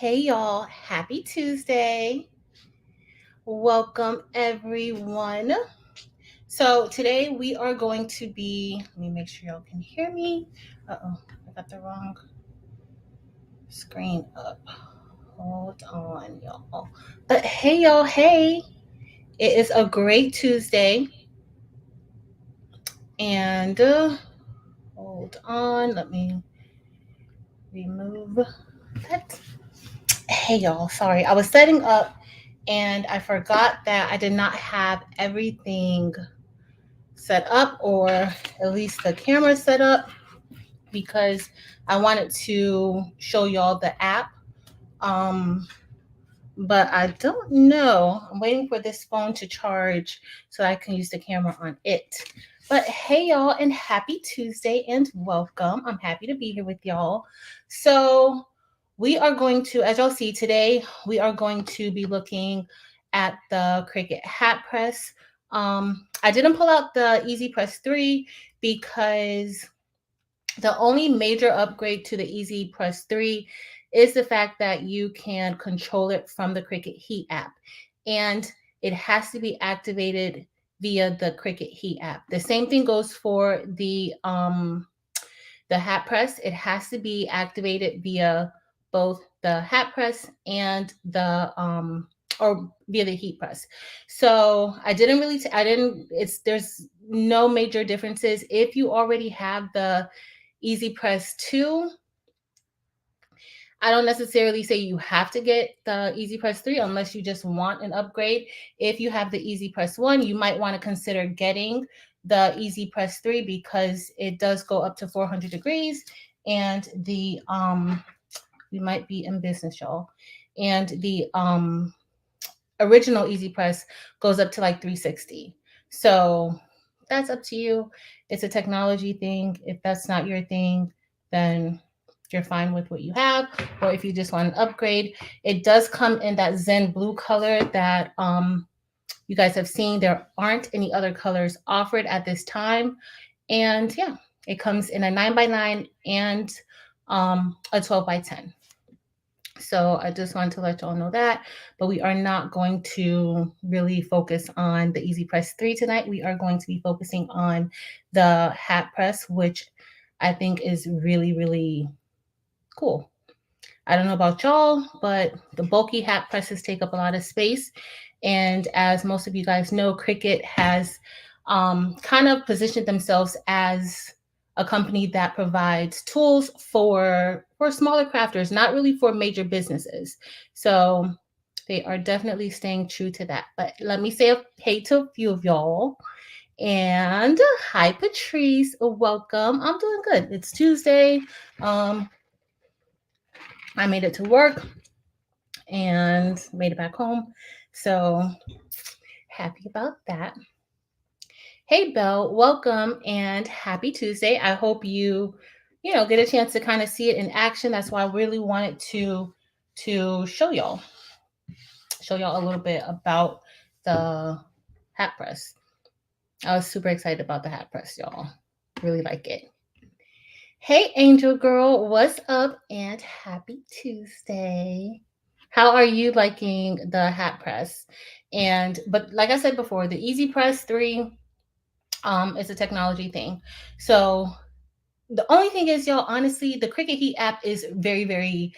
Hey y'all, happy Tuesday. Welcome everyone. So today we are going to be, let me make sure y'all can hear me. Uh-oh, I got the wrong screen up. Hold on, y'all. But hey y'all, hey. It is a great Tuesday. And hold on, let me remove that. Hey y'all, sorry. I was setting up and I forgot that I did not have everything set up, or at least the camera set up, because I wanted to show y'all the app. Um, but I don't know. I'm waiting for this phone to charge so I can use the camera on it. But hey, y'all, and happy Tuesday and welcome. I'm happy to be here with y'all. So, we are going to, as y'all see today, we are going to be looking at the Cricut hat press. I didn't pull out the Easy Press 3 because the only major upgrade to the Easy Press 3 is the fact that you can control it from the Cricut Heat app. And it has to be activated via the Cricut Heat app. The same thing goes for the hat press. It has to be activated via both the hat press and the or via the heat press. So I didn't really I didn't it's there's no major differences. If you already have the Easy Press 2, I don't necessarily say you have to get the Easy Press 3 unless you just want an upgrade. If you have the Easy Press 1, you might want to consider getting the Easy Press 3 because it does go up to 400 degrees, and the we might be in business, y'all. And the original Easy Press goes up to like 360. So that's up to you. It's a technology thing. If that's not your thing, then you're fine with what you have. Or if you just want an upgrade, it does come in that Zen blue color that you guys have seen. There aren't any other colors offered at this time. And yeah, it comes in a 9x9 and a 12x10. So I just wanted to let y'all know that, but we are not going to really focus on the Easy Press 3 tonight. We are going to be focusing on the hat press, which I think is really, really cool. I don't know about y'all, but the bulky hat presses take up a lot of space. And as most of you guys know, Cricut has kind of positioned themselves as a company that provides tools for smaller crafters, not really for major businesses. So they are definitely staying true to that. But let me say hey to a few of y'all. And hi, Patrice. Welcome. I'm doing good. It's Tuesday. I made it to work and made it back home. So happy about that. Hey, Belle, welcome and happy Tuesday. I hope you get a chance to kind of see it in action. That's why I really wanted to show y'all a little bit about the hat press. I was super excited about the hat press, y'all. Really like it. Hey, Angel Girl, what's up? And happy Tuesday. How are you liking the hat press? But like I said before, the Easy Press 3 is a technology thing. So the only thing is, y'all, honestly, the Cricut Heat app is very, very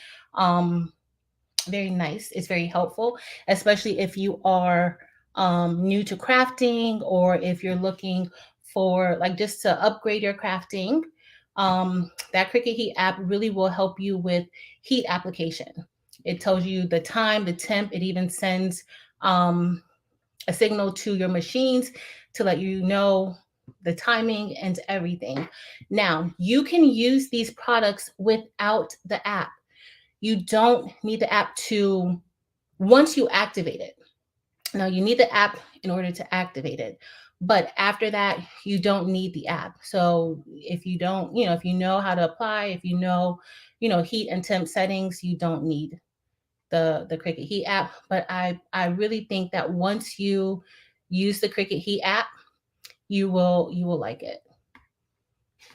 very nice. It's very helpful, especially if you are new to crafting, or if you're looking for like just to upgrade your crafting. That Cricut Heat app really will help you with heat application. It tells you the time, the temp. It even sends a signal to your machines to let you know the timing and everything. Now, you can use these products without the app. You don't need the app to, once you activate it. Now, you need the app in order to activate it. But after that, you don't need the app. So if you don't, if you know how to apply, if heat and temp settings, you don't need the Cricut Heat app. But I really think that once you use the Cricut Heat app, you will like it.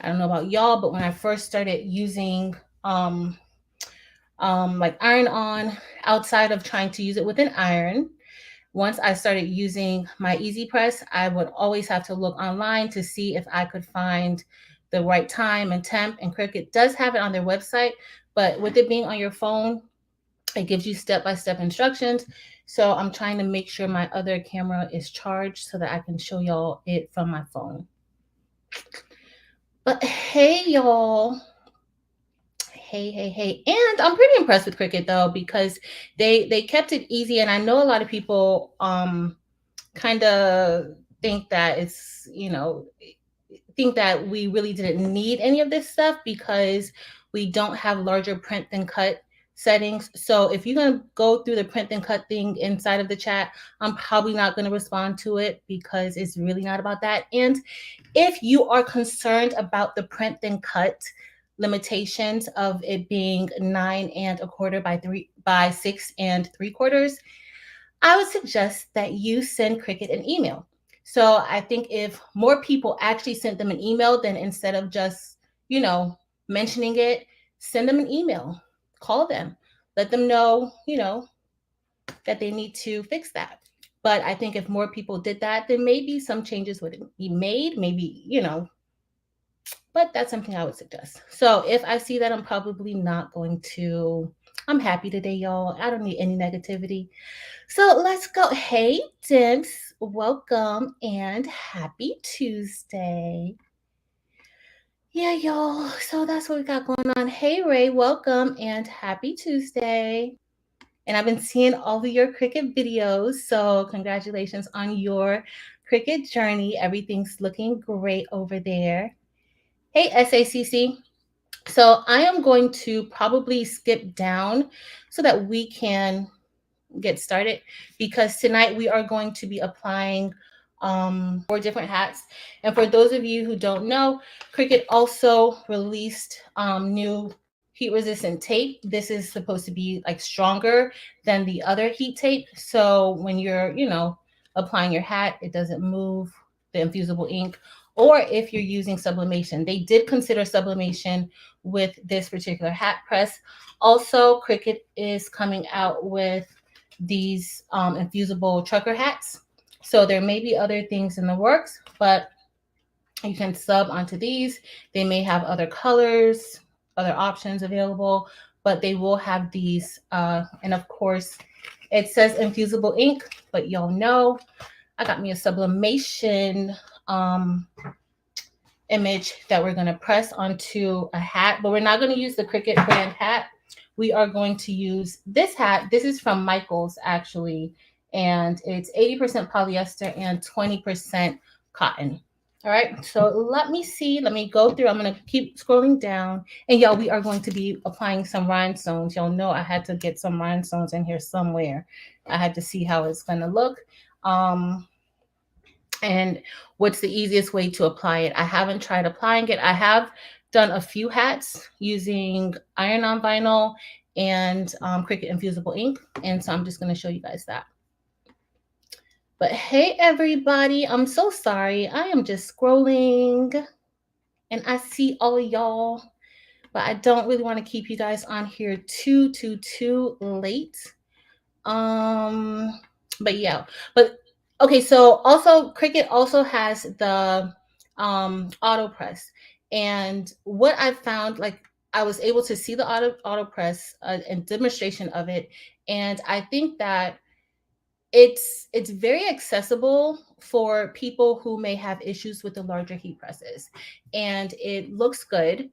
I don't know about y'all, but when I first started using like iron on outside of trying to use it with an iron. Once I started using my Easy Press, I would always have to look online to see if I could find the right time and temp. And Cricut does have it on their website, but with it being on your phone, it gives you step-by-step instructions. So I'm trying to make sure my other camera is charged so that I can show y'all it from my phone. But hey, y'all. Hey. And I'm pretty impressed with Cricut though, because they kept it easy. And I know a lot of people kind of think that it's, think that we really didn't need any of this stuff because we don't have larger print than cut settings. So if you're going to go through the print and cut thing inside of the chat, I'm probably not going to respond to it because it's really not about that. And if you are concerned about the print and cut limitations of it being 9 1/4 by 6 3/4, I would suggest that you send Cricut an email. So I think if more people actually sent them an email, then instead of just, mentioning it, send them an email, call them, let them know, that they need to fix that. But I think if more people did that, then maybe some changes would be made, maybe, but that's something I would suggest. So if I see that, I'm probably not going to, I'm happy today, y'all. I don't need any negativity. So let's go. Hey, Dense, welcome and happy Tuesday. Yeah, y'all. So that's what we got going on. Hey, Ray, welcome and happy Tuesday. And I've been seeing all of your Cricut videos. So congratulations on your Cricut journey. Everything's looking great over there. Hey, SACC. So I am going to probably skip down so that we can get started, because tonight we are going to be applying 4 different hats. And for those of you who don't know, Cricut also released new heat resistant tape. This is supposed to be like stronger than the other heat tape. So when you're, applying your hat, it doesn't move the infusible ink. Or if you're using sublimation, they did consider sublimation with this particular hat press. Also, Cricut is coming out with these infusible trucker hats. So there may be other things in the works, but you can sub onto these. They may have other colors, other options available, but they will have these. And of course, it says infusible ink, but y'all know I got me a sublimation image that we're going to press onto a hat, but we're not going to use the Cricut brand hat. We are going to use this hat. This is from Michaels, actually, and it's 80% polyester and 20% cotton. All right, so let me see. Let me go through. I'm going to keep scrolling down. And y'all, we are going to be applying some rhinestones. Y'all know I had to get some rhinestones in here somewhere. I had to see how it's going to look. And what's the easiest way to apply it? I haven't tried applying it. I have done a few hats using iron-on vinyl and Cricut Infusible ink. And so I'm just going to show you guys that. But hey, everybody, I'm so sorry. I am just scrolling and I see all of y'all, but I don't really want to keep you guys on here too late. But yeah, but okay, so also Cricut also has the auto press. And what I found, like, I was able to see the auto press and demonstration of it, and I think that it's very accessible for people who may have issues with the larger heat presses, and it looks good.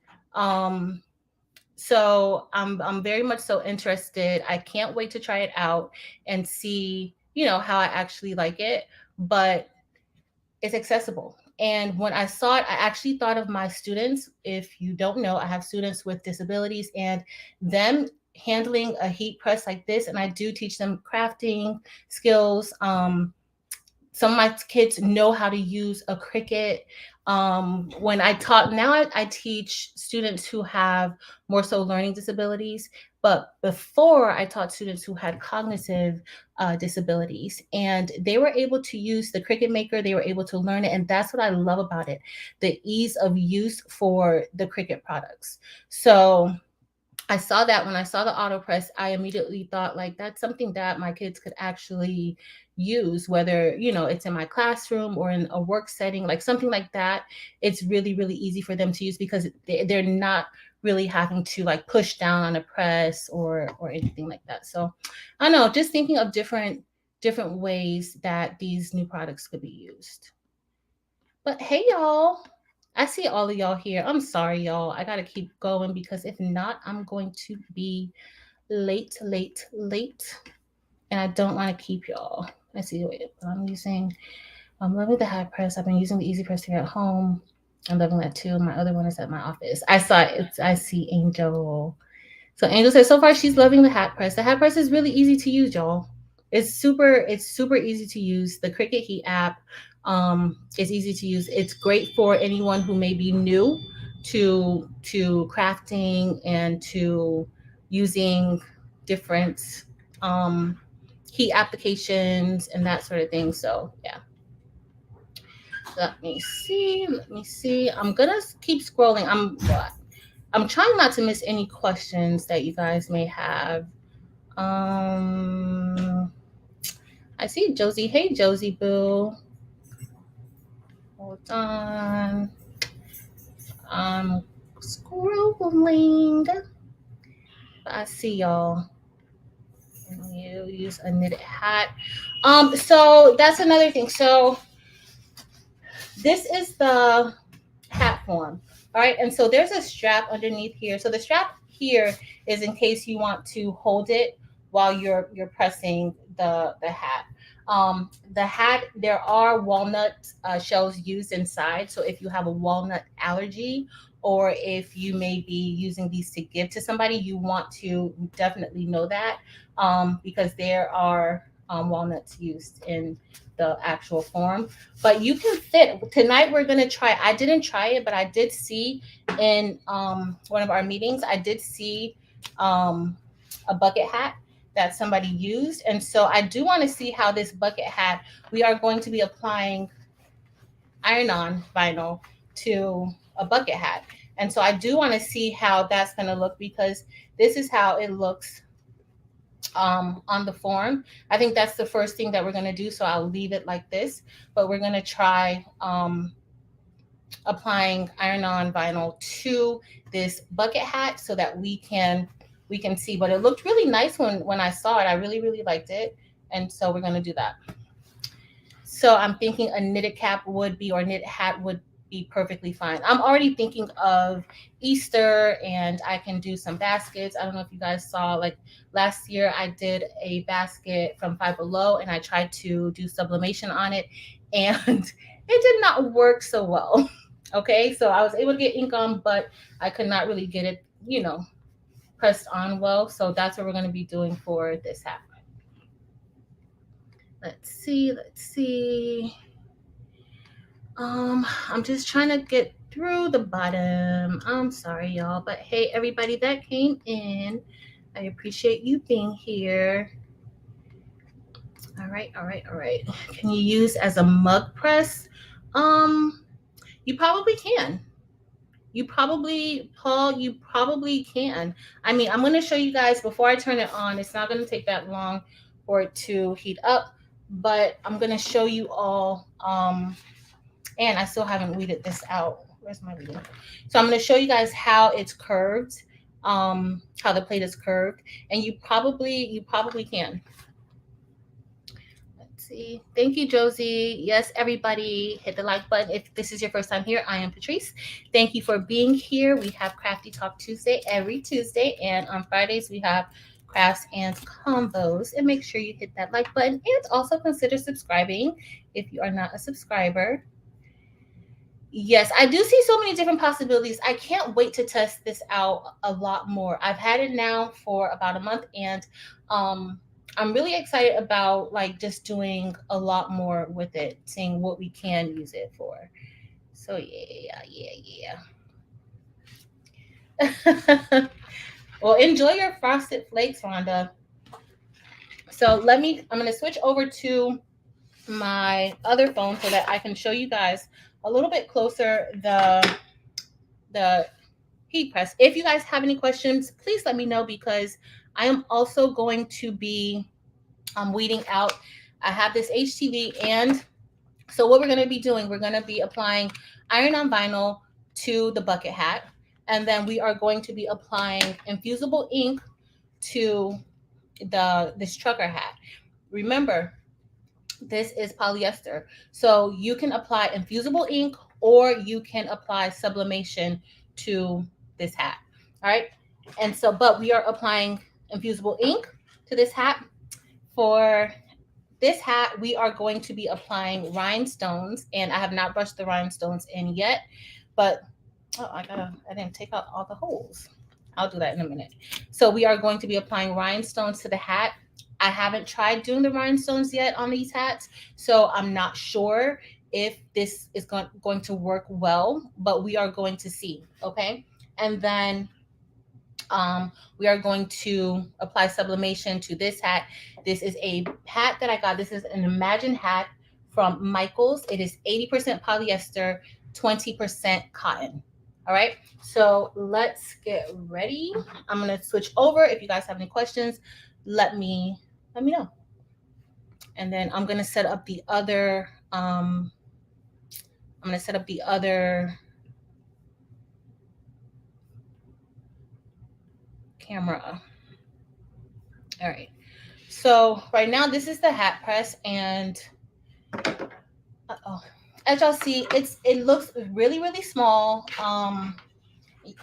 So I'm very much so interested. I can't wait to try it out and see, how I actually like it, but it's accessible. And when I saw it, I actually thought of my students. If you don't know, I have students with disabilities, and them handling a heat press like this, and I do teach them crafting skills. Some of my kids know how to use a Cricut. When I taught, now I teach students who have more so learning disabilities, but before I taught students who had cognitive disabilities, and they were able to use the Cricut Maker. They were able to learn it, and that's what I love about it, the ease of use for the Cricut products. So I saw that when I saw the auto press, I immediately thought like that's something that my kids could actually use, whether it's in my classroom or in a work setting, like something like that. It's really really easy for them to use because they're not really having to like push down on a press or anything like that. So I don't know, just thinking of different ways that these new products could be used. But hey, y'all, I see all of y'all here. I'm sorry, y'all. I got to keep going because if not, I'm going to be late, late, late. And I don't want to keep y'all. I see. Wait, I'm loving the high press. I've been using the easy press here at home. I'm loving that too. My other one is at my office. I saw it. I see Angel. So Angel says so far she's loving the hat press. The hat press is really easy to use, y'all. It's super easy to use. The Cricut Heat app is easy to use. It's great for anyone who may be new to crafting and to using different um, heat applications and that sort of thing. So yeah. Let me see. Let me see. I'm gonna keep scrolling. I'm trying not to miss any questions that you guys may have. Um, I see Josie. Hey, Josie Boo. Hold on. I'm scrolling. I see y'all. You use a knitted hat. So that's another thing. So this is the hat form. All right, and so there's a strap underneath here. So the strap here is in case you want to hold it while you're pressing the hat. The hat, there are walnut shells used inside. So if you have a walnut allergy, or if you may be using these to give to somebody, you want to definitely know that because there are walnuts used in the actual form. But you can fit tonight. We're gonna try. I didn't try it, but I did see in one of our meetings. I did see a bucket hat that somebody used, and so I do want to see how this bucket hat. We are going to be applying iron-on vinyl to a bucket hat, and so I do want to see how that's going to look because this is how it looks on the form. I think that's the first thing that we're going to do. So I'll leave it like this, but we're going to try applying iron-on vinyl to this bucket hat so that we can see. But it looked really nice when I saw it. I really really liked it, and so we're going to do that. So I'm thinking a knitted cap would be, or knit hat would be perfectly fine. I'm already thinking of Easter and I can do some baskets. I don't know if you guys saw, like last year I did a basket from Five Below and I tried to do sublimation on it and it did not work so well. Okay, so I was able to get ink on, but I could not really get it, pressed on well. So that's what we're going to be doing for this hat. Let's see, let's see. I'm just trying to get through the bottom. I'm sorry, y'all, but hey, everybody that came in, I appreciate you being here. All right, all right, all right. Can you use as a mug press? You probably can. Paul, you probably can. I mean, I'm going to show you guys before I turn it on. It's not going to take that long for it to heat up, but I'm going to show you all. And I still haven't weeded this out. Where's my weeding? So I'm going to show you guys how it's curved, how the plate is curved, and you probably can. See. Thank you, Josie. Yes, everybody, hit the like button. If this is your first time here, I am Patrice. Thank you for being here. We have Crafty Talk Tuesday every Tuesday, and on Fridays we have crafts and combos. And make sure you hit that like button and also consider subscribing if you are not a subscriber. Yes, I do see so many different possibilities. I can't wait to test this out a lot more. I've had it now for about a month, and I'm really excited about like just doing a lot more with it, seeing what we can use it for. So yeah. Well, enjoy your frosted flakes, Rhonda. So I'm gonna switch over to my other phone so that I can show you guys a little bit closer the heat press. If you guys have any questions, please let me know, because I am also going to be weeding out. I have this HTV, and so what we're going to be doing, we're going to be applying iron on vinyl to the bucket hat, and then we are going to be applying infusible ink to this trucker hat. Remember, this is polyester, so you can apply infusible ink or you can apply sublimation to this hat. All right, and so but we are applying infusible ink to this hat. For this hat, we are going to be applying rhinestones, and I have not brushed the rhinestones in yet, but oh, I didn't take out all the holes. I'll do that in a minute. So we are going to be applying rhinestones to the hat. I haven't tried doing the rhinestones yet on these hats, so I'm not sure if this is going to work well, but we are going to see, okay? And then we are going to apply sublimation to this hat. This is a hat that I got. This is an Imagine hat from Michaels. It is 80% polyester, 20% cotton. All right, so let's get ready. I'm gonna switch over. If you guys have any questions, let me know. And then I'm gonna set up the other. Camera. All right. So right now, this is the hat press, and as y'all see, it looks really, really small.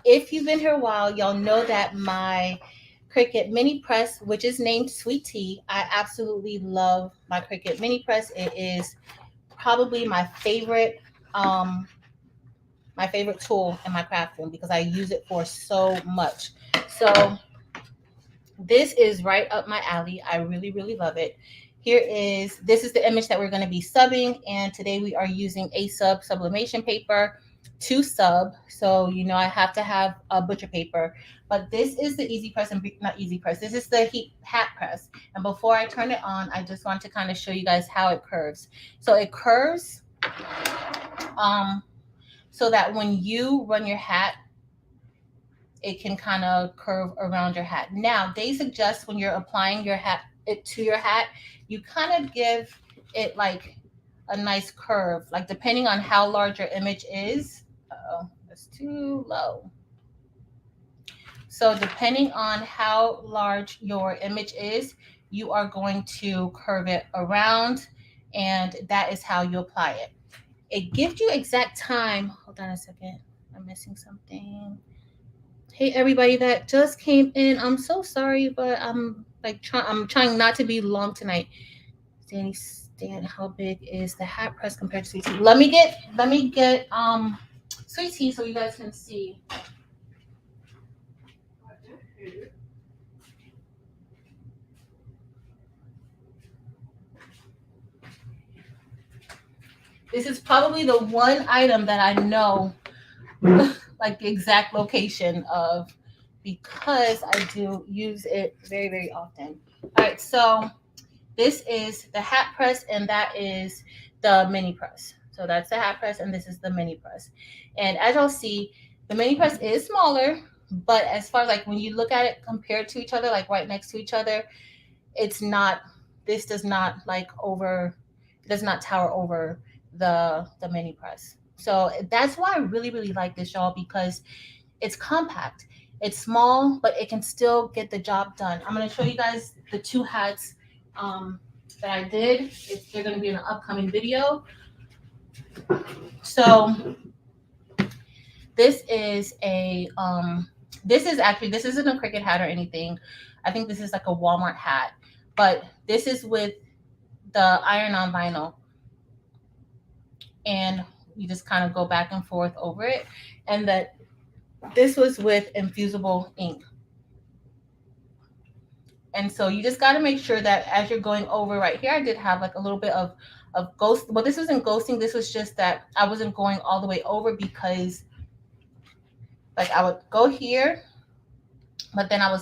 If you've been here a while, y'all know that my Cricut mini press, which is named Sweet Tea, I absolutely love my Cricut mini press. It is probably my favorite tool in my craft room because I use it for so much. So this is right up my alley. I really, really love it. This is the image that we're going to be subbing, and today we are using a sublimation paper to sub. So I have to have a butcher paper, but this is the easy press, and not easy press. This is the hat press. And before I turn it on, I just want to kind of show you guys how it curves. So it curves so that when you run your hat, it can kind of curve around your hat. Now, they suggest when you're applying it to your hat, you kind of give it like a nice curve, like depending on how large your image is. Uh-oh, that's too low. So depending on how large your image is, you are going to curve it around, and that is how you apply it. It gives you exact time. Hold on a second. I'm missing something. Hey, everybody that just came in. I'm so sorry, but I'm trying not to be long tonight. Danny Stan, how big is the hat press compared to Sweet Tea? Let me get Sweet Tea so you guys can see. This is probably the one item that I know like the exact location of, because I do use it very, very often. All right, so this is the hat press, and that is the mini press. So that's the hat press, and this is the mini press. And as y'all see, the mini press is smaller, but as far as like when you look at it compared to each other, like right next to each other, this does not tower over the mini press. So that's why I really, really like this, y'all, because it's compact. It's small, but it can still get the job done. I'm going to show you guys the two hats that I did. They're going to be in an upcoming video. So this isn't a Cricut hat or anything. I think this is like a Walmart hat, but this is with the iron on vinyl, and you just kind of go back and forth over it. And that this was with infusible ink. And so you just got to make sure that as you're going over right here, I did have like a little bit of ghost. Well, this wasn't ghosting. This was just that I wasn't going all the way over, because like I would go here, but then I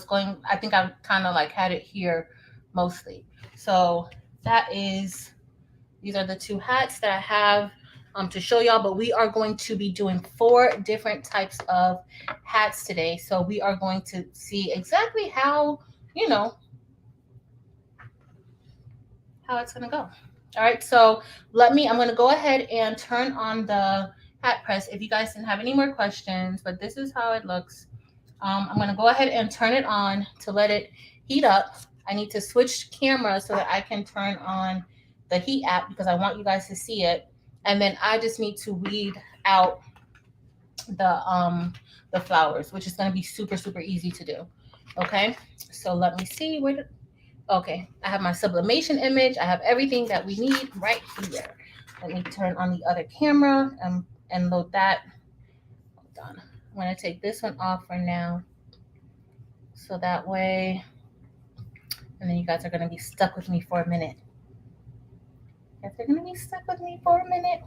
think I kind of like had it here mostly. So these are the two hats that I have. to show y'all, but we are going to be doing 4 different types of hats today. So we are going to see exactly how, you know, how it's going to go. All right, so I'm going to go ahead and turn on the hat press if you guys didn't have any more questions, but this is how it looks. I'm going to go ahead and turn it on to let it heat up. I need to switch camera so that I can turn on the heat app because I want you guys to see it. And then I just need to weed out the flowers, which is going to be super, super easy to do. Okay, so let me see where the, okay, I have my sublimation image. I have everything that we need right here. Let me turn on the other camera and load that. Hold on. I'm going to take this one off for now. So that way, and then you guys are going to be stuck with me for a minute. Yes, they're going to be stuck with me for a minute.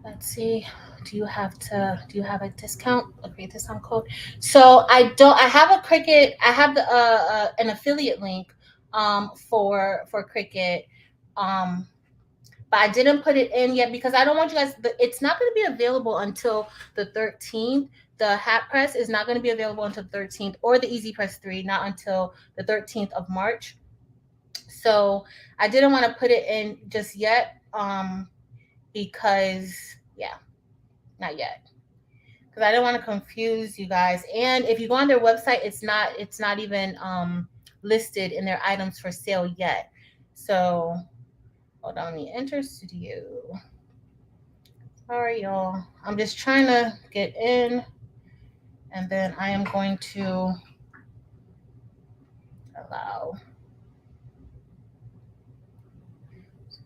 Let's see. Do you have a discount? Okay, discount code. So I have a Cricut. I have the an affiliate link for Cricut. But I didn't put it in yet because I don't want you guys, it's not going to be available until the 13th. The hat press is not going to be available until the 13th, or the Easy Press 3, not until the 13th of March. So I didn't want to put it in just yet because, yeah, not yet. Because I didn't want to confuse you guys. And if you go on their website, it's not even listed in their items for sale yet. So hold on, let me enter studio. Sorry, y'all. I'm just trying to get in, and then I am going to allow.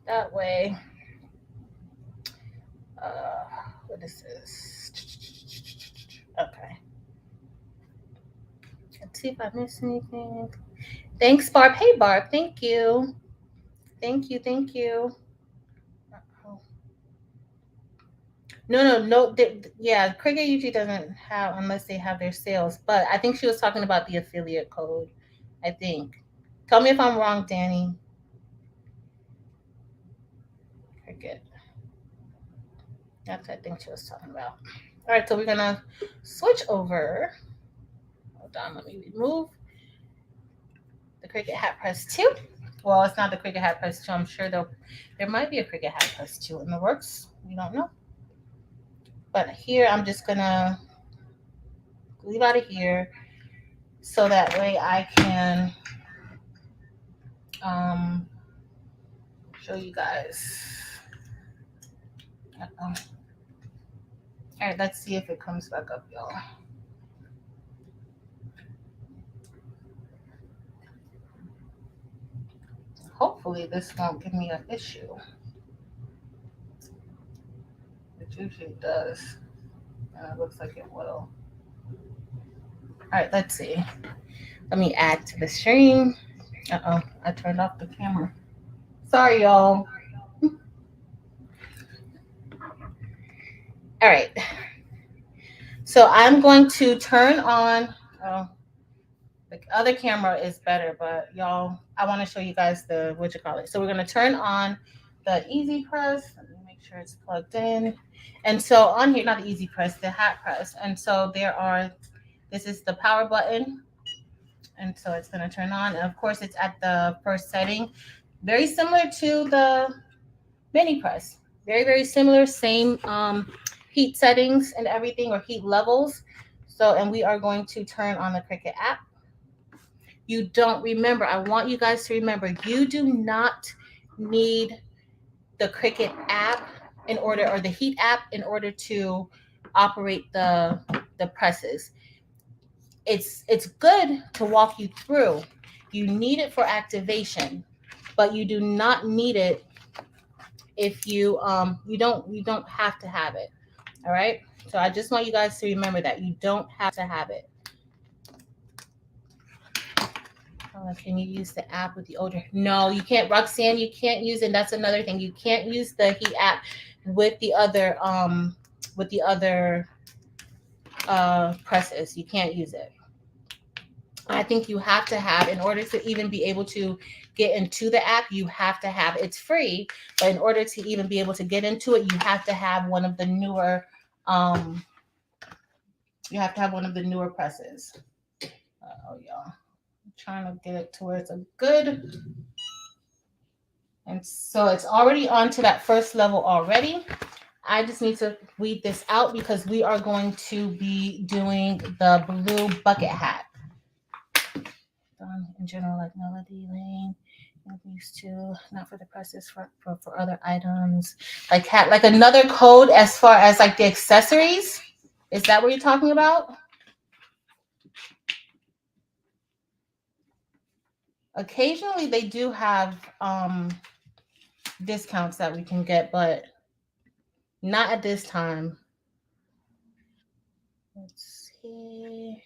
That way, what is this? Okay. Let's see if I missed anything. Thanks, Barb. Hey, Barb. Thank you. Thank you. Thank you. No. Yeah, Cricut usually doesn't have unless they have their sales. But I think she was talking about the affiliate code. I think. Tell me if I'm wrong, Danny. Cricut. That's what I think she was talking about. All right, so we're gonna switch over. Hold on, let me remove the Cricut Hat Press 2. Well, it's not the Cricut Hat Press 2. I'm sure there might be a Cricut Hat Press 2 in the works. We don't know. But here, I'm just gonna leave out of here so that way I can show you guys. All right, let's see if it comes back up, y'all. Hopefully this won't give me an issue. It usually does. And it looks like it will. All right, let's see. Let me add to the stream. Uh-oh, I turned off the camera. Sorry, y'all. All right. So I'm going to turn on, oh, the other camera is better, but y'all, I want to show you guys the, what you call it. So we're going to turn on the Easy Press. Let me make sure it's plugged in. And so on here, not the Easy Press, the Hat Press. And so this is the power button. And so it's going to turn on. And of course, it's at the first setting. Very similar to the mini press. Very, very similar. Same heat settings and everything, or heat levels. So, and we are going to turn on the Cricut app. You don't remember. I want you guys to remember, you do not need the Cricut app in order, or the heat app in order to operate the presses. It's good to walk you through. You need it for activation, but you do not need it if you don't have to have it. All right, so I just want you guys to remember that you don't have to have it. Can you use the app with the older? No, you can't, Roxanne. You can't use it. That's another thing. You can't use the heat app with the other presses. You can't use it. I think you have to have, in order to even be able to get into the app, you have to have, it's free, but in order to even be able to get into it, you have to have one of the newer, um, you have to have one of the newer presses. Oh, y'all. I'm trying to get it to where it's a good, and so it's already on to that first level already. I just need to weed this out because we are going to be doing the blue bucket hat. In general, like Melody Lane, these two, not for the presses, for other items. Like hat, like another code as far as like the accessories. Is that what you're talking about? Occasionally they do have discounts that we can get, but not at this time. Let's see.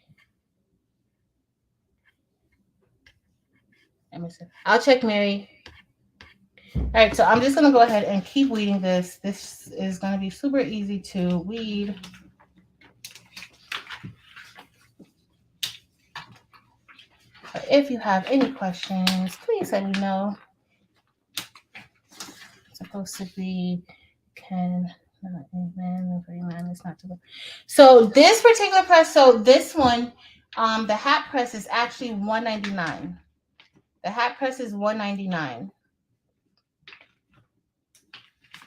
Let me see. I'll check Mary. All right, so I'm just gonna go ahead and keep weeding this. This is gonna be super easy to weed. But if you have any questions, please let me know. It's supposed to be it's not too. So this particular press, so this one, the hat press is actually $199. The hat press is $199.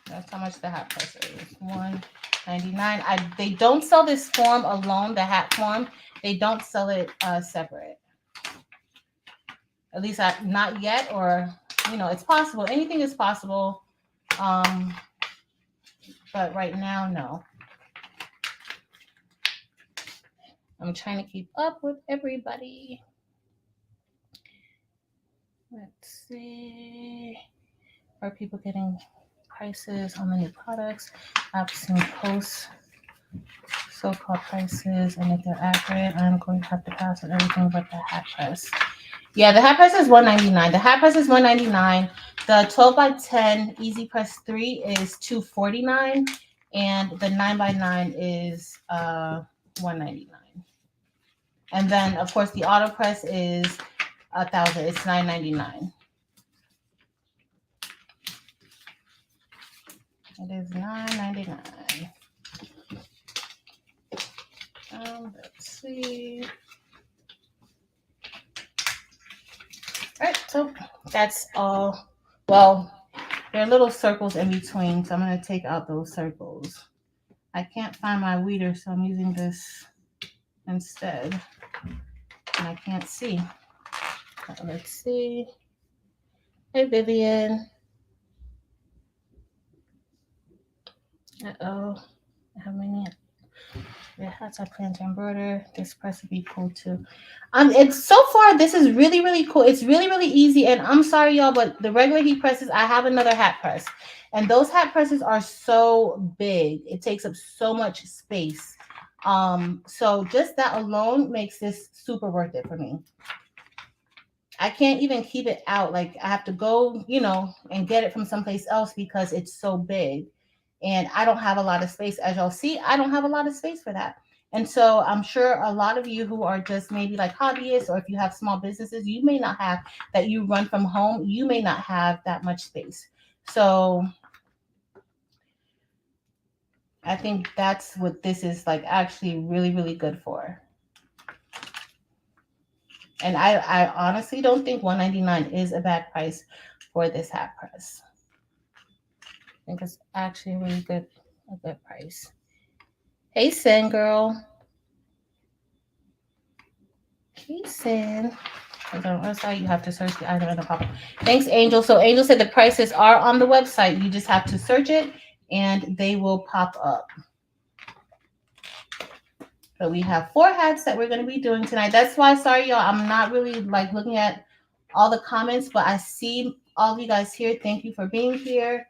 That's how much the hat press is. $199. They don't sell this form alone, the hat form. They don't sell it separate. At least not yet, or it's possible. Anything is possible. But right now, no. I'm trying to keep up with everybody. Let's see. Are people getting prices on the new products? I've seen posts, so-called prices, and if they're accurate, I'm going to have to pass on everything but the hat press. Yeah, the hat press is $199. The hat press is $199. The 12 by 10 Easy Press 3 is $249, and the 9 by 9 is $199. And then, of course, the auto press is $1,000. It's $999. It is $999. Let's see. All right, so that's all. Well, there are little circles in between, so I'm going to take out those circles. I can't find my weeder, so I'm using this instead. And I can't see. Let's see. Hey, Vivian. Uh-oh. How many? Yeah, hats I plan to embroider. This press would be cool too. It's so far, this is really, really cool. It's really, really easy. And I'm sorry, y'all, but the regular heat presses, I have another hat press. And those hat presses are so big. It takes up so much space. So just that alone makes this super worth it for me. I can't even keep it out. Like I have to go, and get it from someplace else because it's so big. And I don't have a lot of space. As y'all see, I don't have a lot of space for that. And so I'm sure a lot of you who are just maybe like hobbyists, or if you have small businesses, you may not have that, you run from home, you may not have that much space. So I think that's what this is like actually really, really good for. And I honestly don't think $199 is a bad price for this hat press. I think it's actually really good, a good price. Hey, Sin girl. Hey, Sin. That's how you have to search the item in the pop-up. Thanks, Angel. So Angel said the prices are on the website. You just have to search it, and they will pop up. So we have 4 hats that we're going to be doing tonight. That's why, sorry, y'all, I'm not really like looking at all the comments, but I see all of you guys here. Thank you for being here.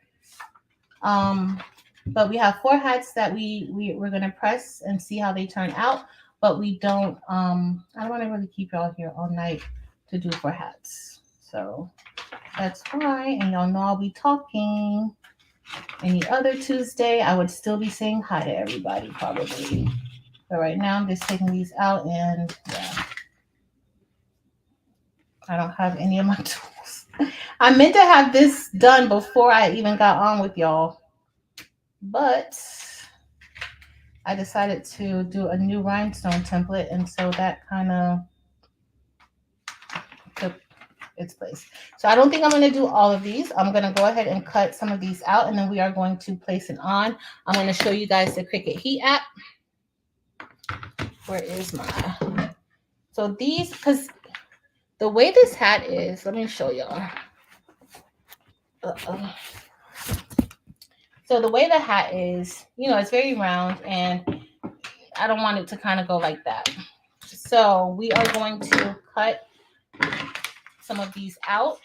But we have 4 hats that we're going to press and see how they turn out. But we don't, I don't want to really keep y'all here all night to do 4 hats. So that's why, and y'all know I'll be talking. Any other Tuesday, I would still be saying hi to everybody probably. But right now, I'm just taking these out, and yeah. I don't have any of my tools. I meant to have this done before I even got on with y'all, but I decided to do a new rhinestone template, and so that kind of took its place. So I don't think I'm going to do all of these. I'm going to go ahead and cut some of these out, and then we are going to place it on. I'm going to show you guys the Cricut Heat app. Where is my... So these, because the way this hat is, let me show y'all. So the way the hat is, you know, it's very round, and I don't want it to kind of go like that. So we are going to cut some of these out.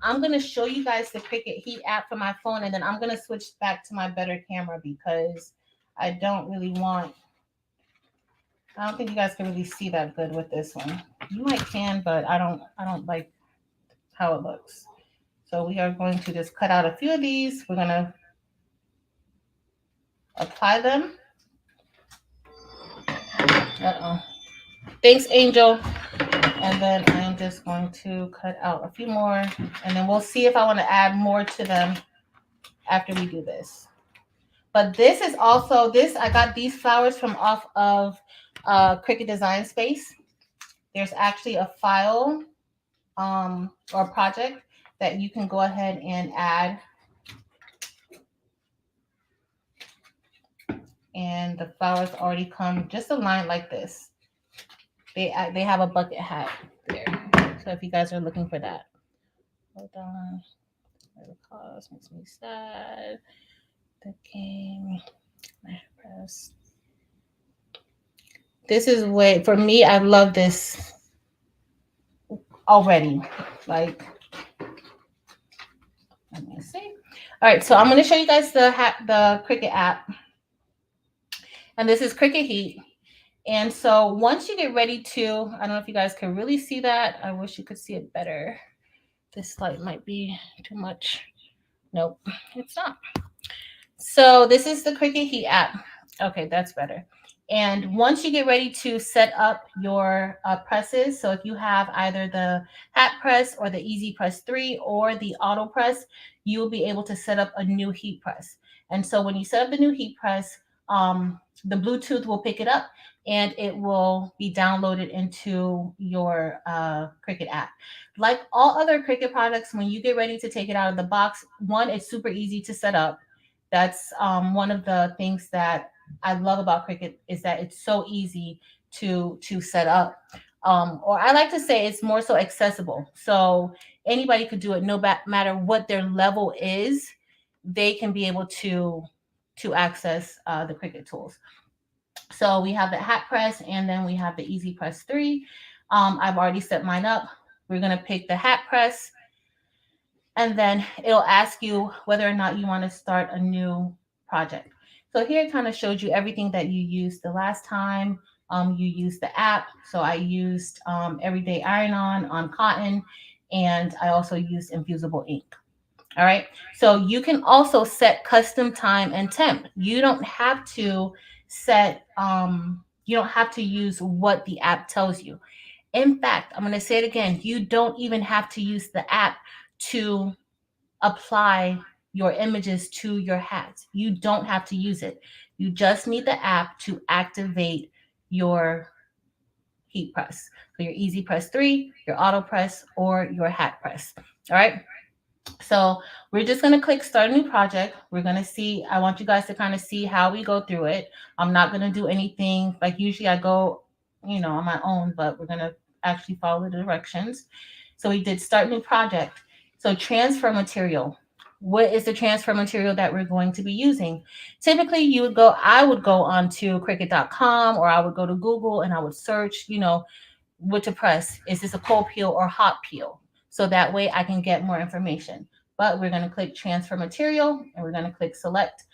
I'm going to show you guys the Cricut Heat app for my phone, and then I'm going to switch back to my better camera because I don't think you guys can really see that good with this one. You might can, but I don't like how it looks. So we are going to just cut out a few of these. We're going to apply them. Thanks, Angel. And then I'm just going to cut out a few more, and then we'll see if I want to add more to them after we do this. But this is also I got these flowers from off of Cricut Design Space. There's actually a file or project that you can go ahead and add. And the flowers already come just aligned like this. They have a bucket hat there. So if you guys are looking for that. Hold on. The cause makes me sad. The king. Press. This is way, for me, I love this already. Like, let me see. All right, so I'm going to show you guys the Cricut app. And this is Cricut Heat. And so once you get ready to, I don't know if you guys can really see that. I wish you could see it better. This light might be too much. Nope, it's not. So this is the Cricut Heat app. Okay, that's better. And once you get ready to set up your presses, so if you have either the hat press or the Easy Press 3 or the auto press, you will be able to set up a new heat press. And so when you set up the new heat press, the Bluetooth will pick it up and it will be downloaded into your Cricut app. Like all other Cricut products, when you get ready to take it out of the box, one, it's super easy to set up. That's one of the things that I love about Cricut is that it's so easy to set up. Or I like to say it's more so accessible. So anybody could do it, no matter what their level is, they can be able to access the Cricut tools. So we have the hat press, and then we have the Easy Press 3. I've already set mine up. We're going to pick the hat press, and then it'll ask you whether or not you want to start a new project. So here it kind of shows you everything that you used the last time you used the app. So I used Everyday Iron-On on cotton, and I also used Infusible ink. All right. So you can also set custom time and temp. You don't have to set, you don't have to use what the app tells you. In fact, I'm going to say it again. You don't even have to use the app to apply your images to your hats. You don't have to use it. You just need the app to activate your heat press. So your Easy Press 3, your auto press, or your hat press. All right. So we're just going to click start a new project. We're going to see, I want you guys to kind of see how we go through it. I'm not going to do anything like usually I go, on my own, but we're going to actually follow the directions. So we did start new project. So transfer material. What is the transfer material that we're going to be using? Typically I would go onto Cricut.com, or I would go to Google and I would search, what to press. Is this a cold peel or hot peel? So that way I can get more information. But we're going to click transfer material, and we're going to click select.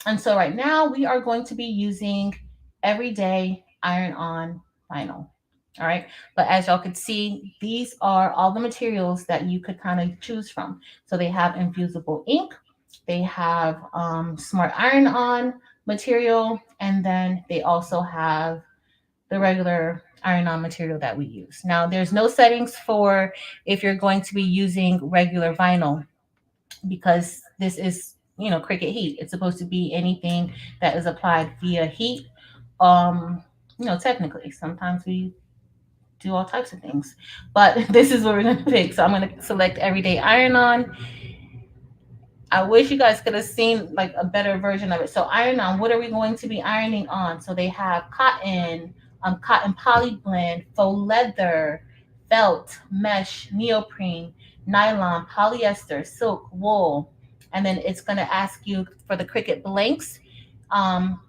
And so right now we are going to be using Everyday Iron-On vinyl. All right. But as y'all could see, these are all the materials that you could kind of choose from. So they have Infusible ink, they have Smart Iron-On material, and then they also have the regular iron-on material that we use. Now, there's no settings for if you're going to be using regular vinyl, because this is, Cricut heat. It's supposed to be anything that is applied via heat. Technically, sometimes we do all types of things, but this is what we're going to pick. So I'm going to select everyday iron-on. I wish you guys could have seen like a better version of it. So iron on, what are we going to be ironing on? So they have cotton, cotton poly blend, faux leather, felt, mesh, neoprene, nylon, polyester, silk, wool. And then it's going to ask you for the Cricut blanks. Um,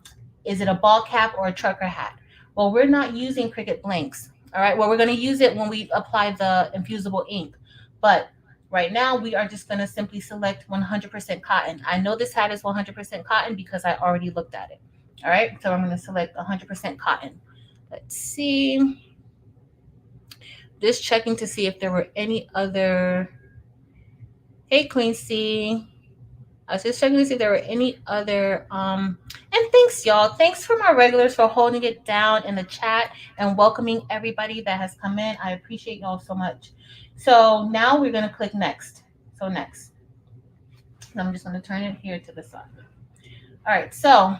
is it a ball cap or a trucker hat? Well, we're not using Cricut blanks. All right. Well, we're going to use it when we apply the infusible ink. But right now, we are just going to simply select 100% cotton. I know this hat is 100% cotton because I already looked at it. All right. So I'm going to select 100% cotton. Let's see. Just checking to see if there were any other. Hey, Quincy. I was just checking to see if there were any other. And thanks, y'all. Thanks for my regulars for holding it down in the chat and welcoming everybody that has come in. I appreciate y'all so much. So now we're going to click next. So next. I'm just going to turn it here to the side. All right. So I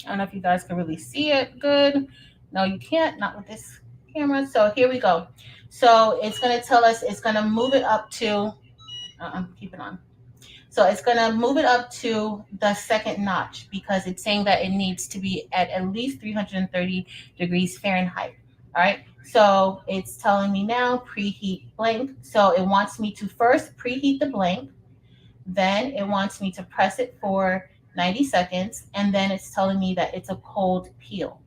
don't know if you guys can really see it good. No, you can't. Not with this camera. So here we go. So it's going to tell us, it's going to move it up to, keep it on. So it's going to move it up to the second notch because it's saying that it needs to be at least 330 degrees Fahrenheit. All right. So it's telling me now preheat blank. So it wants me to first preheat the blank. Then it wants me to press it for 90 seconds. And then it's telling me that it's a cold peel.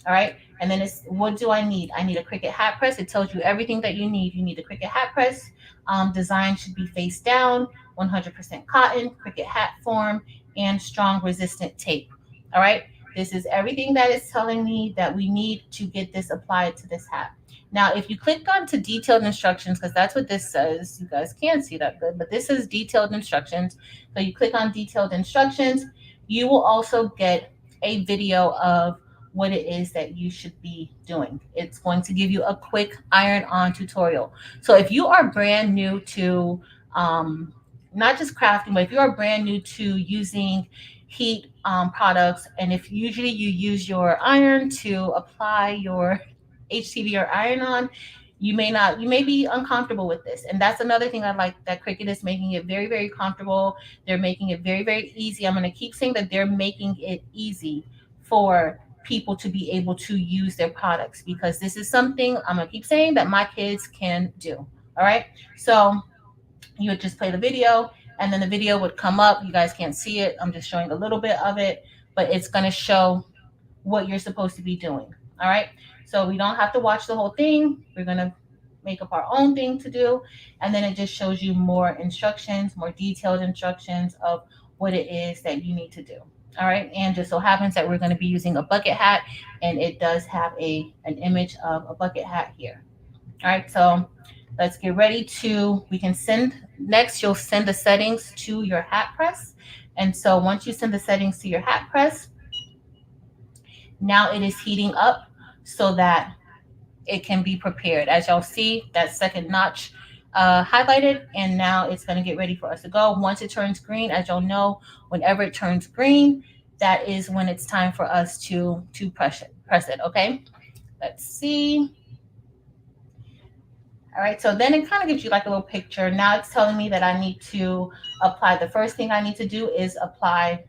All right. And then it's, what do I need? I need a Cricut hat press. It tells you everything that you need. You need a Cricut hat press. Design should be face down, 100% cotton, Cricut hat form, and strong resistant tape. All right. This is everything that is telling me that we need to get this applied to this hat. Now, if you click on to detailed instructions, because that's what this says, you guys can't see that good, but this is detailed instructions. So you click on detailed instructions, you will also get a video of what it is that you should be doing. It's going to give you a quick iron-on tutorial. So if you are brand new to not just crafting, but if you are brand new to using heat products, and if usually you use your iron to apply your HTV or iron-on, you may be uncomfortable with this. And that's another thing I like, that Cricut is making it very, very comfortable. They're making it very, very easy. I'm going to keep saying that they're making it easy for people to be able to use their products, because this is something I'm going to keep saying that my kids can do. All right. So you would just play the video and then the video would come up. You guys can't see it. I'm just showing a little bit of it, but it's going to show what you're supposed to be doing. All right. So we don't have to watch the whole thing. We're going to make up our own thing to do. And then it just shows you more instructions, more detailed instructions of what it is that you need to do. All right. And just so happens that we're going to be using a bucket hat, and it does have an image of a bucket hat here. All right. So let's get ready to, we can send, next you'll send the settings to your hat press. And so once you send the settings to your hat press, now it is heating up so that it can be prepared. As y'all see, that second notch highlighted, and now it's going to get ready for us to go. Once it turns green, as y'all know, whenever it turns green, that is when it's time for us to press it. Okay, let's see. All right, so then it kind of gives you like a little picture. Now it's telling me that I need to apply. The first thing I need to do is apply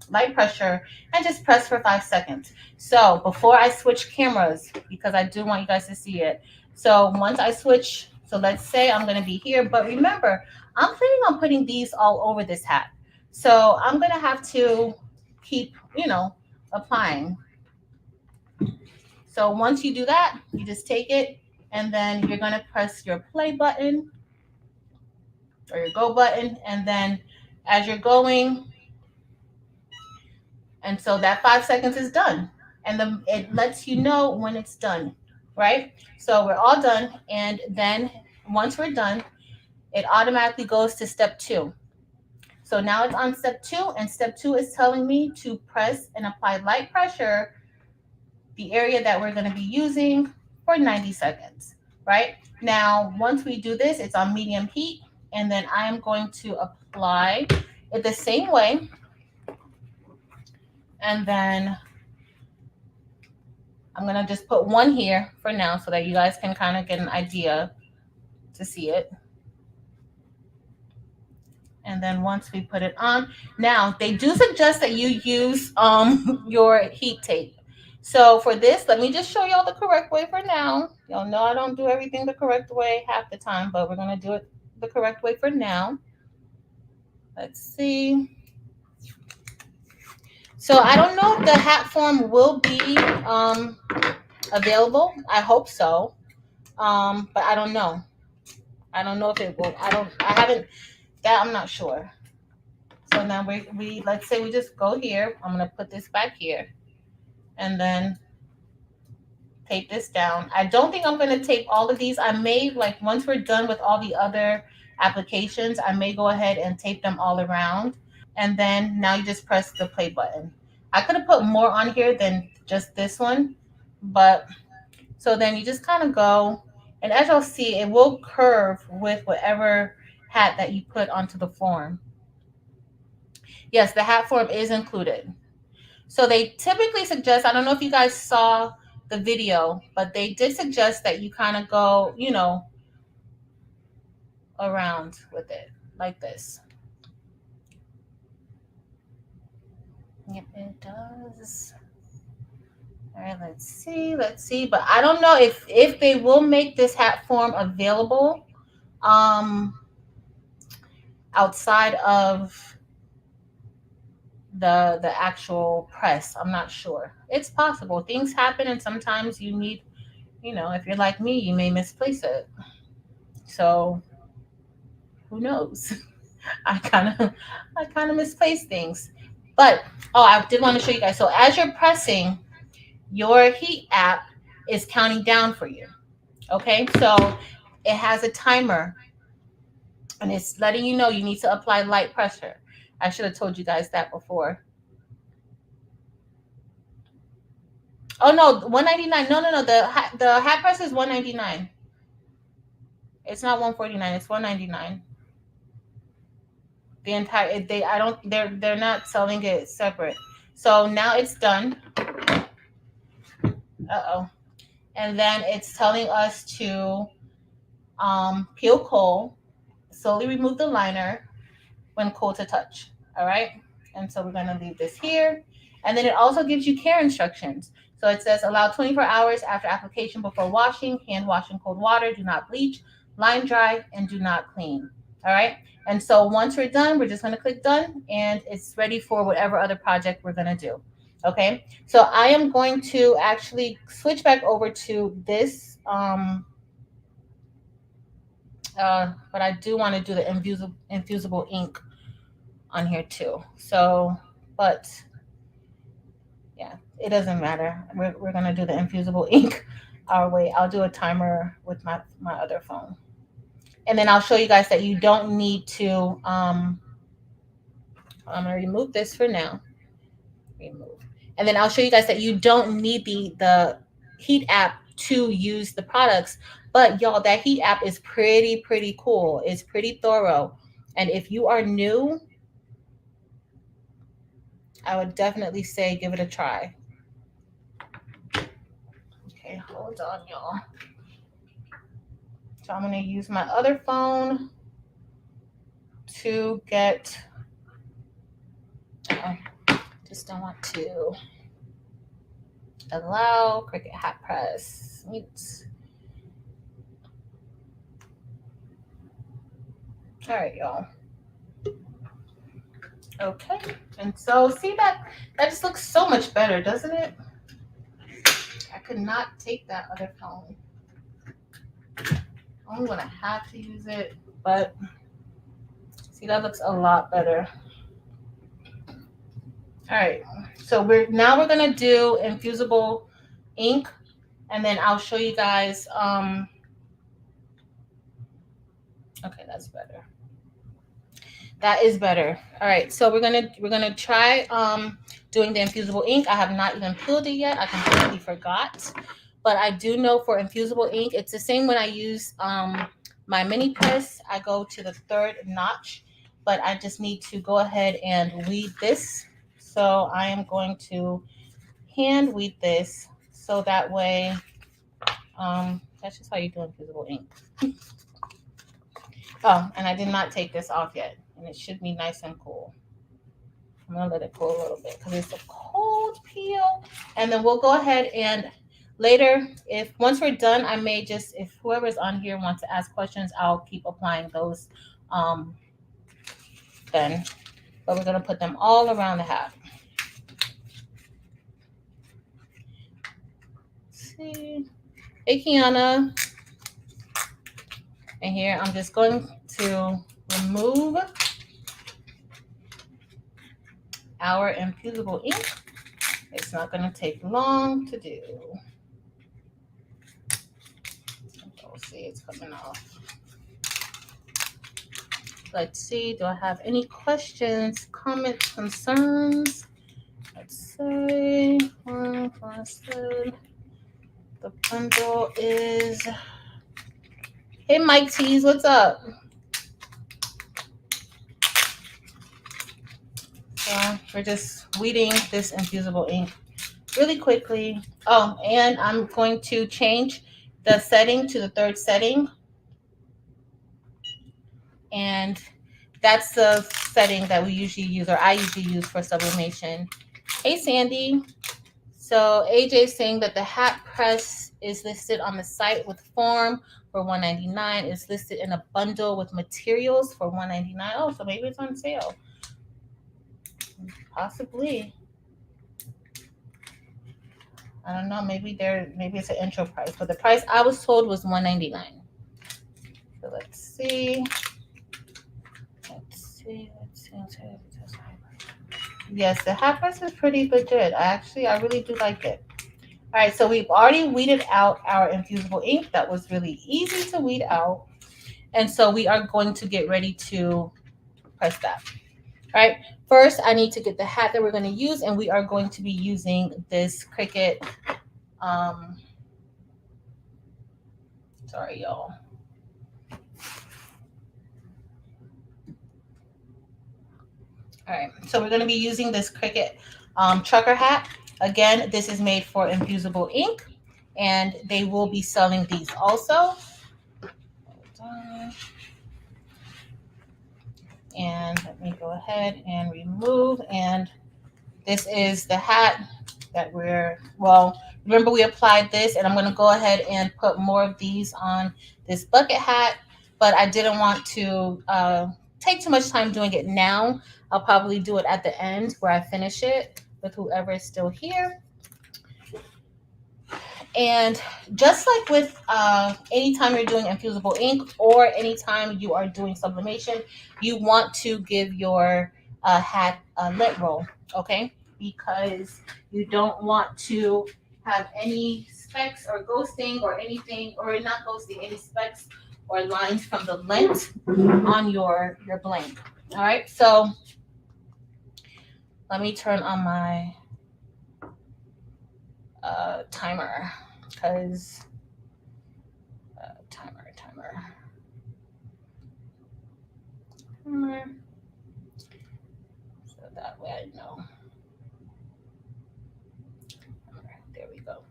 light pressure and just press for 5 seconds. So before I switch cameras, because I do want you guys to see it. So once I switch, so let's say I'm going to be here, but remember, I'm planning on putting these all over this hat. So I'm going to have to keep, applying. So once you do that, you just take it, and then you're going to press your play button or your go button. And then as you're going, and so that 5 seconds is done. And it lets you know when it's done, right? So we're all done. And then once we're done, it automatically goes to step 2. So now it's on step 2, and step 2 is telling me to press and apply light pressure, the area that we're going to be using, for 90 seconds, right? Now, once we do this, it's on medium heat, and then I am going to apply it the same way, and then I'm gonna just put one here for now so that you guys can kind of get an idea to see it. And then once we put it on, now they do suggest that you use your heat tape. So for this, let me just show y'all the correct way for now. Y'all know I don't do everything the correct way half the time, but we're gonna do it the correct way for now. Let's see. So I don't know if the hat form will be available. I hope so, but I don't know. I don't know if it will. I haven't. That I'm not sure. So now we let's say we just go here. I'm gonna put this back here, and then tape this down. I don't think I'm gonna tape all of these. I may, like, once we're done with all the other applications, I may go ahead and tape them all around. And then now you just press the play button. I could have put more on here than just this one, but so then you just kind of go, and as you'll see, it will curve with whatever hat that you put onto the form. Yes, the hat form is included. So they typically suggest, I don't know if you guys saw the video, but they did suggest that you kind of go, you know, around with it like this. Yep, it does. All right, let's see. But I don't know if they will make this hat form available outside of the actual press. I'm not sure. It's possible. Things happen, and sometimes you need, you know, if you're like me, you may misplace it. So who knows? I kind of misplace things. But I did want to show you guys. So as you're pressing, your heat app is counting down for you. Okay, so it has a timer, and it's letting you know you need to apply light pressure. I should have told you guys that before. Oh no, 199. No. The hat press is 199. It's not 149. It's 199. The entire they're not selling it separate. So now it's done. And then it's telling us to peel coal, slowly remove the liner when cold to touch. All right. And so we're going to leave this here. And then it also gives you care instructions. So it says allow 24 hours after application before washing, hand wash in cold water, do not bleach, line dry, and do not clean. All right. And so once we're done, we're just going to click done, and it's ready for whatever other project we're going to do. Okay. So I am going to actually switch back over to this. But I do want to do the infusible ink on here too. So, but yeah, it doesn't matter. We're gonna do the infusible ink our way. I'll do a timer with my other phone, and then I'll show you guys that you don't need to. I'm gonna remove this for now. Remove, and then I'll show you guys that you don't need the heat app to use the products. But y'all, that heat app is pretty cool. It's pretty thorough, and if you are new, I would definitely say give it a try. Okay, hold on, y'all. So I'm going to use my other phone to get, just don't want to allow Cricut hat press. Mute. All right, y'all. Okay, and so see that just looks so much better, doesn't it? I could not take that other phone. I'm gonna have to use it, but see, that looks a lot better. All right, so we're gonna do infusible ink, and then I'll show you guys. Okay, that's better. That is better. All right, so we're gonna try doing the infusible ink. I have not even peeled it yet. I completely forgot. but I do know for infusible ink, it's the same when I use my mini press. I go to the third notch, but I just need to go ahead and weed this. So I am going to hand weed this so that way, that's just how you do infusible ink. Oh, and I did not take this off yet, and it should be nice and cool. I'm gonna let it cool a little bit because it's a cold peel, and then we'll go ahead and later, if once we're done, I may just, if whoever's on here wants to ask questions, I'll keep applying those then. But we're gonna put them all around the hat. Let's see, hey Kiana, and here I'm just going to remove our infusible ink. It's not going to take long to do. Let's see, it's coming off. Let's see, do I have any questions, comments, concerns? Let's say, the bundle is, hey Mike Tees, what's up? So we're just weeding this infusible ink really quickly. Oh, and I'm going to change the setting to the third setting. And that's the setting that we usually use, or I usually use for sublimation. Hey, Sandy. So AJ is saying that the hat press is listed on the site with form for $199. It's listed in a bundle with materials for $199. Oh, so maybe it's on sale. Possibly. I don't know. Maybe it's an intro price, but the price I was told was $199. So let's see. Yes, the hat press is pretty legit. I really do like it. All right, so we've already weeded out our infusible ink. That was really easy to weed out. And so we are going to get ready to press that. All right, first I need to get the hat that we're going to use, and we are going to be using this Cricut. Sorry, y'all. All right, so we're going to be using this Cricut trucker hat. Again, this is made for infusible ink, and they will be selling these also. And let me go ahead and remove. And this is the hat that remember we applied this, and I'm going to go ahead and put more of these on this bucket hat, but I didn't want to take too much time doing it now. I'll probably do it at the end where I finish it with whoever is still here. And just like with anytime you're doing infusible ink or anytime you are doing sublimation, you want to give your hat a lint roll, okay? Because you don't want to have any specks or ghosting or anything, or not ghosting, any specks or lines from the lint on your blank. All right, so let me turn on my timer, because timer, so that way I know. There we go.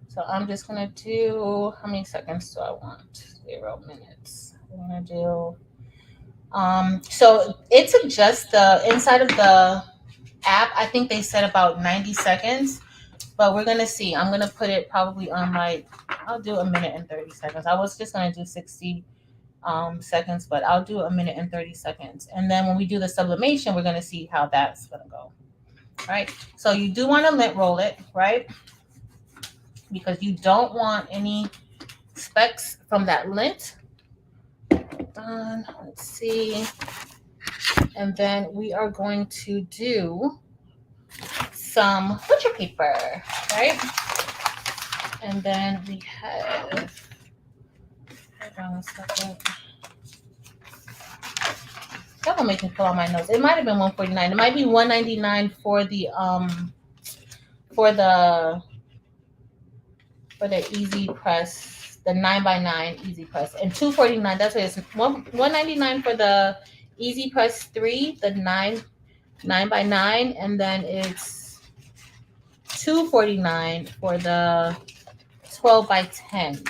So I'm just gonna do, how many seconds do I want? 0 minutes. I'm gonna do so it suggests the inside of the app, I think they said about 90 seconds, but we're gonna see. I'm gonna put it probably on I'll do 1 minute and 30 seconds. I was just gonna do 60 seconds, but I'll do 1 minute and 30 seconds. And then when we do the sublimation, we're gonna see how that's gonna go. All right, so you do want to lint roll it, right? Because you don't want any specks from that lint. Let's see. And then we are going to do some butcher paper, right? And then we have, hold on a second. That will make me pull out my notes. It might have been $149. It might be $199 for the for the easy press, the 9x9 easy press, and $249. That's what it's $199 for the easy press 3, the 9x9, and then it's $249 for the 12x10.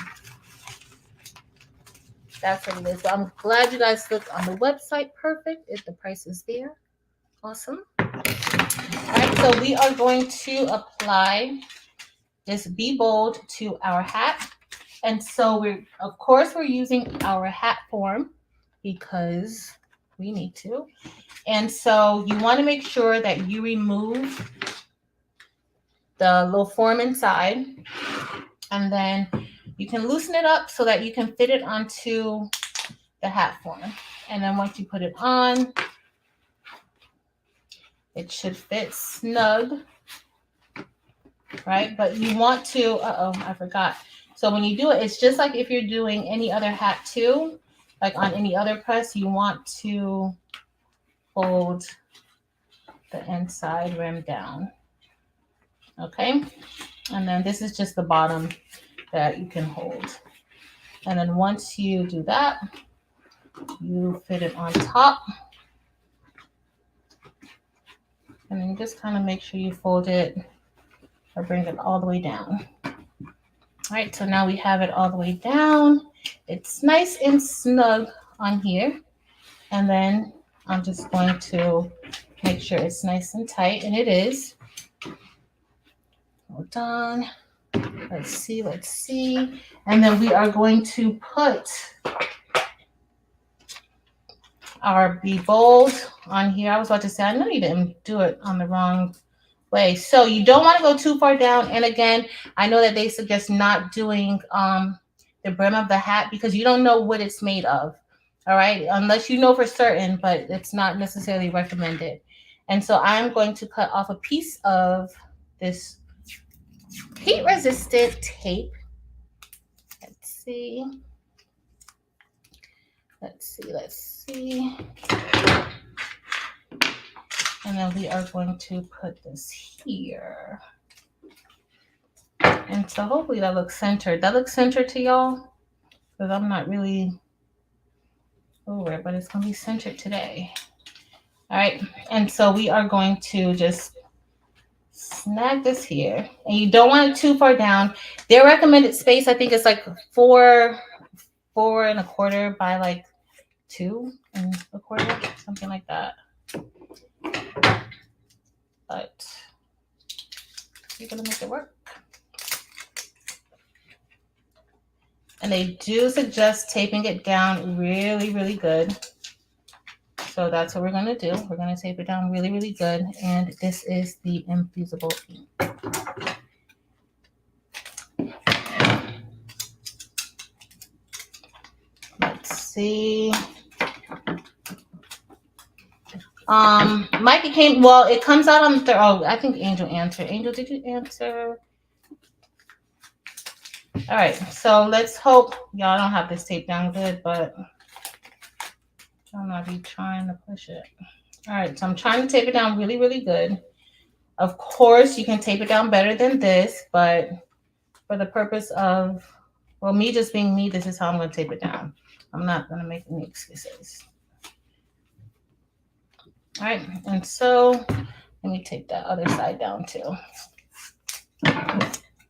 That's what it is. So I'm glad you guys looked on the website. Perfect. If the price is there. Awesome. All right, so we are going to apply this Be Bold to our hat. And so we're using our hat form because we need to. And so you want to make sure that you remove the little form inside, and then you can loosen it up so that you can fit it onto the hat form. And then once you put it on, it should fit snug, right? But you want to, I forgot. So when you do it, it's just like if you're doing any other hat too, like on any other press, you want to hold the inside rim down. Okay. And then this is just the bottom that you can hold. And then once you do that, you fit it on top. And then you just kind of make sure you fold it or bring it all the way down. All right, so now we have it all the way down. It's nice and snug on here. And then I'm just going to make sure it's nice and tight, and it is. Hold on. Let's see. And then we are going to put our Be Bold on here. I was about to say, I know you didn't do it on the wrong way. So you don't want to go too far down. And again, I know that they suggest not doing the brim of the hat because you don't know what it's made of. All right, unless you know for certain, but it's not necessarily recommended. And so I'm going to cut off a piece of this heat resistant tape. Let's see. And then we are going to put this here. And so hopefully that looks centered. That looks centered to y'all? Because I'm not really over it, but it's going to be centered today. All right. And so we are going to just snag this here. And you don't want it too far down. Their recommended space, I think, is like 4 1/4 by like 2 1/4, something like that. But you're gonna make it work. And they do suggest taping it down really, really good. So that's what we're gonna do. We're gonna tape it down really, really good. And this is the Infusible ink. Let's see. Mikey came, well, it comes out on the I think Angel answered. Angel, did you answer? All right, so let's hope y'all don't have this tape down good, but I'm not be trying to push it. All right, so I'm trying to tape it down really, really good. Of course, you can tape it down better than this, but for the purpose of, well, me just being me, this is how I'm going to tape it down. I'm not going to make any excuses. All right, and so let me take that other side down too.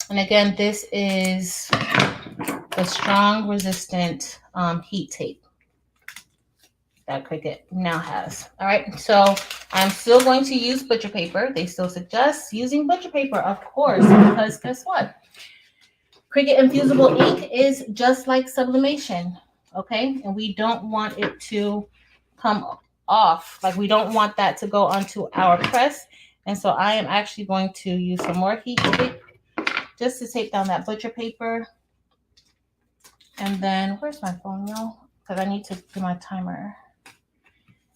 And again, this is the strong resistant heat tape that Cricut now has. All right, so I'm still going to use butcher paper. They still suggest using butcher paper, of course, because guess what? Cricut Infusible ink is just like sublimation, okay? And we don't want it to come off. Like, we don't want that to go onto our press. And so I am actually going to use some more heat tape just to tape down that butcher paper. And then, where's my phone, y'all? Because I need to do my timer.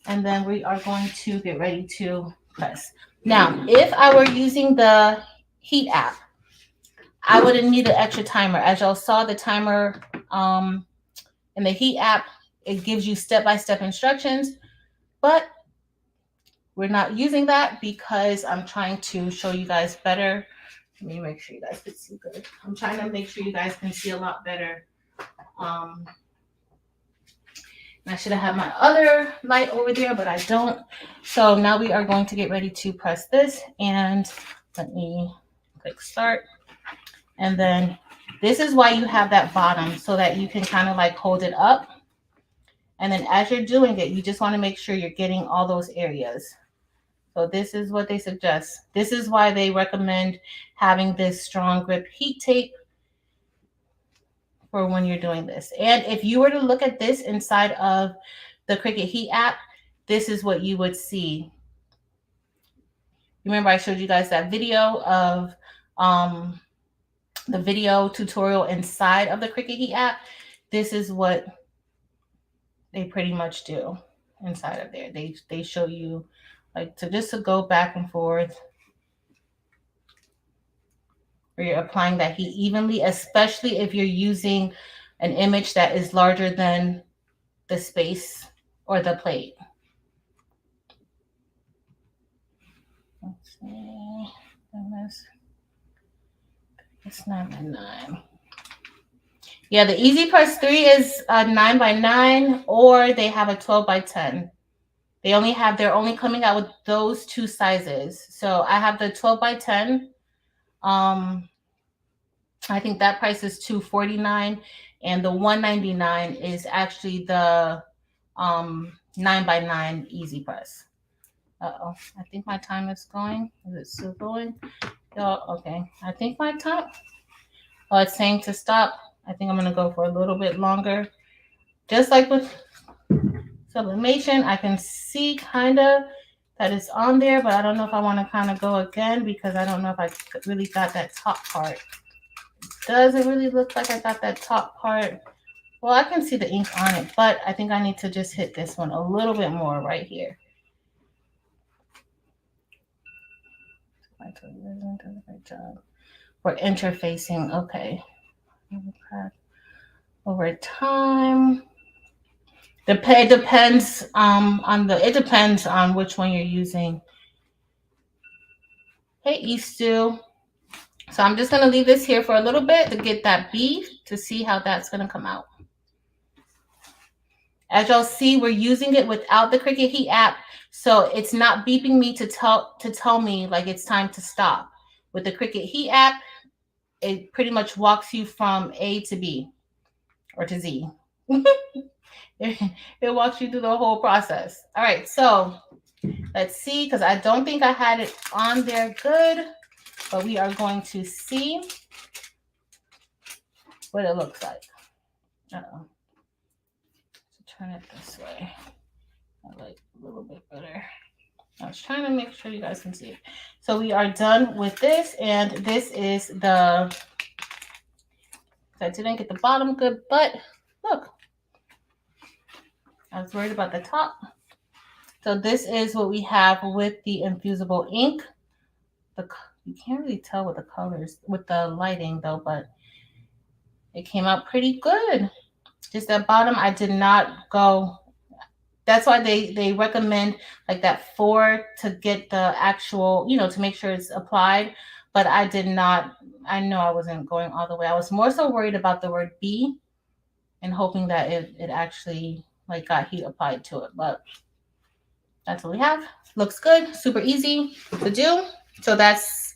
And then we are going to get ready to press. Now, if I were using the heat app, I would have needed an extra timer. As y'all saw, the timer in the heat app, it gives you step-by-step instructions. But we're not using that because I'm trying to show you guys better Let me make sure you guys can see good. I'm trying to make sure you guys can see a lot better. I should have had my other light over there, but I don't. So now we are going to get ready to press this, and let me click start. And then this is why you have that bottom, so that you can kind of like hold it up. And then as you're doing it, you just want to make sure you're getting all those areas. So this is what they suggest. This is why they recommend having this strong grip heat tape for when you're doing this. And if you were to look at this inside of the Cricut Heat app, this is what you would see. Remember I showed you guys that video of the video tutorial inside of the Cricut Heat app. This is what they pretty much do inside of there. They show you like to go back and forth where you're applying that heat evenly, especially if you're using an image that is larger than the space or the plate. Let's see. It's 9x9. Yeah, the Easy Press 3 is a 9x9, or they have a 12x10. They're only coming out with those two sizes. So I have the 12x10. I think that price is $249, and the $199 is actually the 9x9 Easy Press. Uh-oh, I think my time is going. Is it still going? Oh, okay. I think my time. Oh, it's saying to stop. I think I'm going to go for a little bit longer. Just like with Sublimation, I can see kind of that it's on there, but I don't know if I want to kind of go again because I don't know if I really got that top part. Doesn't really look like I got that top part. Well, I can see the ink on it, but I think I need to just hit this one a little bit more right here. Great job. For interfacing, okay. Over time. It depends on which one you're using. Hey, Eastu. So I'm just gonna leave this here for a little bit to get that beef to see how that's gonna come out. As y'all see, we're using it without the Cricut Heat app, so it's not beeping me to tell me like it's time to stop. With the Cricut Heat app, it pretty much walks you from A to B or to Z. It walks you through the whole process. All right, so let's see, because I don't think I had it on there good, but we are going to see what it looks like. Uh-oh. Turn it this way. I like a little bit better. I was trying to make sure you guys can see it. So we are done with this, and this is the, I didn't get the bottom good, but look, I was worried about the top. So this is what we have with the Infusible ink. You can't really tell with the colors, with the lighting though, but it came out pretty good. Just that bottom, I did not go. That's why they recommend like that 4 to get the actual, to make sure it's applied. But I did not. I know I wasn't going all the way. I was more so worried about the word B and hoping that it actually like got heat applied to it. But that's what we have. Looks good. Super easy to do. So that's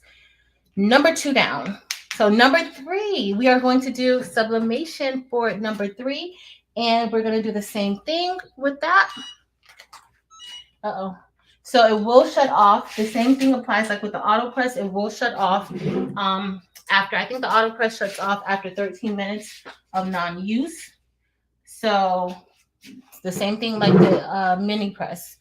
number 2 down. So number 3, we are going to do sublimation for number 3. And we're going to do the same thing with that. Uh-oh. So it will shut off. The same thing applies like with the auto press. It will shut off after, I think the auto press shuts off after 13 minutes of non-use. So the same thing like the mini press.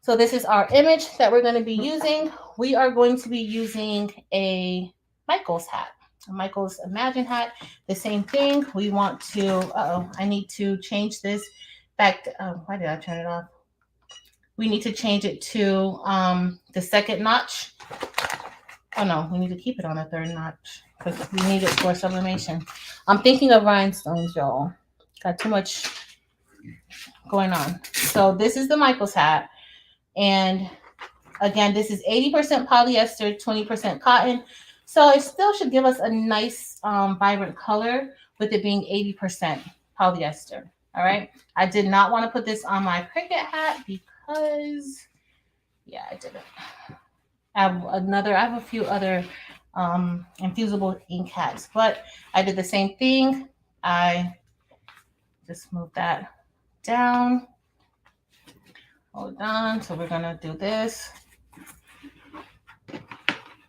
So this is our image that we're going to be using. We are going to be using a Michael's hat. Michael's Imagine hat. The same thing. We want to, I need to change this back to, why did I turn it off? We need to change it to the second notch. Oh no, we need to keep it on the third notch because we need it for sublimation. I'm thinking of rhinestones, y'all. Got too much going on. So this is the Michael's hat. And again, this is 80% polyester, 20% cotton. So it still should give us a nice vibrant color with it being 80% polyester. All right. I did not want to put this on my Cricut hat because, yeah, I didn't. I have a few other infusible ink hats, but I did the same thing. I just moved that down. Hold on. So we're going to do this.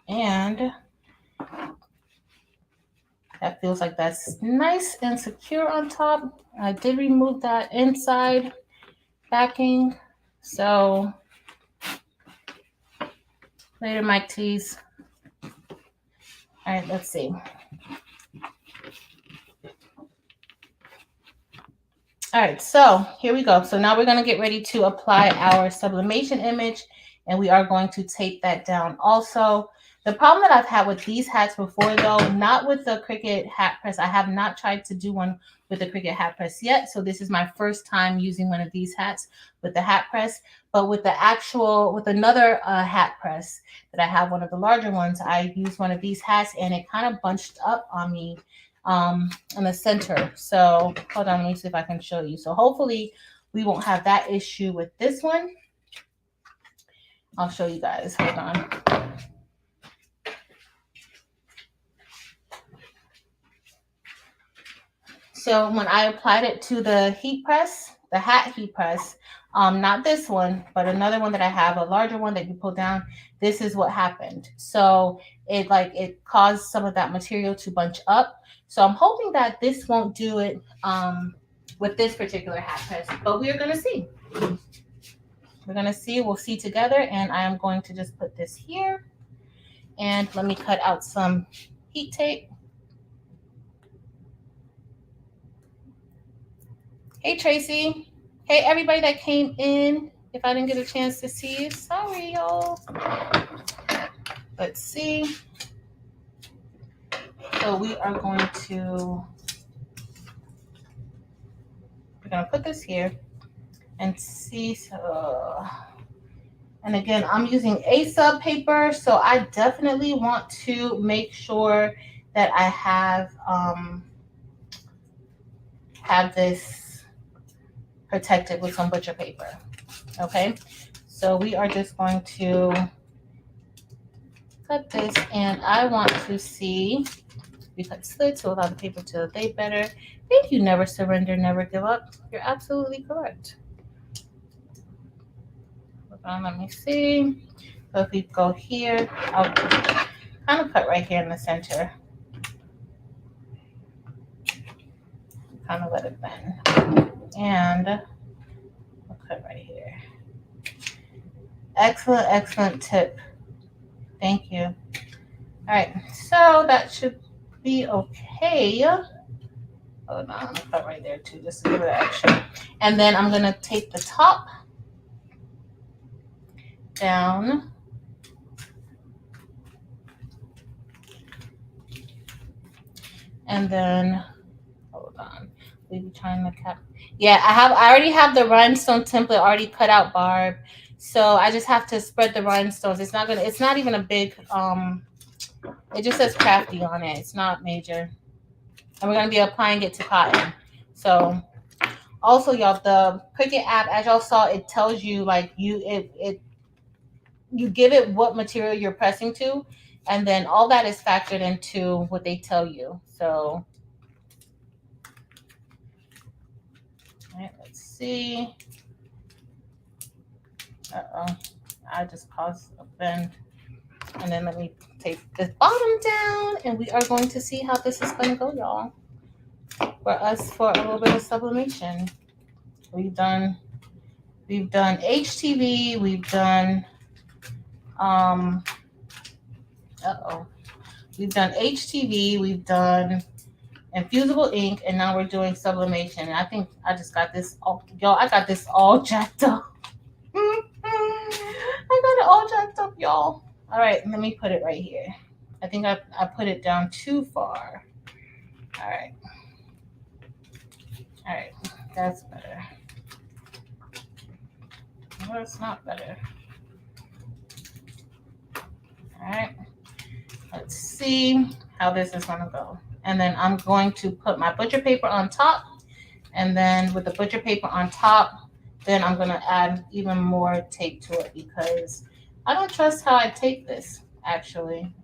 And that feels like that's nice and secure on top. I did remove that inside backing. So later, Mike tease. All right, let's see. All right, so here we go. So now we're going to get ready to apply our sublimation image, and we are going to tape that down also. The problem that I've had with these hats before, though, not with the Cricut hat press, I have not tried to do one with the Cricut hat press yet. So this is my first time using one of these hats with the hat press. But with another hat press that I have, one of the larger ones, I used one of these hats, and it kind of bunched up on me in the center. So hold on, let me see if I can show you. So hopefully we won't have that issue with this one. I'll show you guys. Hold on. So when I applied it to the heat press, the hat heat press, not this one, but another one that I have, a larger one that you pull down, this is what happened. So it caused some of that material to bunch up. So I'm hoping that this won't do it with this particular hat press, but we're going to see. We're going to see. We'll see together, and I am going to just put this here. And let me cut out some heat tape. Hey, Tracy. Hey, everybody that came in. If I didn't get a chance to see you, sorry, y'all. Let's see. So we're going to put this here and see. So, and again, I'm using A-sub paper, so I definitely want to make sure that I have this protected with some butcher paper. Okay, so we are just going to cut this, and I want to see. We cut slits to allow the paper to lay better. Thank you. Never surrender, never give up. You're absolutely correct. Hold on, let me see. So if we go here, I'll kind of cut right here in the center. Kind of let it bend. And I'll cut right here. Excellent, excellent tip. Thank you. All right, so that should be okay. Hold on, I'm gonna cut right there too, just to give it extra. And then I'm gonna take the top down. And then, hold on, we be trying to cap. Yeah, I already have the rhinestone template already cut out, Barb. So I just have to spread the rhinestones. It's not even a big, it just says crafty on it. It's not major. And we're gonna be applying it to cotton. So also, y'all, the Cricut app, as y'all saw, it tells you like you give it what material you're pressing to, and then all that is factored into what they tell you. So, all right, let's see. I just caused a bend. And then let me take this bottom down, and we are going to see how this is going to go, y'all. For a little bit of sublimation. We've done HTV, we've done we've done HTV, we've done infusible ink, and now we're doing sublimation. And I think I just got this all, y'all. I got this all jacked up. I got it all jacked up, y'all. All right, let me put it right here. I think I put it down too far. All right. All right, that's better. No, it's not better. All right. Let's see how this is gonna go. And then I'm going to put my butcher paper on top. And then with the butcher paper on top, then I'm gonna add even more tape to it because I don't trust how I tape this, actually.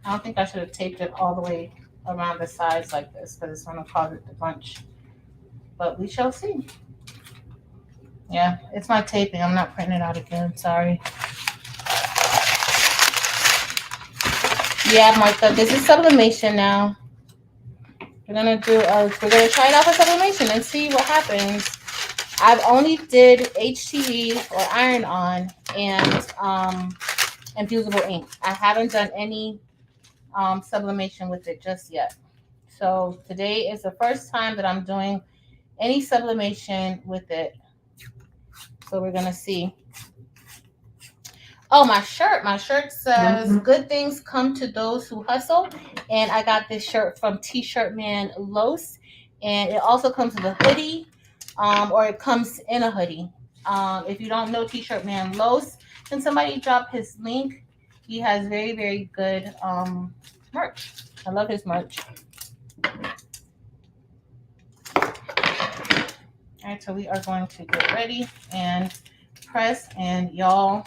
I don't think I should have taped it all the way around the sides like this because it's gonna cause it to bunch. But we shall see. Yeah, it's my taping. I'm not printing it out again. Sorry. Yeah, Martha, this is sublimation now. We're gonna try it out for sublimation and see what happens. I've only did HTV or iron on and infusible ink. I haven't done any sublimation with it just yet. So today is the first time that I'm doing any sublimation with it. So we're gonna see. Oh, my shirt. My shirt says good things come to those who hustle. And I got this shirt from T-Shirt Man Los. And it also comes with a hoodie, or it comes in a hoodie. If you don't know T-Shirt Man Los, can somebody drop his link? He has very, very good merch. I love his merch. All right, so we are going to get ready and press. And y'all,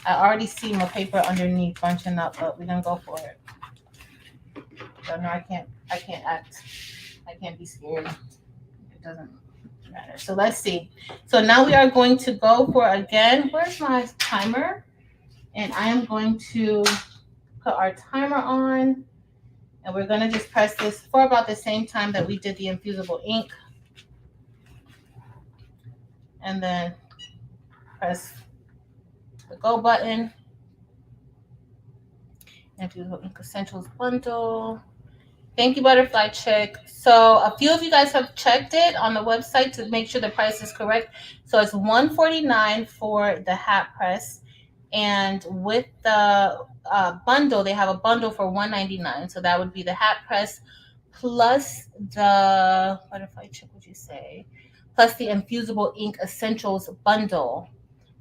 I already see my paper underneath bunching up, but we're gonna go for it. So no, I can't act. I can't be scared. It doesn't matter. So let's see. So now we are going to go for, again, where's my timer? And I am going to put our timer on. And we're gonna just press this for about the same time that we did the infusible ink. And then press the go button. Infusible ink essentials bundle. Thank you, Butterfly Chick. So a few of you guys have checked it on the website to make sure the price is correct. So it's $149 for the hat press, and with the bundle, they have a bundle for $199. So that would be the hat press plus the Butterfly Chick. Would you say plus the infusible ink essentials bundle?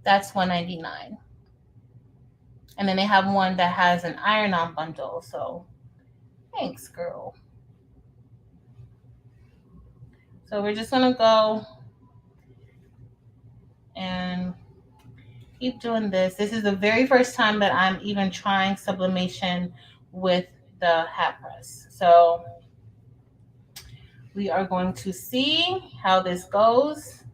That's $199. And then they have one that has an iron-on bundle. So thanks, girl. So we're just gonna go and keep doing this. This is the very first time that I'm even trying sublimation with the hat press. So we are going to see how this goes.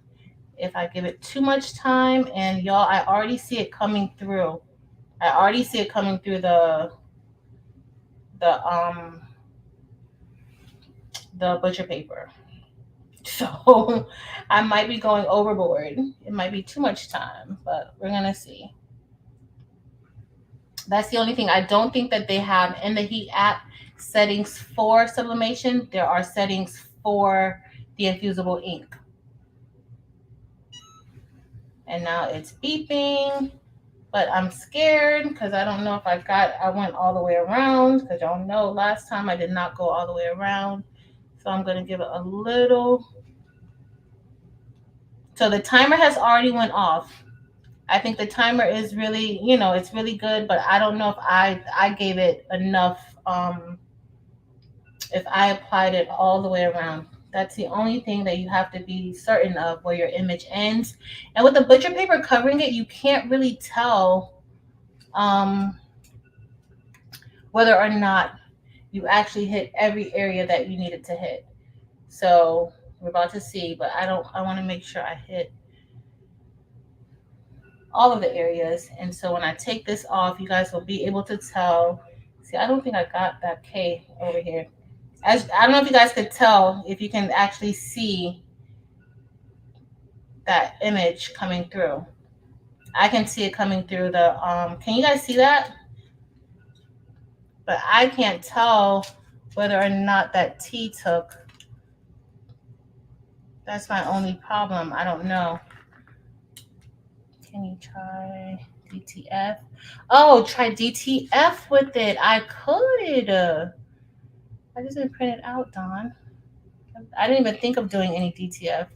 If I give it too much time, and y'all, I already see it coming through. I already see it coming through the butcher paper. So I might be going overboard. It might be too much time, but we're gonna see. That's the only thing. I don't think that they have in the Heat app settings for sublimation. There are settings for the infusible ink. And now it's beeping, but I'm scared because I don't know if I went all the way around, because y'all know last time I did not go all the way around. So I'm going to give it a little. So the timer has already went off. I think the timer is really, it's really good, but I don't know if I gave it enough, if I applied it all the way around. That's the only thing that you have to be certain of, where your image ends. And with the butcher paper covering it, you can't really tell whether or not you actually hit every area that you needed to hit. So we're about to see, but I want to make sure I hit all of the areas. And so when I take this off, you guys will be able to tell. See, I don't think I got that K over here. I don't know if you guys could tell, if you can actually see that image coming through. I can see it coming through the, can you guys see that? But I can't tell whether or not that T took. That's my only problem. I don't know. Can you try DTF? Oh, try DTF with it. I could. I just didn't print it out, Dawn. I didn't even think of doing any DTF.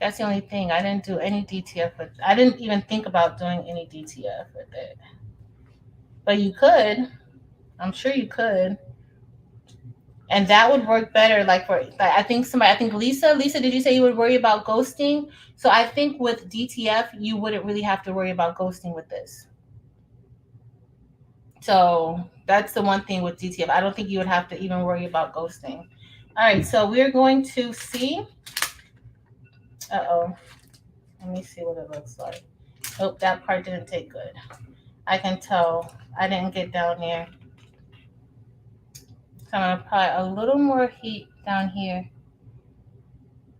That's the only thing. I didn't do any DTF with. I didn't even think about doing any DTF with it. But you could. I'm sure you could. And that would work better. Like for, I think somebody, I think Lisa, did you say you would worry about ghosting? So I think with DTF, you wouldn't really have to worry about ghosting with this. So that's the one thing with DTF. I don't think you would have to even worry about ghosting. All right, so we're going to see. Uh-oh. Let me see what it looks like. Oh, that part didn't take good. I can tell I didn't get down there. So I'm gonna apply a little more heat down here.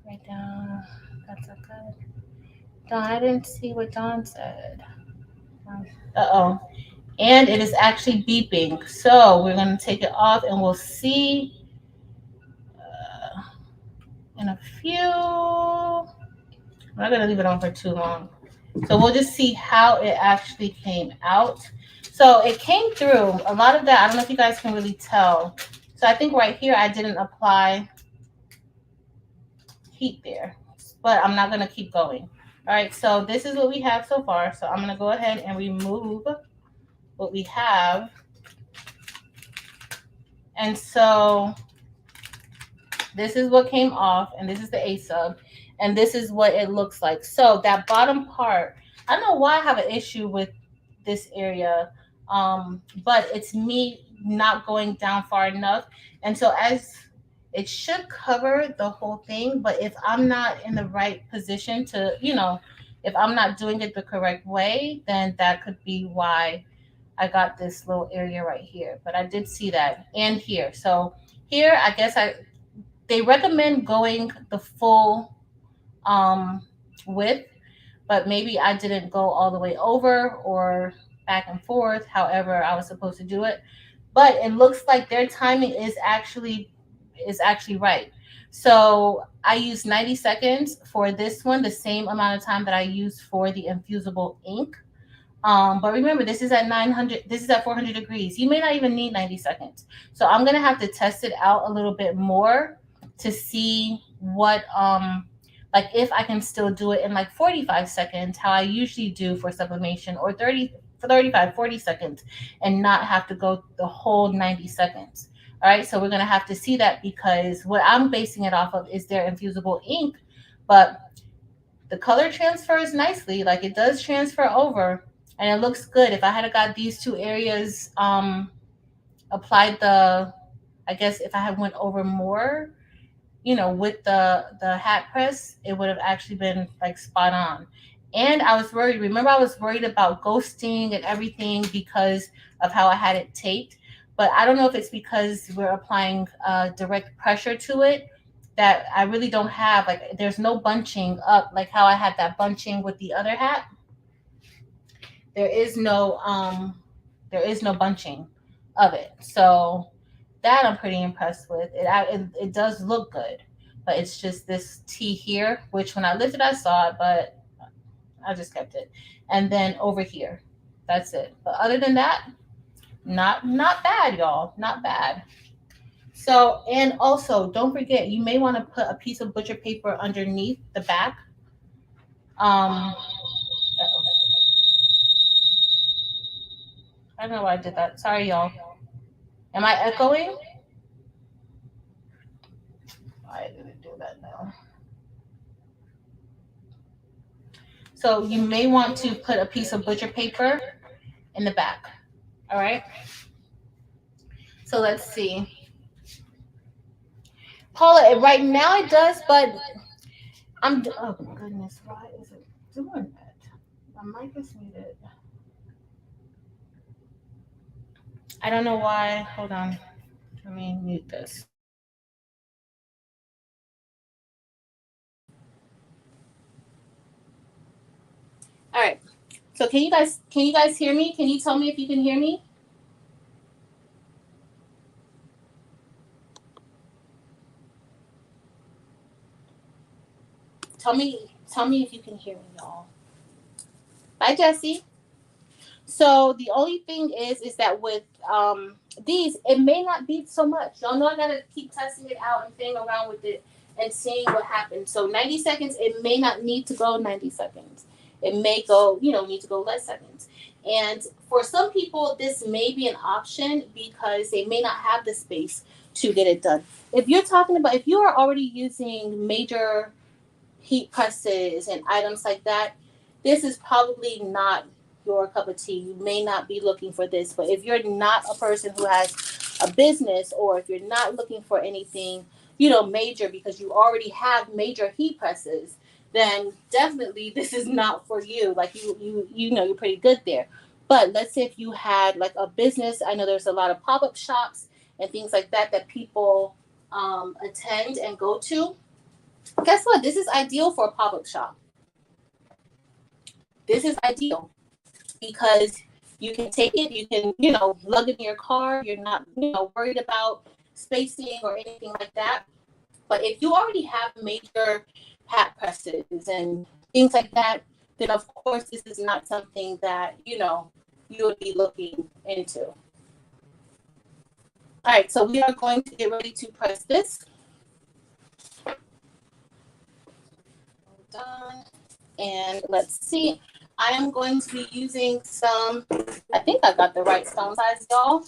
Right down. That's okay. Dawn, I didn't see what Dawn said. Uh-oh. And it is actually beeping. So we're gonna take it off and we'll see in a few. I'm not gonna leave it on for too long. So we'll just see how it actually came out. So it came through. A lot of that, I don't know if you guys can really tell. So I think right here I didn't apply heat there, but I'm not gonna keep going. All right, so this is what we have so far. So I'm gonna go ahead and remove what we have. And so this is what came off, and this is the A sub, and this is what it looks like. So that bottom part, I don't know why I have an issue with this area, but it's me not going down far enough. And so as it should cover the whole thing, but if I'm not in the right position to, if I'm not doing it the correct way, then that could be why I got this little area right here. But I did see that, and here. So here, I guess they recommend going the full um, width, but maybe I didn't go all the way over or back and forth, however I was supposed to do it. But it looks like their timing is actually right. So I used 90 seconds for this one, the same amount of time that I used for the infusible ink. But remember, this is at 900, this is at 400 degrees. You may not even need 90 seconds. So I'm going to have to test it out a little bit more to see what, like if I can still do it in like 45 seconds, how I usually do for sublimation, or 30, for 35, 40 seconds, and not have to go the whole 90 seconds. All right. So we're going to have to see that, because what I'm basing it off of is their infusible ink, but the color transfers nicely. Like it does transfer over, and it looks good. If I had got these two areas applied, I guess if I had went over more, with the hat press, it would have actually been like spot on. And I was worried. Remember, I was worried about ghosting and everything because of how I had it taped. But I don't know if it's because we're applying direct pressure to it, that I really don't have, like, there's no bunching up like how I had that bunching with the other hat. There is no bunching of it. So that I'm pretty impressed with. It does look good, but it's just this T here, which when I lifted I saw it, but I just kept it. And then over here, that's it. But other than that, not bad, y'all. Not bad. So, and also don't forget, you may want to put a piece of butcher paper underneath the back. Uh-oh. I don't know why I did that. Sorry, y'all. Am I echoing? I didn't do that now. So you may want to put a piece of butcher paper in the back. All right. So let's see. Paula, right now it does, but oh my goodness, why is it doing that? My mic is muted. I don't know why. Hold on. Let me mute this. All right. So can you guys hear me? Can you tell me if you can hear me? Tell me if you can hear me, y'all. Bye, Jesse. So the only thing is that with these, it may not be so much. Y'all know I gotta keep testing it out and playing around with it and seeing what happens. So 90 seconds, it may not need to go 90 seconds. It may go, need to go less seconds. And for some people, this may be an option because they may not have the space to get it done. If you're talking about, if you are already using major heat presses and items like that, this is probably not your cup of tea. You may not be looking for this. But if you're not a person who has a business, or if you're not looking for anything, major, because you already have major heat presses, then definitely this is not for you. Like you're pretty good there. But let's say if you had like a business, I know there's a lot of pop-up shops and things like that that people attend and go to. Guess what? This is ideal for a pop-up shop. This is ideal because you can take it, you can, lug it in your car. You're not, worried about spacing or anything like that. But if you already have major hat presses and things like that, then of course this is not something that, you would be looking into. All right, so we are going to get ready to press this. Done. And let's see. I am going to be using some, I think I got the right stone size, y'all.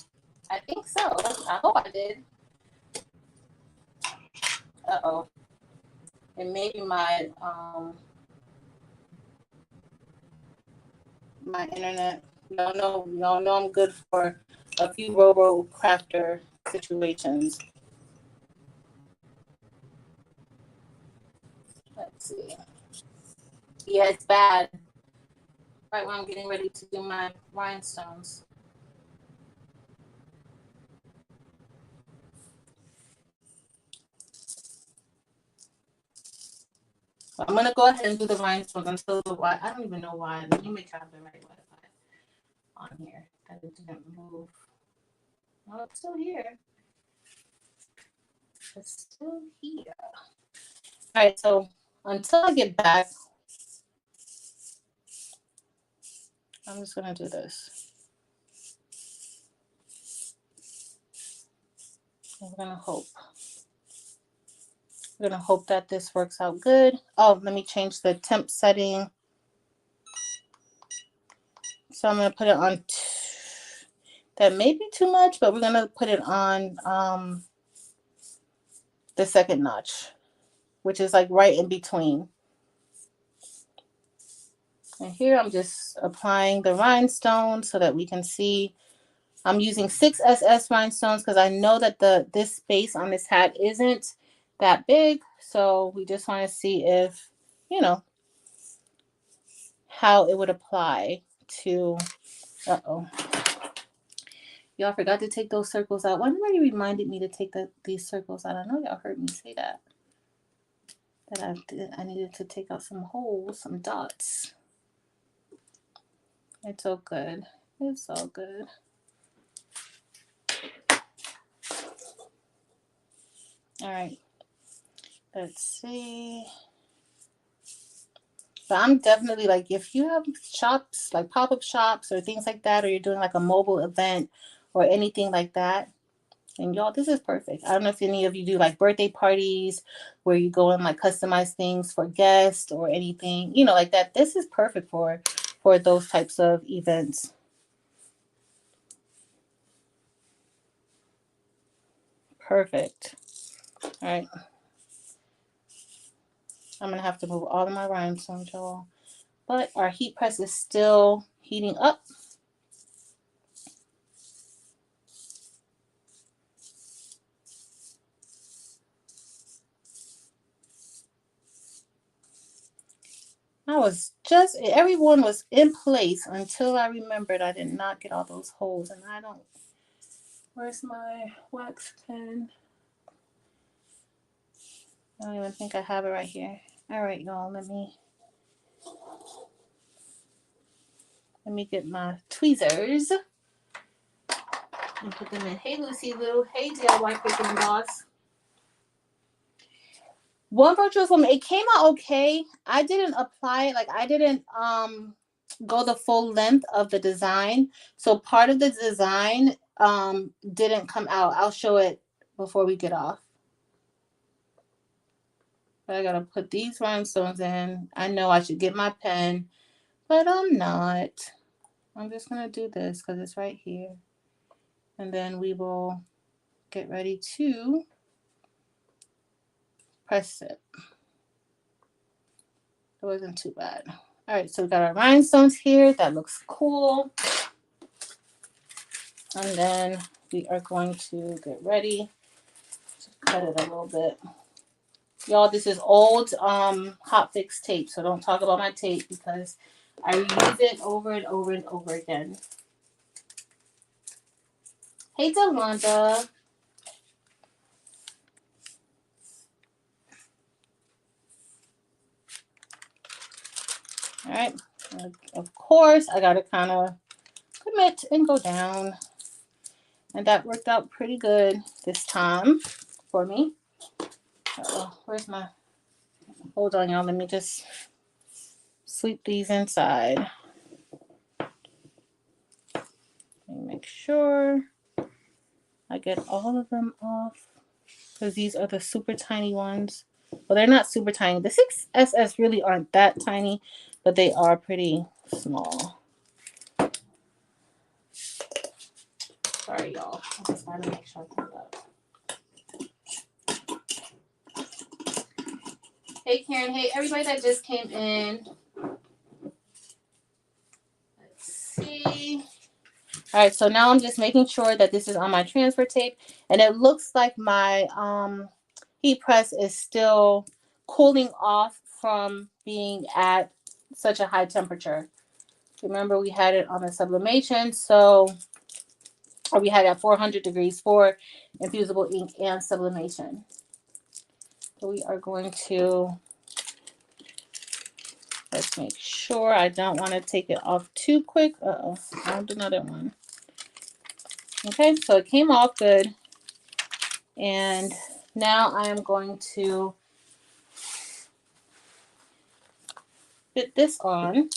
I think so. I hope I did. Uh-oh. And maybe my internet. Y'all know I'm good for a few robo crafter situations. Let's see. Yeah, it's bad. Right when I'm getting ready to do my rhinestones. I'm gonna go ahead and do the rhinestones until the I don't even know why. Let me make sure I have the right Wi-Fi on here. That it didn't move. Oh, it's still here. It's still here. All right, so until I get back, I'm just gonna do this. We're gonna hope. We're gonna hope that this works out good. Oh, let me change the temp setting. So I'm gonna put it on. That may be too much, but we're gonna put it on the second notch, which is like right in between. And here I'm just applying the rhinestone so that we can see. I'm using 6SS rhinestones because I know that this space on this hat isn't that big. So we just want to see if, how it would apply to, uh-oh. Y'all forgot to take those circles out. Why nobody reminded me to take these circles out? I know y'all heard me say that. That I needed to take out some holes, some dots. It's all good. It's all good. All right. Let's see. But I'm definitely like, if you have shops, like pop-up shops or things like that, or you're doing like a mobile event or anything like that, and y'all, this is perfect. I don't know if any of you do like birthday parties where you go and like customize things for guests or anything, like that. This is perfect for those types of events. Perfect. All right. I'm going to have to move all of my rhinestones, y'all. But our heat press is still heating up. Everyone was in place until I remembered I did not get all those holes. And where's my wax pen? I don't even think I have it right here. All right, y'all, let me get my tweezers and put them in. Hey, Lucy Lou. Hey, DIY Cricut Boss. One Virtuous Woman, it came out okay. I didn't apply it. Like, I didn't go the full length of the design. So part of the design didn't come out. I'll show it before we get off. But I gotta put these rhinestones in. I know I should get my pen, but I'm not. I'm just going to do this because it's right here. And then we will get ready to press it. It wasn't too bad. All right, so we got our rhinestones here. That looks cool. And then we are going to get ready to cut it a little bit. Y'all, this is old hot fix tape, so don't talk about my tape because I reuse it over and over and over again. Hey, Delonda. All right, of course, I got to kind of commit and go down. And that worked out pretty good this time for me. Where's my... Hold on, y'all. Let me just sweep these inside. Make sure I get all of them off because these are the super tiny ones. Well, they're not super tiny. The 6SS really aren't that tiny, but they are pretty small. Sorry, y'all. I just gotta make sure I clean up. Hey, Karen. Hey, everybody that just came in. Let's see. All right, so now I'm just making sure that this is on my transfer tape, and it looks like my heat press is still cooling off from being at such a high temperature. Remember, we had it on the sublimation, or we had it at 400 degrees for infusible ink and sublimation. So we are going to, let's make sure I don't want to take it off too quick. Uh-oh, found another one. Okay, so it came off good. And now I am going to fit this on.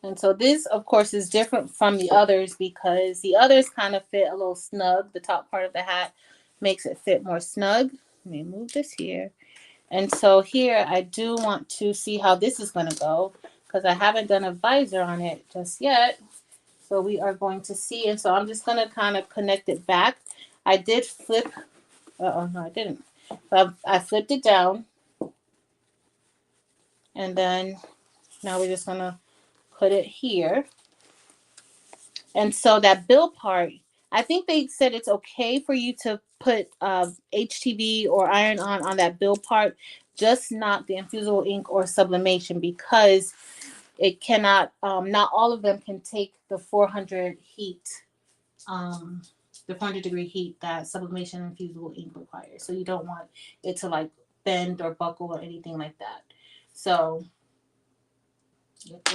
And so this, of course, is different from the others because the others kind of fit a little snug. The top part of the hat makes it fit more snug. Let me move this here. And so here I do want to see how this is going to go because I haven't done a visor on it just yet. So we are going to see. And so I'm just going to kind of connect it back. I did flip. Uh-oh, no, I didn't. But I flipped it down. And then now we're just going to put it here. And so that bill part, I think they said it's okay for you to put HTV or iron on that bill part, just not the infusible ink or sublimation because it cannot, not all of them can take the 400 heat, the 400 degree heat that sublimation and infusible ink requires. So you don't want it to like bend or buckle or anything like that. So, yep.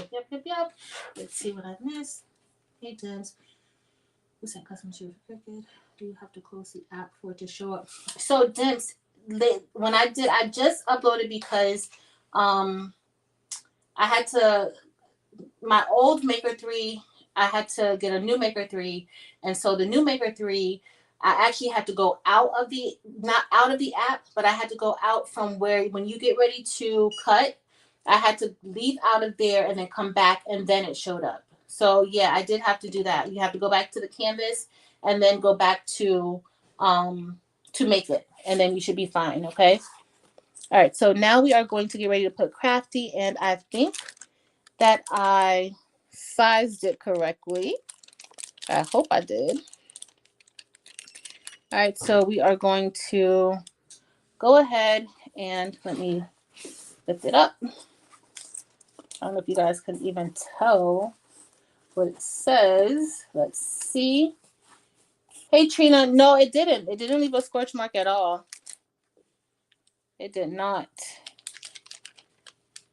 Let's see what I missed. Hey, Dims. Who said custom shoe for Cricut? Do you have to close the app for it to show up? So, Dims, when I just uploaded because I had to, my old Maker 3, I had to get a new Maker 3. And so the new Maker 3, I actually had to go out of the, not out of the app, but I had to go out from where, when you get ready to cut, I had to leave out of there and then come back and then it showed up. So yeah, I did have to do that. You have to go back to the canvas and then go back to make it. And then you should be fine, okay? All right, so now we are going to get ready to put Crafty, and I think that I sized it correctly. I hope I did. All right, so we are going to go ahead and let me lift it up. I don't know if you guys can even tell what it says. Let's see. Hey, Trina. No, it didn't. It didn't leave a scorch mark at all. It did not.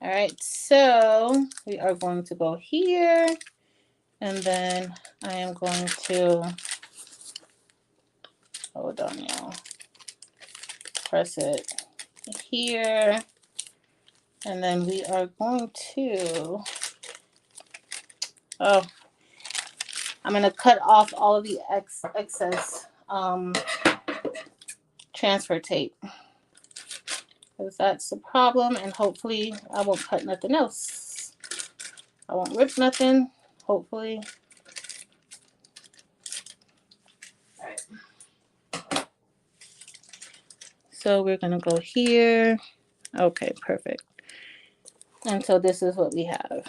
All right, so we are going to go here. And then I am going to, hold on, y'all. Press it here. And then we are going to, I'm going to cut off all of the excess transfer tape. Because that's the problem, and hopefully I won't cut nothing else. I won't rip nothing, hopefully. All right. So we're gonna go here. Okay, perfect. And so this is what we have.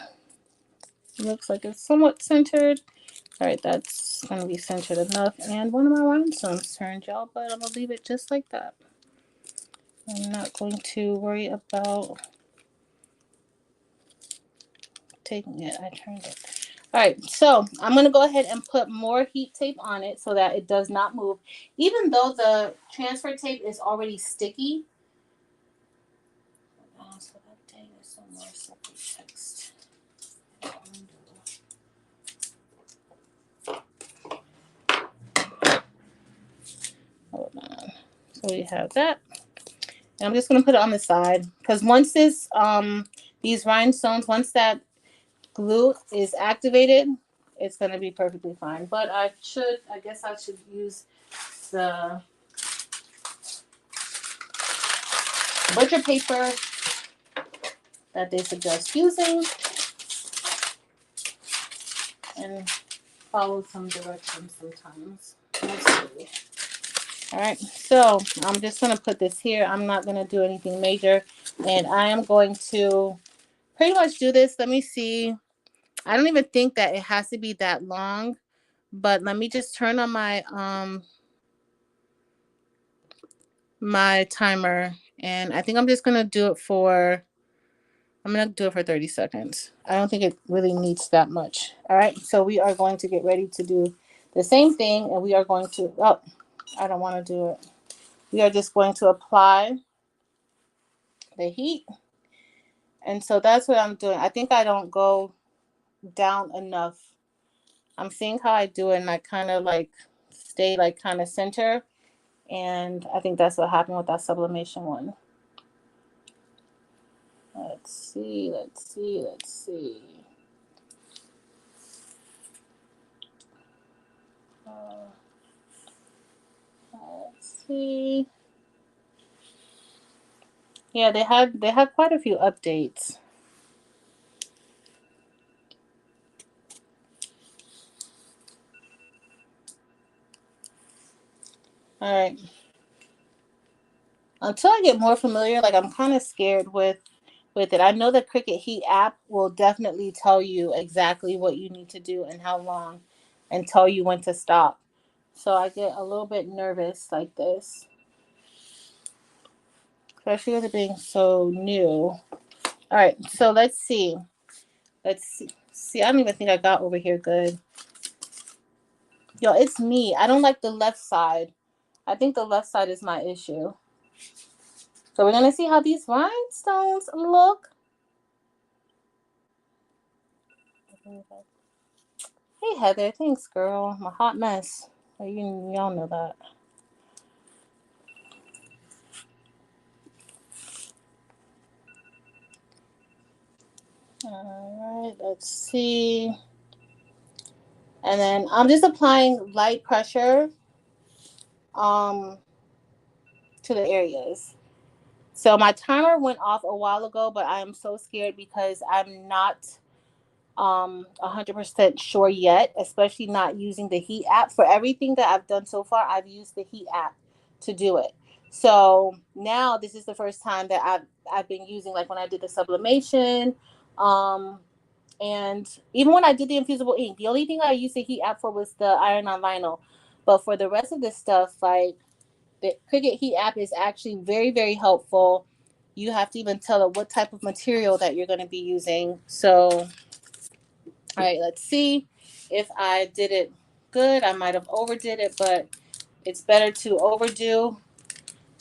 Looks like it's somewhat centered. All right, that's gonna be centered enough. And one of my rhinestones turned, y'all, but I'm gonna leave it just like that. I'm not going to worry about taking it. I turned it. All right, so I'm going to go ahead and put more heat tape on it so that it does not move. Even though the transfer tape is already sticky. So that dang is some more separate text. Hold on. So we have that. And I'm just going to put it on the side because once this, these rhinestones, once that glue is activated, it's going to be perfectly fine. But I guess I should use the butcher paper that they suggest using and follow some directions sometimes. Let's see. All right, so I'm just going to put this here. I'm not going to do anything major, and I am going to pretty much do this. Let me see. I don't even think that it has to be that long, but let me just turn on my timer, and I think I'm just going to do it for 30 seconds. I don't think it really needs that much. All right, so we are going to get ready to do the same thing, and we are going to, oh, I don't want to do it. We are just going to apply the heat. And so that's what I'm doing. I think I don't go down enough. I'm seeing how I do it, and I kind of like stay like kind of center. And I think that's what happened with that sublimation one. Let's see. Let's see. Yeah, they had quite a few updates. All right. Until I get more familiar, like I'm kind of scared with it. I know the Cricut Heat app will definitely tell you exactly what you need to do and how long, and tell you when to stop. So I get a little bit nervous like this, especially with it being so new. All right, so let's see. See, I don't even think I got over here good. Yo, it's me. I don't like the left side. I think the left side is my issue. So we're going to see how these rhinestones look. Hey, Heather. Thanks, girl. I'm a hot mess. Y'all know that. All right, let's see. And then I'm just applying light pressure to the areas. So my timer went off a while ago, but I am so scared because I'm not 100% sure yet, especially not using the heat app. For everything that I've done so far, I've used the heat app to do it. So now this is the first time that I've been using, like when I did the sublimation, and even when I did the infusible ink, the only thing I used the heat app for was the iron on vinyl. But for the rest of this stuff, like the Cricut heat app is actually very, very helpful. You have to even tell it what type of material that you're going to be using. So, all right, let's see if I did it good. I might have overdid it, but it's better to overdo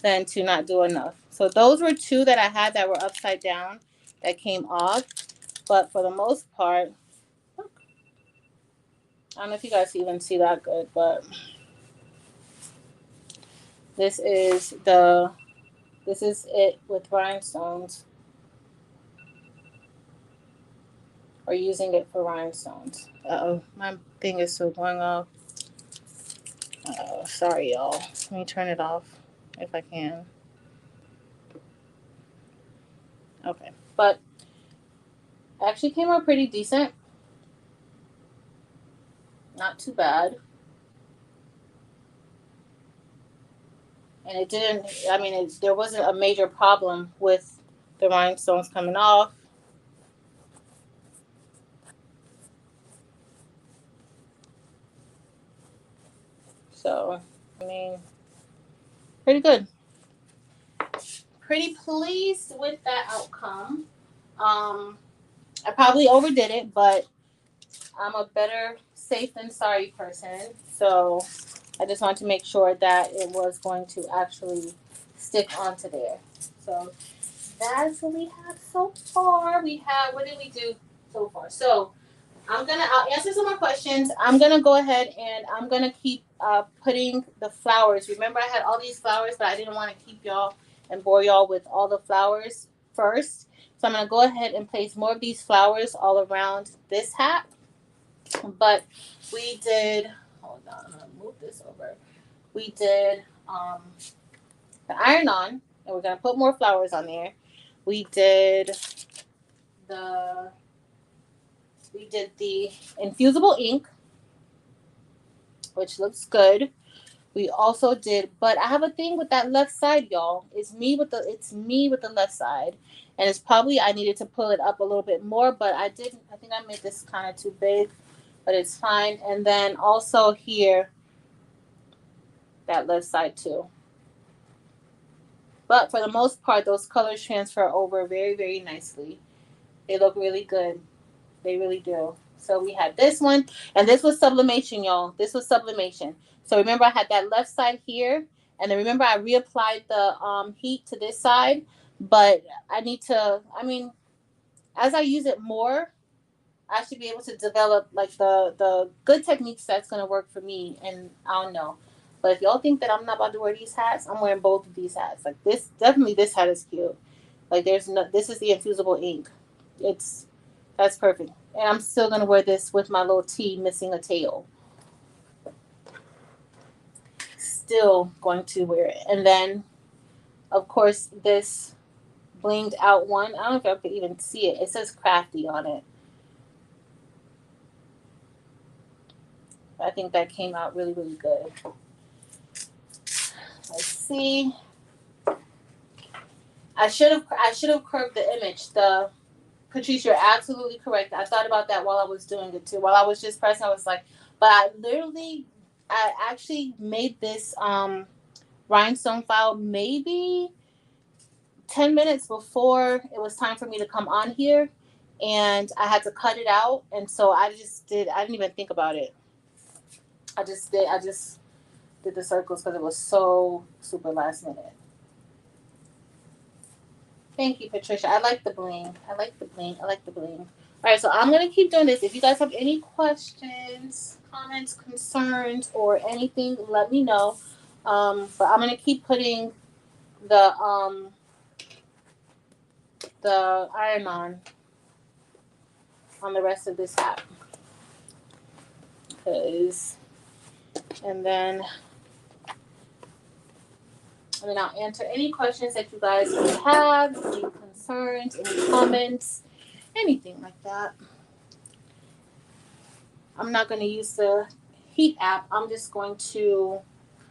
than to not do enough. So those were two that I had that were upside down that came off. But for the most part, I don't know if you guys even see that good, but this is it with rhinestones, or using it for rhinestones. Uh-oh, my thing is still going off. Oh, sorry, y'all. Let me turn it off if I can. Okay, but Actually came out pretty decent. Not too bad. And it didn't, I mean, there wasn't a major problem with the rhinestones coming off. So, I mean, pretty good. Pretty pleased with that outcome. I probably overdid it, but I'm a better safe than sorry person. So I just wanted to make sure that it was going to actually stick onto there. So that's what we have so far. What did we do so far? So I'll answer some more questions. I'm gonna go ahead and I'm gonna keep putting the flowers. Remember, I had all these flowers, but I didn't want to keep y'all and bore y'all with all the flowers first. So I'm gonna go ahead and place more of these flowers all around this hat. But we did. Hold on, I'm gonna move this over. We did the iron on, and we're gonna put more flowers on there. We did the the infusible ink, which looks good. We also did, but I have a thing with that left side, y'all. It's me with the left side, and it's probably I needed to pull it up a little bit more, but I didn't. I think I made this kind of too big, but it's fine. And then also here, that left side too. But for the most part, those colors transfer over very, very nicely. They look really good. They really do. So we had this one, and this was sublimation, y'all. This was sublimation. So remember, I had that left side here, and then remember I reapplied the heat to this side. But I need to. I mean, as I use it more, I should be able to develop like the good techniques that's gonna work for me. And I don't know. But if y'all think that I'm not about to wear these hats, I'm wearing both of these hats. Like this, definitely this hat is cute. Like there's no. This is the infusible ink. It's That's perfect. And I'm still gonna wear this with my little tee missing a tail. Still going to wear it. And then of course this blinged out one. I don't know if y'all can even see it. It says crafty on it. I think that came out really, really good. Let's see. I should have curved the image. The Patrice, you're absolutely correct. I thought about that while I was doing it too. While I was just pressing, I was like, but I actually made this rhinestone file maybe 10 minutes before it was time for me to come on here, and I had to cut it out. And so I didn't even think about it. I just did the circles because it was so super last minute. Thank you, Patricia. I like the bling. I like the bling. I like the bling. All right, so I'm going to keep doing this. If you guys have any questions, comments, concerns, or anything, let me know. But I'm going to keep putting the iron on the rest of this hat. And then I'll answer any questions that you guys may have, any concerns, any comments, anything like that. I'm not going to use the heat app. I'm just going to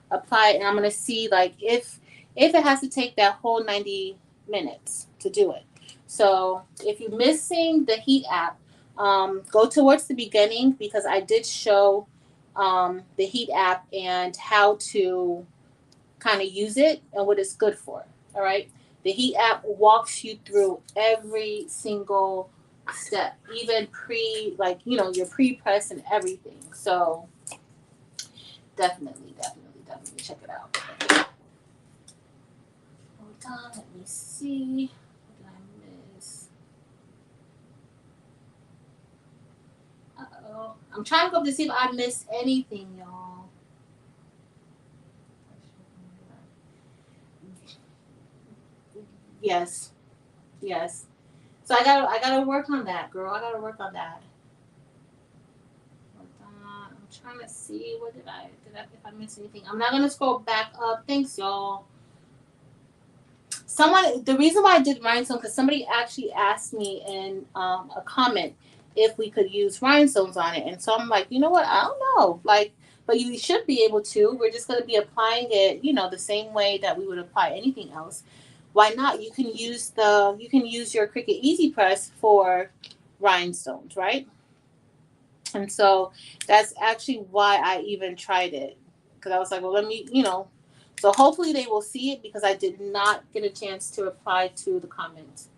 apply it, and I'm going to see like if it has to take that whole 90 minutes to do it. So if you're missing the heat app, go towards the beginning because I did show the heat app and how to kind of use it and what it's good for. All right. The heat app walks you through every single step, even your pre-press and everything. So definitely check it out. Hold on, let me see. What did I miss? Uh-oh. I'm trying to go up to see if I missed anything, y'all. Yes. Yes. So I gotta work on that, girl. I gotta work on that. Hold on. I'm trying to see if I missed anything. I'm not gonna scroll back up. Thanks, y'all. the reason why I did rhinestone, because somebody actually asked me in a comment if we could use rhinestones on it. And so I'm like, you know what? I don't know. Like, but you should be able to. We're just going to be applying it, the same way that we would apply anything else. Why not? You can use your Cricut Easy Press for rhinestones, right? And so that's actually why I even tried it, because I was like, well, let me, So hopefully they will see it, because I did not get a chance to reply to the comments.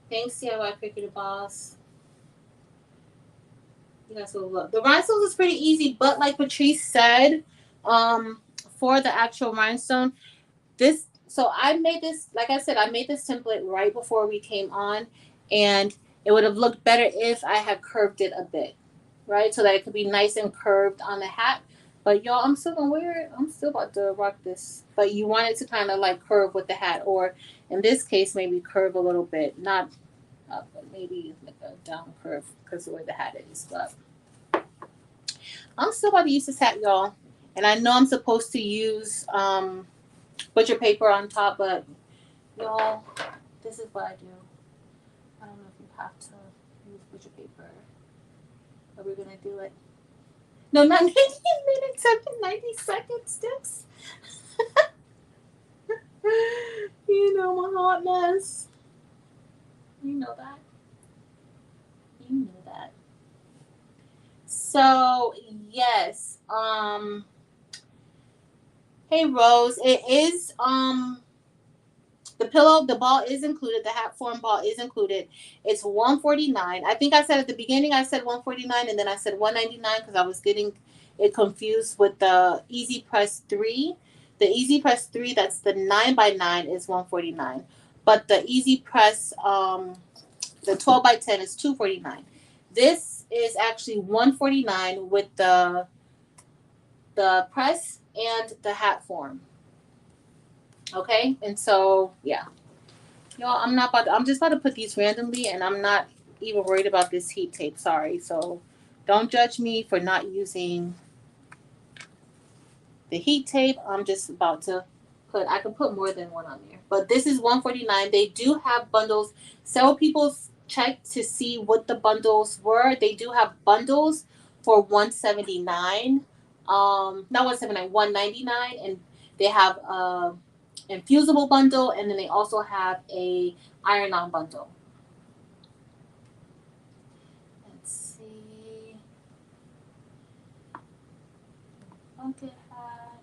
Thanks, DIY Cricut Boss. You guys will love the rhinestones. Is pretty easy, but like Patrice said, for the actual rhinestone, so I made this, like I said, I made this template right before we came on, and it would have looked better if I had curved it a bit, right? So that it could be nice and curved on the hat. But y'all, I'm still gonna wear it. I'm still about to rock this. But you want it to kind of like curve with the hat, or in this case, maybe curve a little bit, not up, but maybe like a down curve because of the way the hat is. But I'm still about to use this hat, y'all. And I know I'm supposed to use butcher paper on top, but y'all, this is what I do. I don't know if you have to use butcher paper, but we're gonna do it. No, not 90 minutes, 90 seconds, sticks. You know my hot mess. You know that. You know that. So yes, hey Rose, it is the ball is included. The hat form ball is included. It's $149. I think I said at the beginning I said $149, and then I said $199 because I was getting it confused with the Easy Press 3. The Easy Press 3, that's the 9x9, is $149. But the Easy Press, the 12x10 is $249. This is actually $149 with the press and the hat form. Okay, and so yeah. Y'all, I'm just about to put these randomly, and I'm not even worried about this heat tape. Sorry. So don't judge me for not using the heat tape. I'm just about to I can put more than one on there. But this is $149. They do have bundles. Several people checked to see what the bundles were. They do have bundles for $179. Not $179, $199, and they have Infusible bundle, and then they also have a iron-on bundle. Let's see. Bucket hat.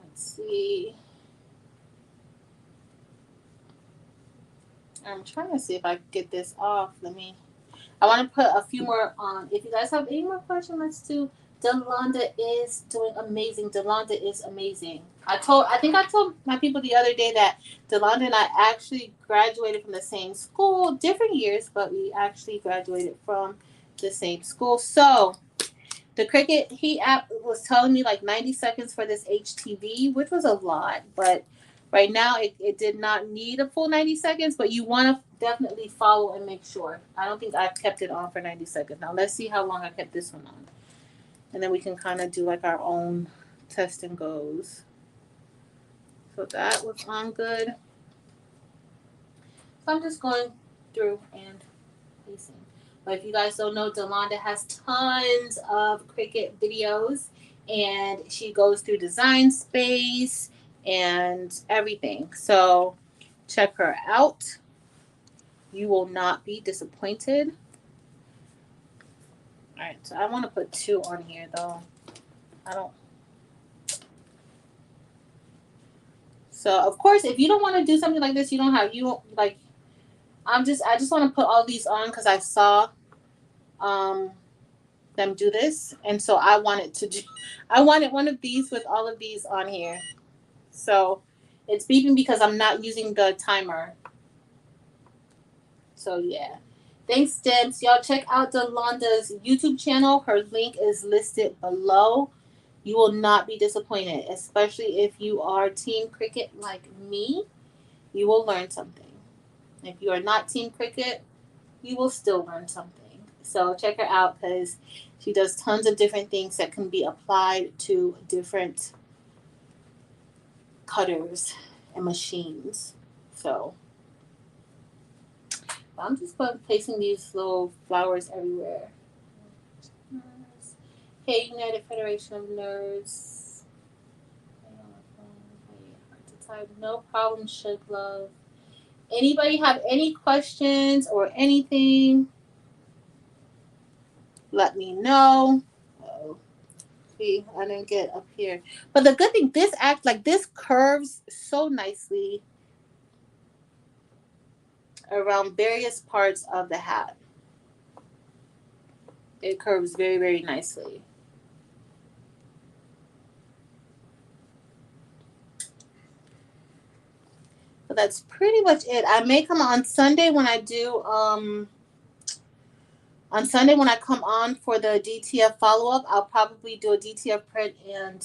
Let's see. I'm trying to see if I can get this off. I want to put a few more on. If you guys have any more questions, let's do. Delonda is doing amazing. Delonda is amazing. I think I told my people the other day that Delonda and I actually graduated from the same school, different years, but we actually graduated from the same school. So the Cricut Heat app was telling me like 90 seconds for this HTV, which was a lot, but right now it did not need a full 90 seconds, but you want to definitely follow and make sure. I don't think I've kept it on for 90 seconds. Now let's see how long I kept this one on. And then we can kind of do like our own test and goes. So that was on good. So I'm just going through and placing. But if you guys don't know, Delonda has tons of Cricut videos, and she goes through Design Space and everything. So check her out. You will not be disappointed. All right, so I want to put 2 on here though. So of course, if you don't want to do something like this, I just want to put all these on because I saw them do this, and so I wanted one of these with all of these on here. So it's beeping because I'm not using the timer. So yeah. Thanks, Debs. Y'all check out Delonda's YouTube channel. Her link is listed below. You will not be disappointed, especially if you are Team Cricut like me. You will learn something. If you are not Team Cricut, you will still learn something. So check her out because she does tons of different things that can be applied to different cutters and machines. So I'm just placing these little flowers everywhere. Hey, United Federation of Nerds. No problem, Should Love. Anybody have any questions or anything? Let me know. Oh, see, I didn't get up here. But the good thing, this curves so nicely around various parts of the hat. It curves very, very nicely. But that's pretty much it. I may come on Sunday when I do on Sunday when I come on for the DTF follow-up. I'll probably do a DTF print and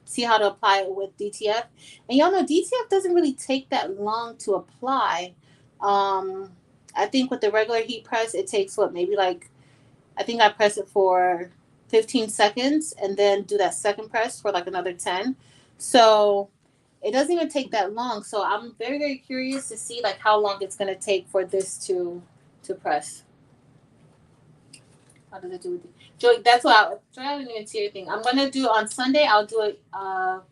see how to apply it with DTF. And y'all know DTF doesn't really take that long to apply. I think with the regular heat press, it takes maybe like, I think I press it for 15 seconds and then do that second press for like another 10. So it doesn't even take that long. So I'm very, very curious to see like how long it's going to take for this to press. How does it do with it? Joy, that's what I didn't even see anything. I'm going to do on Sunday. I'll do an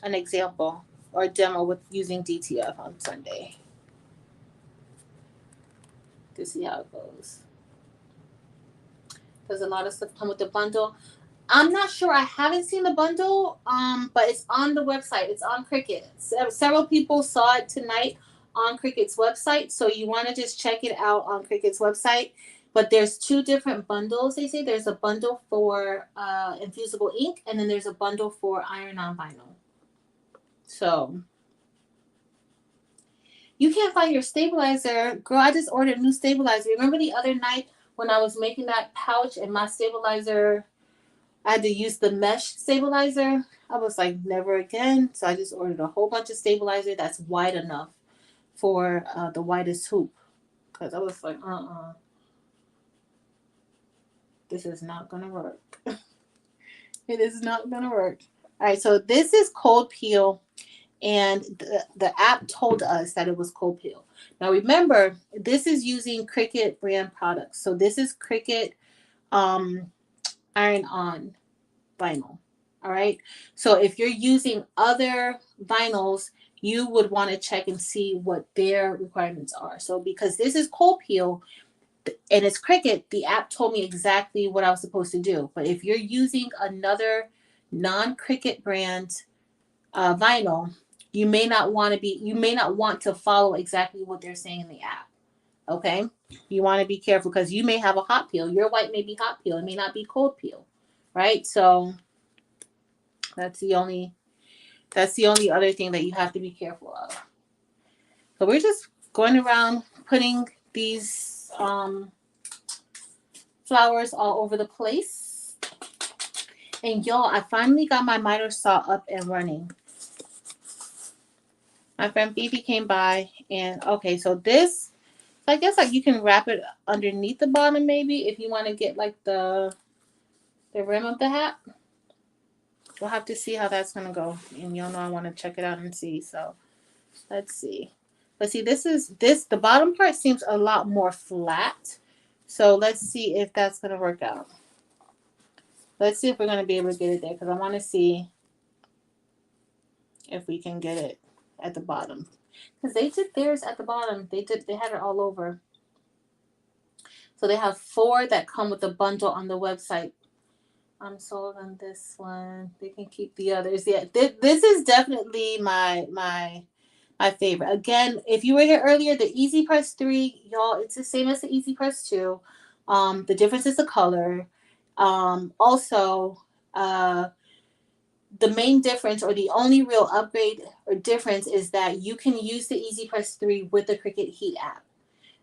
example or a demo with using DTF on Sunday to see how it goes. Because a lot of stuff come with the bundle. I'm not sure. I haven't seen the bundle, but it's on the website. It's on Cricut. Several people saw it tonight on Cricut's website, so you want to just check it out on Cricut's website. But there's two different bundles, they say. There's a bundle for Infusible ink, and then there's a bundle for iron-on vinyl. So you can't find your stabilizer. Girl, I just ordered a new stabilizer. Remember the other night when I was making that pouch and my stabilizer, I had to use the mesh stabilizer? I was like, never again. So I just ordered a whole bunch of stabilizer that's wide enough for the widest hoop. Because I was like, this is not going to work. It is not going to work. All right, so this is cold peel. And the app told us that it was cold peel. Now remember, this is using Cricut brand products. So this is Cricut iron-on vinyl. All right. So if you're using other vinyls, you would want to check and see what their requirements are. So because this is cold peel and it's Cricut, the app told me exactly what I was supposed to do. But if you're using another non-Cricut brand vinyl, you may not want to follow exactly what they're saying in the app. Okay. You want to be careful because you may have a hot peel. Your white may be hot peel. It may not be cold peel. Right. So that's the only other thing that you have to be careful of. So we're just going around putting these flowers all over the place. And y'all, I finally got my miter saw up and running. My friend Phoebe came by and okay, so this, I guess like you can wrap it underneath the bottom maybe if you want to get like the rim of the hat. We'll have to see how that's going to go. And y'all know I want to check it out and see. So let's see. Let's see. The bottom part seems a lot more flat. So let's see if that's going to work out. Let's see if we're going to be able to get it there because I want to see if we can get it at the bottom. Because they did theirs at the bottom. They had it all over. So they have 4 that come with a bundle on the website. I'm sold on this one. They can keep the others. Yeah, this is definitely my favorite. Again, if you were here earlier, the Easy Press 3, y'all, it's the same as the Easy Press 2. The difference is the color. Also, the main difference or the only real upgrade or difference is that you can use the Easy Press 3 with the Cricut Heat app.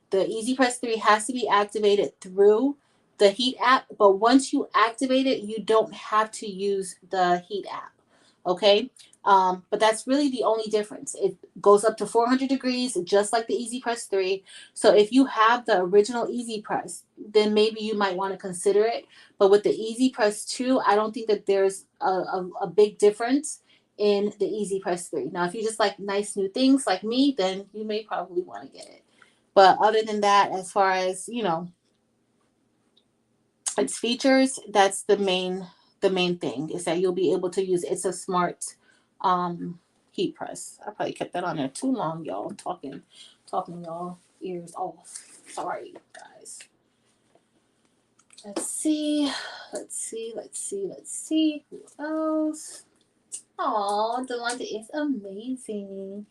The Easy Press 3 has to be activated through the Heat app, but once you activate it, you don't have to use the Heat app. Okay. But that's really the only difference. It goes up to 400 degrees, just like the Easy Press 3. So if you have the original Easy Press, then maybe you might want to consider it. But with the Easy Press 2, I don't think that there's a big difference in the Easy Press 3. Now, if you just like nice new things like me, then you may probably want to get it. But other than that, as far as, its features, that's the main thing is that you'll be able to use it's a smart heat press. I probably kept that on there too long, y'all. Talking y'all ears off. Sorry, guys. Let's see. Who else? Oh, Delonta is amazing.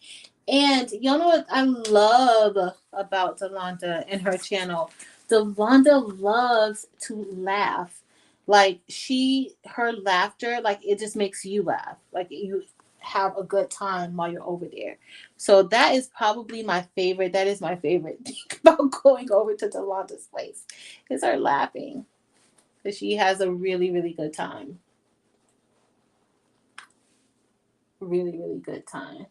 And y'all know what I love about Delonta and her channel? Delonta loves to laugh. Like her laughter, like it just makes you laugh. Like you have a good time while you're over there. So that is probably my favorite. That is my favorite thing about going over to Delonta's place is her laughing. Because she has a really, really good time. Really, really good time.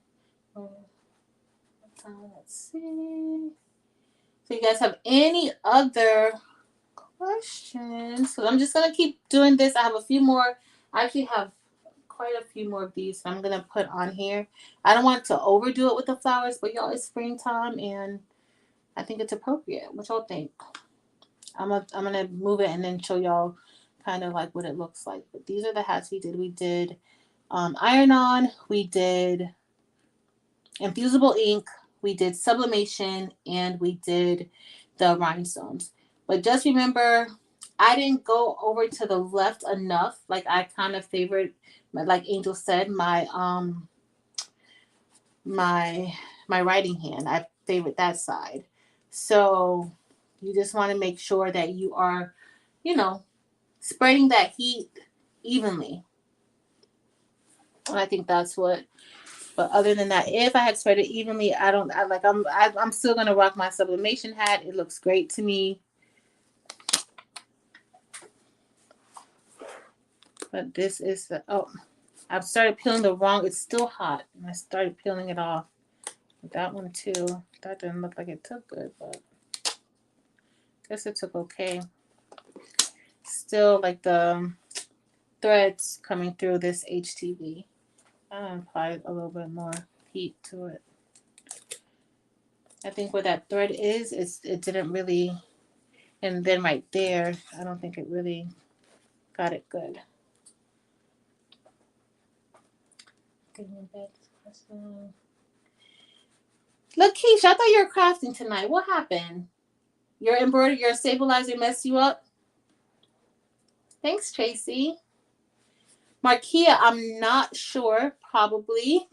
Let's see. So you guys have any other questions? So I'm just gonna keep doing this. I have a few more. I actually have quite a few more of these I'm gonna put on here. I don't want to overdo it with the flowers, but y'all, it's springtime and I think it's appropriate. What y'all think? I'm gonna move it and then show y'all kind of like what it looks like. But these are the hats we did. We did iron on. We did Infusible ink, we did sublimation, and we did the rhinestones. But just remember, I didn't go over to the left enough. Like I kind of favored, like Angel said, my my writing hand. I favored that side. So you just want to make sure that you are, you know, spreading that heat evenly. And I think that's what. But other than that, if I had spread it evenly, I'm still gonna rock my sublimation hat. It looks great to me. But this is I've started peeling the wrong. It's still hot, and I started peeling it off. That one too. That didn't look like it took good, but I guess it took okay. Still like the threads coming through this HTV. I applied a little bit more heat to it. I think where that thread is, it didn't really, and then right there, I don't think it really got it good. Look, Keisha, I thought you were crafting tonight. What happened? Your embroidery, your stabilizer messed you up? Thanks, Tracy. Markia, I'm not sure. Probably.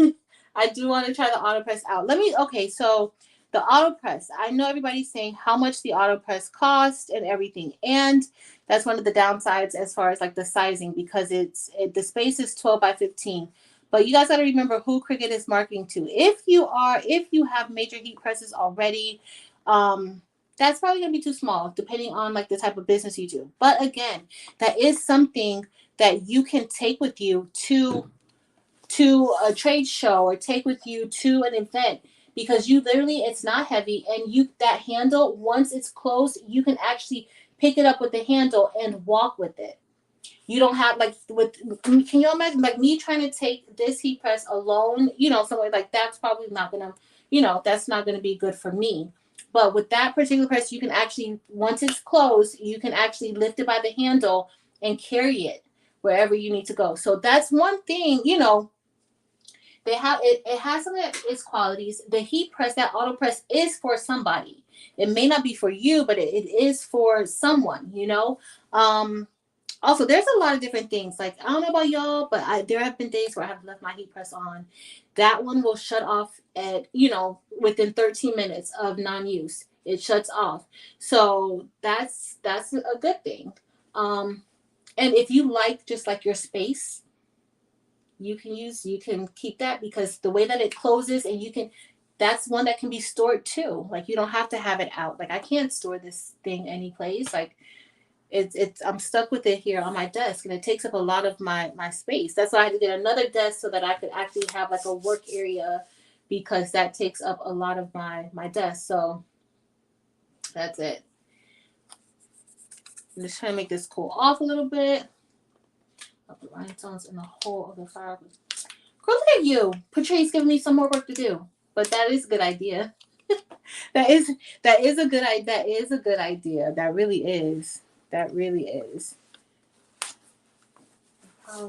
I do want to try the AutoPress out. Okay, so the AutoPress. I know everybody's saying how much the AutoPress cost and everything. And that's one of the downsides as far as like the sizing because the space is 12 by 15. But you guys got to remember who Cricut is marketing to. If you have major heat presses already, that's probably going to be too small depending on like the type of business you do. But again, that is something that you can take with you to a trade show or take with you to an event because you literally it's not heavy and that handle once it's closed you can actually pick it up with the handle and walk with it. You don't have can you imagine like me trying to take this heat press alone, somewhere like that's probably not gonna, that's not gonna be good for me. But with that particular press, you can actually, once it's closed, you can actually lift it by the handle and carry it wherever you need to go. So that's one thing, they have it has some of its qualities. The heat press, that auto press is for somebody. It may not be for you, but it is for someone, Also, there's a lot of different things. Like, I don't know about y'all, but there have been days where I have left my heat press on. That one will shut off at, within 13 minutes of non-use. It shuts off. So that's a good thing. And if you like just like your space, you can keep that because the way that it closes and that's one that can be stored too. Like you don't have to have it out. Like I can't store this thing any place. Like I'm stuck with it here on my desk, and it takes up a lot of my space. That's why I had to get another desk so that I could actually have like a work area, because that takes up a lot of my desk. So that's it. I'm just trying to make this cool off a little bit. I'll put rhinestones in the whole of the flower. Girl, look at you. Patrice giving me some more work to do. But that is a good idea. that is a good idea. That is a good idea. That really is. That really is.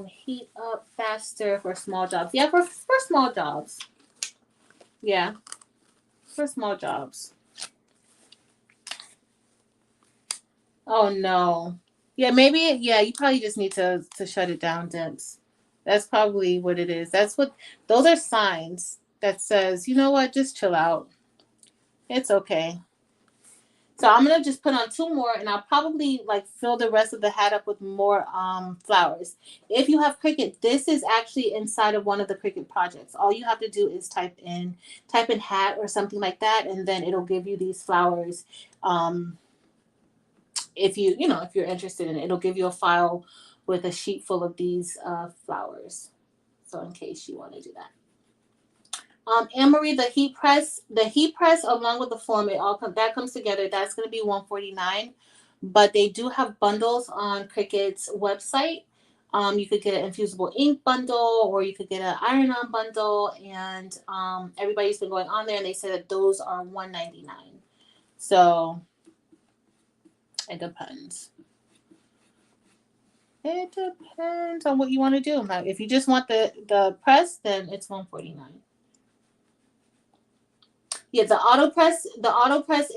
Heat up faster for small jobs. Yeah, for small jobs. Yeah, for small jobs. Oh no. Yeah, maybe. Yeah, you probably just need to shut it down, Dimps. That's probably what it is. That's what. Those are signs that says, you know what, just chill out. It's okay. So I'm gonna just put on two more, and I'll probably like fill the rest of the hat up with more flowers. If you have Cricut, this is actually inside of one of the Cricut projects. All you have to do is type in hat or something like that, and then it'll give you these flowers. If if you're interested in it, it'll give you a file with a sheet full of these flowers. So in case you want to do that. Anne-Marie, the heat press along with the form, that comes together. That's going to be $149, but they do have bundles on Cricut's website. You could get an infusible ink bundle, or you could get an iron-on bundle, and everybody's been going on there, and they say that those are $199. So it depends. It depends on what you want to do. Now, if you just want the press, then it's $149. Yeah, the auto press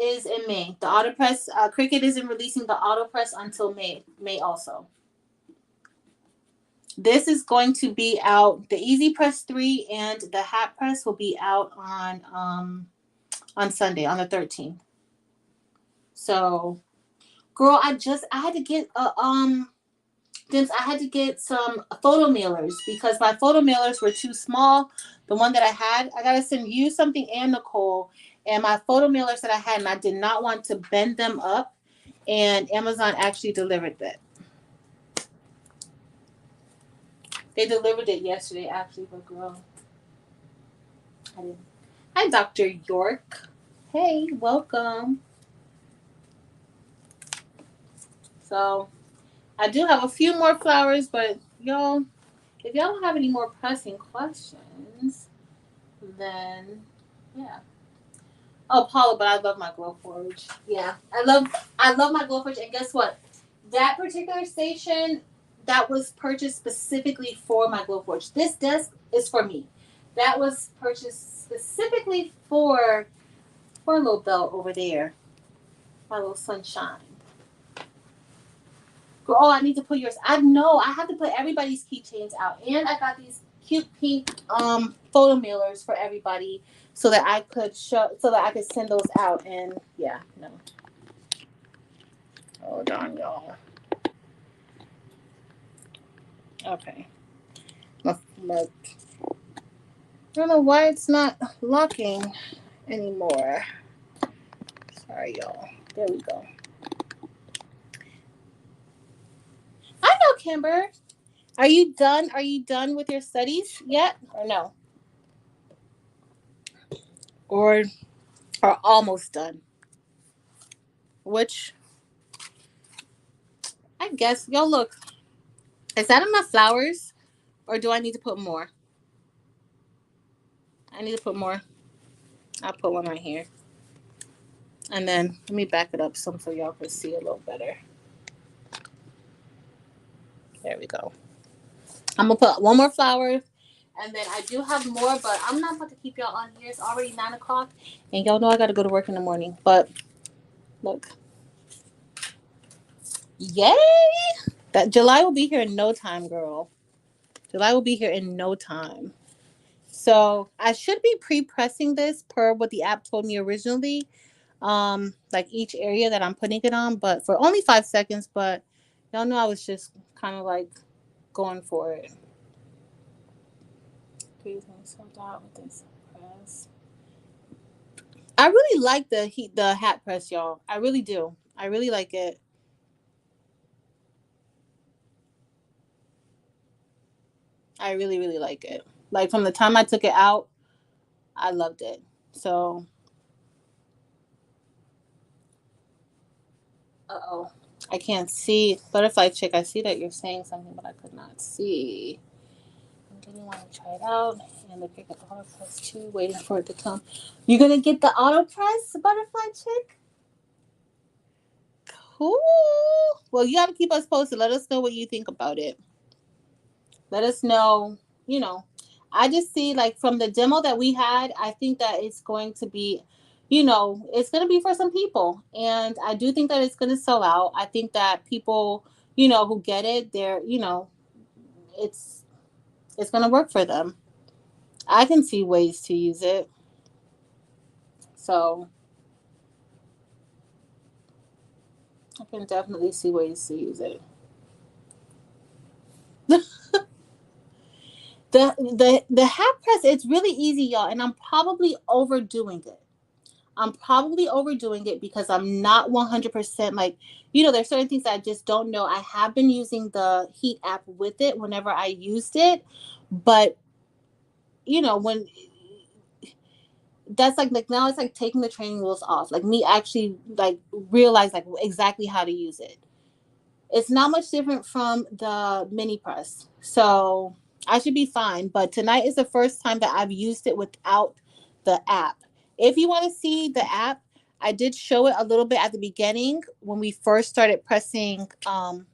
is in May. The auto press, Cricut isn't releasing the auto press until May also. This is going to be out. The Easy Press 3 and the hat press will be out on Sunday, on the 13th. So, girl, I had to get I had to get some photo mailers because my photo mailers were too small. The one that I gotta send you something, and Nicole, and my photo mailers that I had, and I did not want to bend them up, and Amazon actually delivered that. They delivered it yesterday, actually, but girl, I didn't. Hi, Dr. York. Hey, welcome. So, I do have a few more flowers, but y'all, if y'all don't have any more pressing questions, then yeah. Oh, Paula, but I love my Glowforge. Yeah, I love my Glowforge, and guess what? That particular station that was purchased specifically for my Glowforge. This desk is for me. That was purchased specifically for little bell over there, my little sunshine. Oh, I need to put yours. I know I have to put everybody's keychains out, and I got these cute pink photo mailers for everybody so that I could send those out. And yeah, no. Hold on, y'all. Okay. I don't know why it's not locking anymore. Sorry, y'all. There we go. I know, Kimber. Are you done? Are you done with your studies yet, or no? Or are almost done? Which I guess y'all look. Is that enough flowers, or do I need to put more? I need to put more. I'll put one right here, and then let me back it up so y'all can see a little better. There we go. I'm gonna put one more flower, and then I do have more, but I'm not about to keep y'all on here. It's already 9 o'clock, and y'all know I gotta go to work in the morning. But look, yay! That July will be here in no time, girl. July will be here in no time. So I should be pre-pressing this per what the app told me originally. Like each area that I'm putting it on, but for only 5 seconds. But y'all know I was just kind of like going for it. Please don't sold out with this press. I really like the hat press, y'all. I really do. I really like it. I really, really like it. Like from the time I took it out, I loved it. So, uh-oh. I can't see. Butterfly chick, I see that you're saying something, but I could not see. I really want to try it out. And the Cricut auto press too, waiting for it to come. You're gonna get the auto press, butterfly chick? Cool. Well, you gotta keep us posted. Let us know what you think about it. Let us know, you know. I just see like from the demo that we had, I think that it's going to be, it's going to be for some people. And I do think that it's going to sell out. I think that people, who get it, it's it's going to work for them. I can see ways to use it. So, I can definitely see ways to use it. The hat press, it's really easy, y'all, and I'm probably overdoing it. I'm probably overdoing it because I'm not 100% like, there's certain things that I just don't know. I have been using the heat app with it whenever I used it, but when that's like now it's like taking the training wheels off. Like me actually like realize like exactly how to use it. It's not much different from the mini press. So I should be fine. But tonight is the first time that I've used it without the app. If you want to see the app, I did show it a little bit at the beginning when we first started pressing the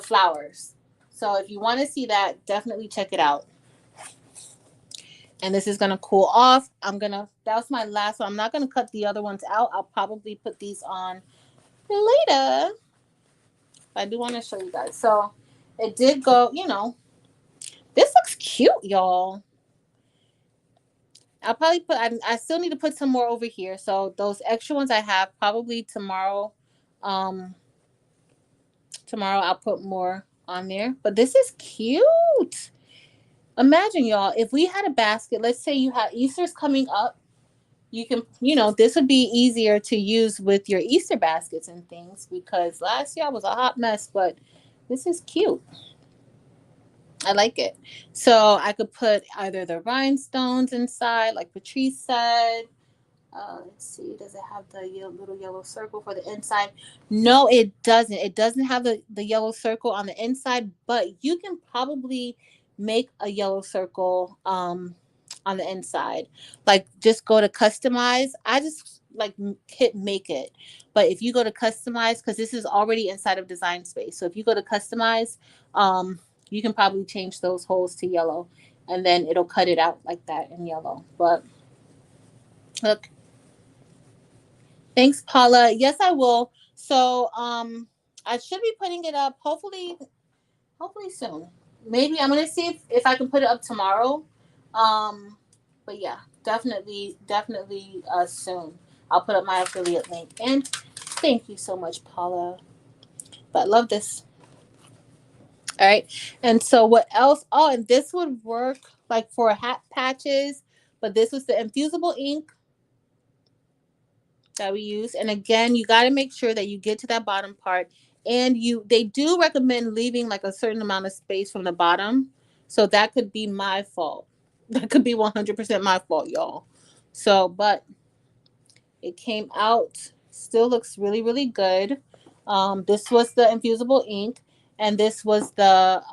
flowers. So if you want to see that, definitely check it out. And this is going to cool off. That was my last one. I'm not going to cut the other ones out. I'll probably put these on later. I do want to show you guys. So it did go, this looks cute, y'all. I'll probably I still need to put some more over here. So those extra ones I have probably tomorrow. Um, Tomorrow I'll put more on there. But this is cute. Imagine, y'all, if we had a basket, let's say you had Easter's coming up, you can, this would be easier to use with your Easter baskets and things because last year was a hot mess, but this is cute. I like it. So I could put either the rhinestones inside, like Patrice said. Let's see, does it have the little yellow circle for the inside? No, it doesn't. It doesn't have the yellow circle on the inside, but you can probably make a yellow circle on the inside. Like just go to customize. I just like hit make it. But if you go to customize, because this is already inside of design space. So if you go to customize, you can probably change those holes to yellow and then it'll cut it out like that in yellow. But look, thanks, Paula. Yes, I will. So, I should be putting it up hopefully soon. Maybe I'm gonna see if I can put it up tomorrow. Um, but yeah, definitely soon. I'll put up my affiliate link. And thank you so much, Paula. But I love this. All right. And so what else? Oh, and this would work like for hat patches, but this was the infusible ink that we use. And again, you got to make sure that you get to that bottom part. And they do recommend leaving like a certain amount of space from the bottom. So that could be my fault. That could be 100% my fault, y'all. So, but it came out, still looks really, really good. This was the infusible ink, and this was the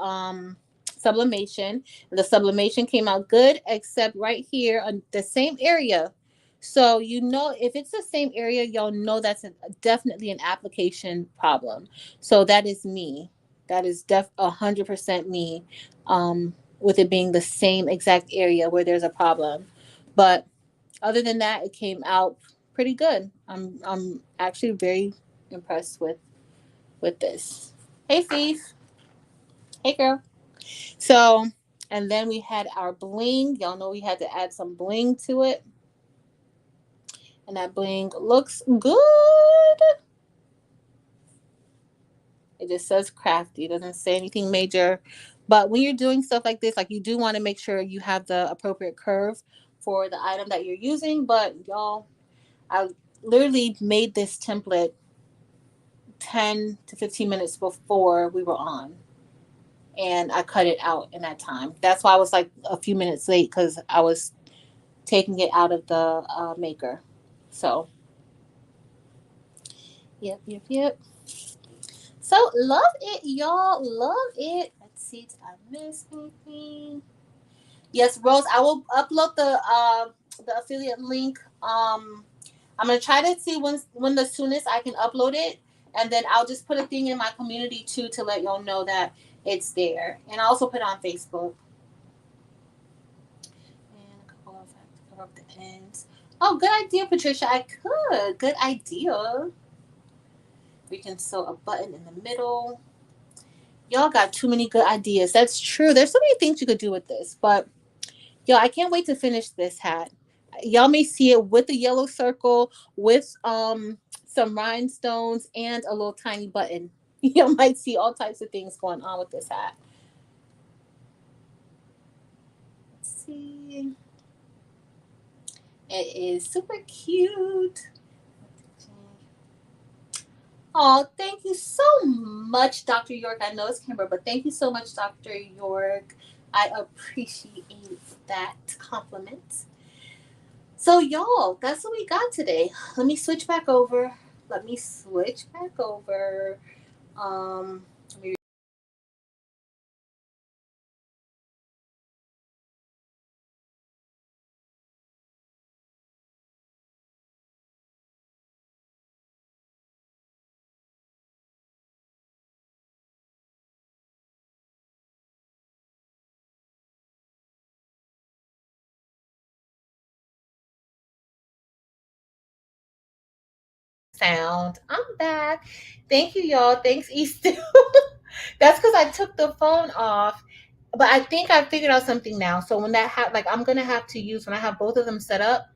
sublimation. The sublimation came out good, except right here on the same area. So if it's the same area, y'all know that's definitely an application problem. So that is me. That is 100% me. With it being the same exact area where there's a problem, but other than that, it came out pretty good. I'm actually very impressed with this. Hey, Steve. Hey, girl. So, and then we had our bling. Y'all know we had to add some bling to it, and that bling looks good. It just says crafty. It doesn't say anything major. But when you're doing stuff like this, like you do want to make sure you have the appropriate curve for the item that you're using. But y'all, I literally made this template 10 to 15 minutes before we were on. and I cut it out in that time. That's why I was like a few minutes late, because I was taking it out of the maker. So, yep, yep, yep. So, love it, y'all. Love it. Let's see, did I miss anything? Yes, Rose, I will upload the affiliate link. I'm gonna try to see when the soonest I can upload it, and then I'll just put a thing in my community too to let y'all know that it's there, and I also put it on Facebook. And a couple of I have to cover up the ends. Oh, good idea, Patricia. I could. Good idea. We can sew a button in the middle. Y'all got too many good ideas. That's true. There's so many things you could do with this, but yo, I can't wait to finish this hat. Y'all may see it with a yellow circle, with some rhinestones, and a little tiny button. You might see all types of things going on with this hat. Let's see. It is super cute. Oh, thank you so much, Dr. York. I know it's Kimber, but thank you so much, Dr. York. I appreciate that compliment. So, y'all, that's what we got today. Let me switch back over. Let me switch back over. Let me sound. I'm back. Thank you, y'all. Thanks, Easter. That's because I took the phone off. But I think I figured out something now. So when like I'm gonna have to use when I have both of them set up,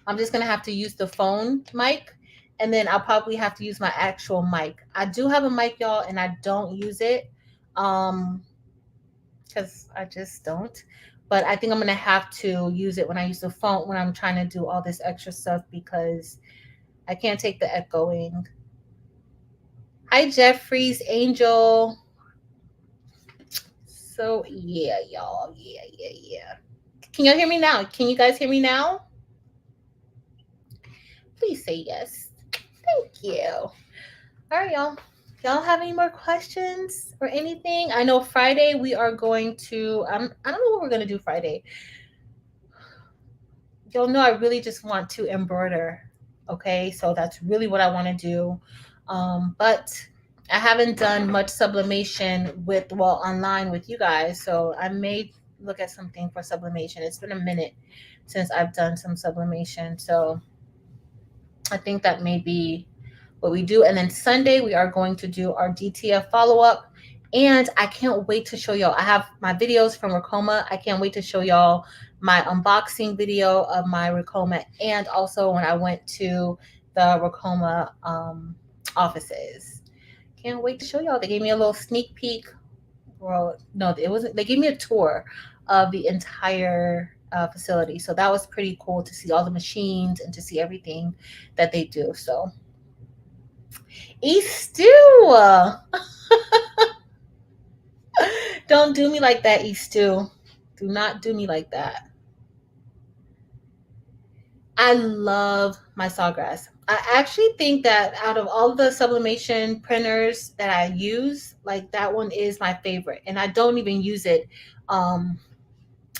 I'm just gonna have to use the phone mic, and then I'll probably have to use my actual mic. I do have a mic, y'all, and I don't use it, um, because I just don't. But I think I'm gonna have to use it when I use the phone when I'm trying to do all this extra stuff because I can't take the echoing. Hi, Jeffries, Angel. So yeah, y'all. Yeah, yeah, yeah. Can y'all hear me now? Can you guys hear me now? Please say yes. Thank you. All right, y'all. Y'all have any more questions or anything? I know Friday we are going to. I don't know what we're gonna do Friday. Y'all know I really just want to embroider. Okay, so that's really what I want to do. But I haven't done much sublimation online with you guys, so I may look at something for sublimation. It's been a minute since I've done some sublimation, so I think that may be what we do. And then Sunday, we are going to do our DTF follow up. And I can't wait to show y'all. I have my videos from Ricoma. I can't wait to show y'all my unboxing video of my Ricoma, and also when I went to the Ricoma offices. Can't wait to show y'all. They gave me a little sneak peek. Well, no, it wasn't. They gave me a tour of the entire facility. So that was pretty cool to see all the machines and to see everything that they do. So East Stew. Don't do me like that, East Stew. Do not do me like that. I love my Sawgrass. I actually think that out of all the sublimation printers that I use, like that one is my favorite. And I don't even use it um,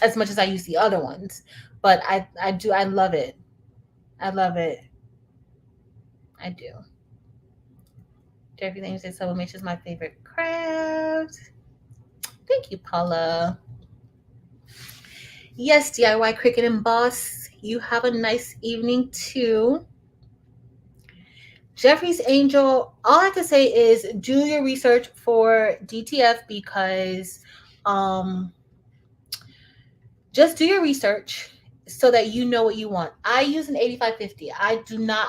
as much as I use the other ones. But I love it. I love it. I do. Everything says sublimation is my favorite craft. Thank you, Paula. Yes, DIY Cricut and Boss. You have a nice evening too. Jeffrey's Angel, all I have to say is do your research for DTF because um, just do your research so that you know what you want. I use an 8550.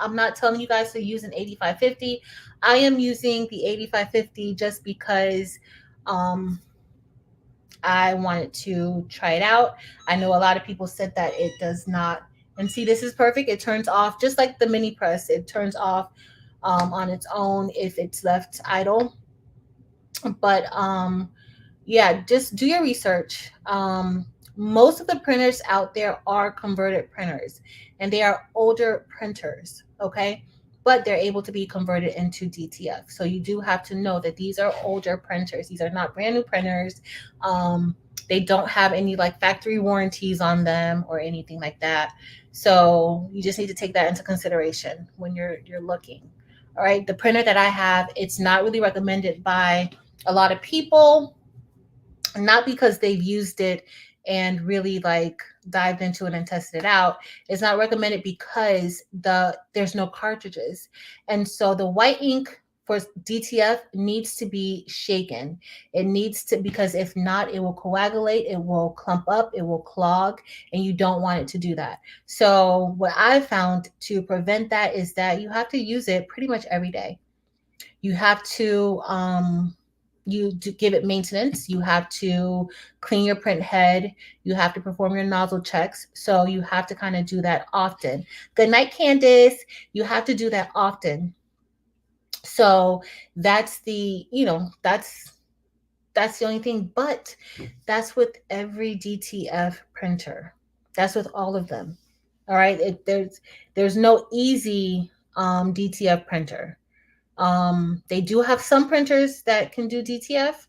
I'm not telling you guys to use an 8550. I am using the 8550 just because um, I wanted to try it out. I know a lot of people said that it does not. And see, this is perfect. It turns off just like the mini press. It turns off on its own if it's left idle. But yeah, just do your research. Most of the printers out there are converted printers, and they are older printers, okay? But they're able to be converted into DTF. So you do have to know that these are older printers. These are not brand new printers. Um, they don't have any like factory warranties on them or anything like that. So you just need to take that into consideration when you're looking. All right, the printer that I have, it's not really recommended by a lot of people, not because they've used it and really like dived into it and tested it out. It's not recommended because there's no cartridges. And so the white ink for DTF needs to be shaken. It needs to, because if not, it will coagulate, it will clump up, it will clog, and you don't want it to do that. So what I found to prevent that is that you have to use it pretty much every day. You have to give it maintenance. You have to clean your print head. You have to perform your nozzle checks. So you have to kind of do that often. Good night, Candace. You have to do that often. So that's the, that's the only thing. But that's with every DTF printer. That's with all of them. All right. There's no easy DTF printer. They do have some printers that can do DTF,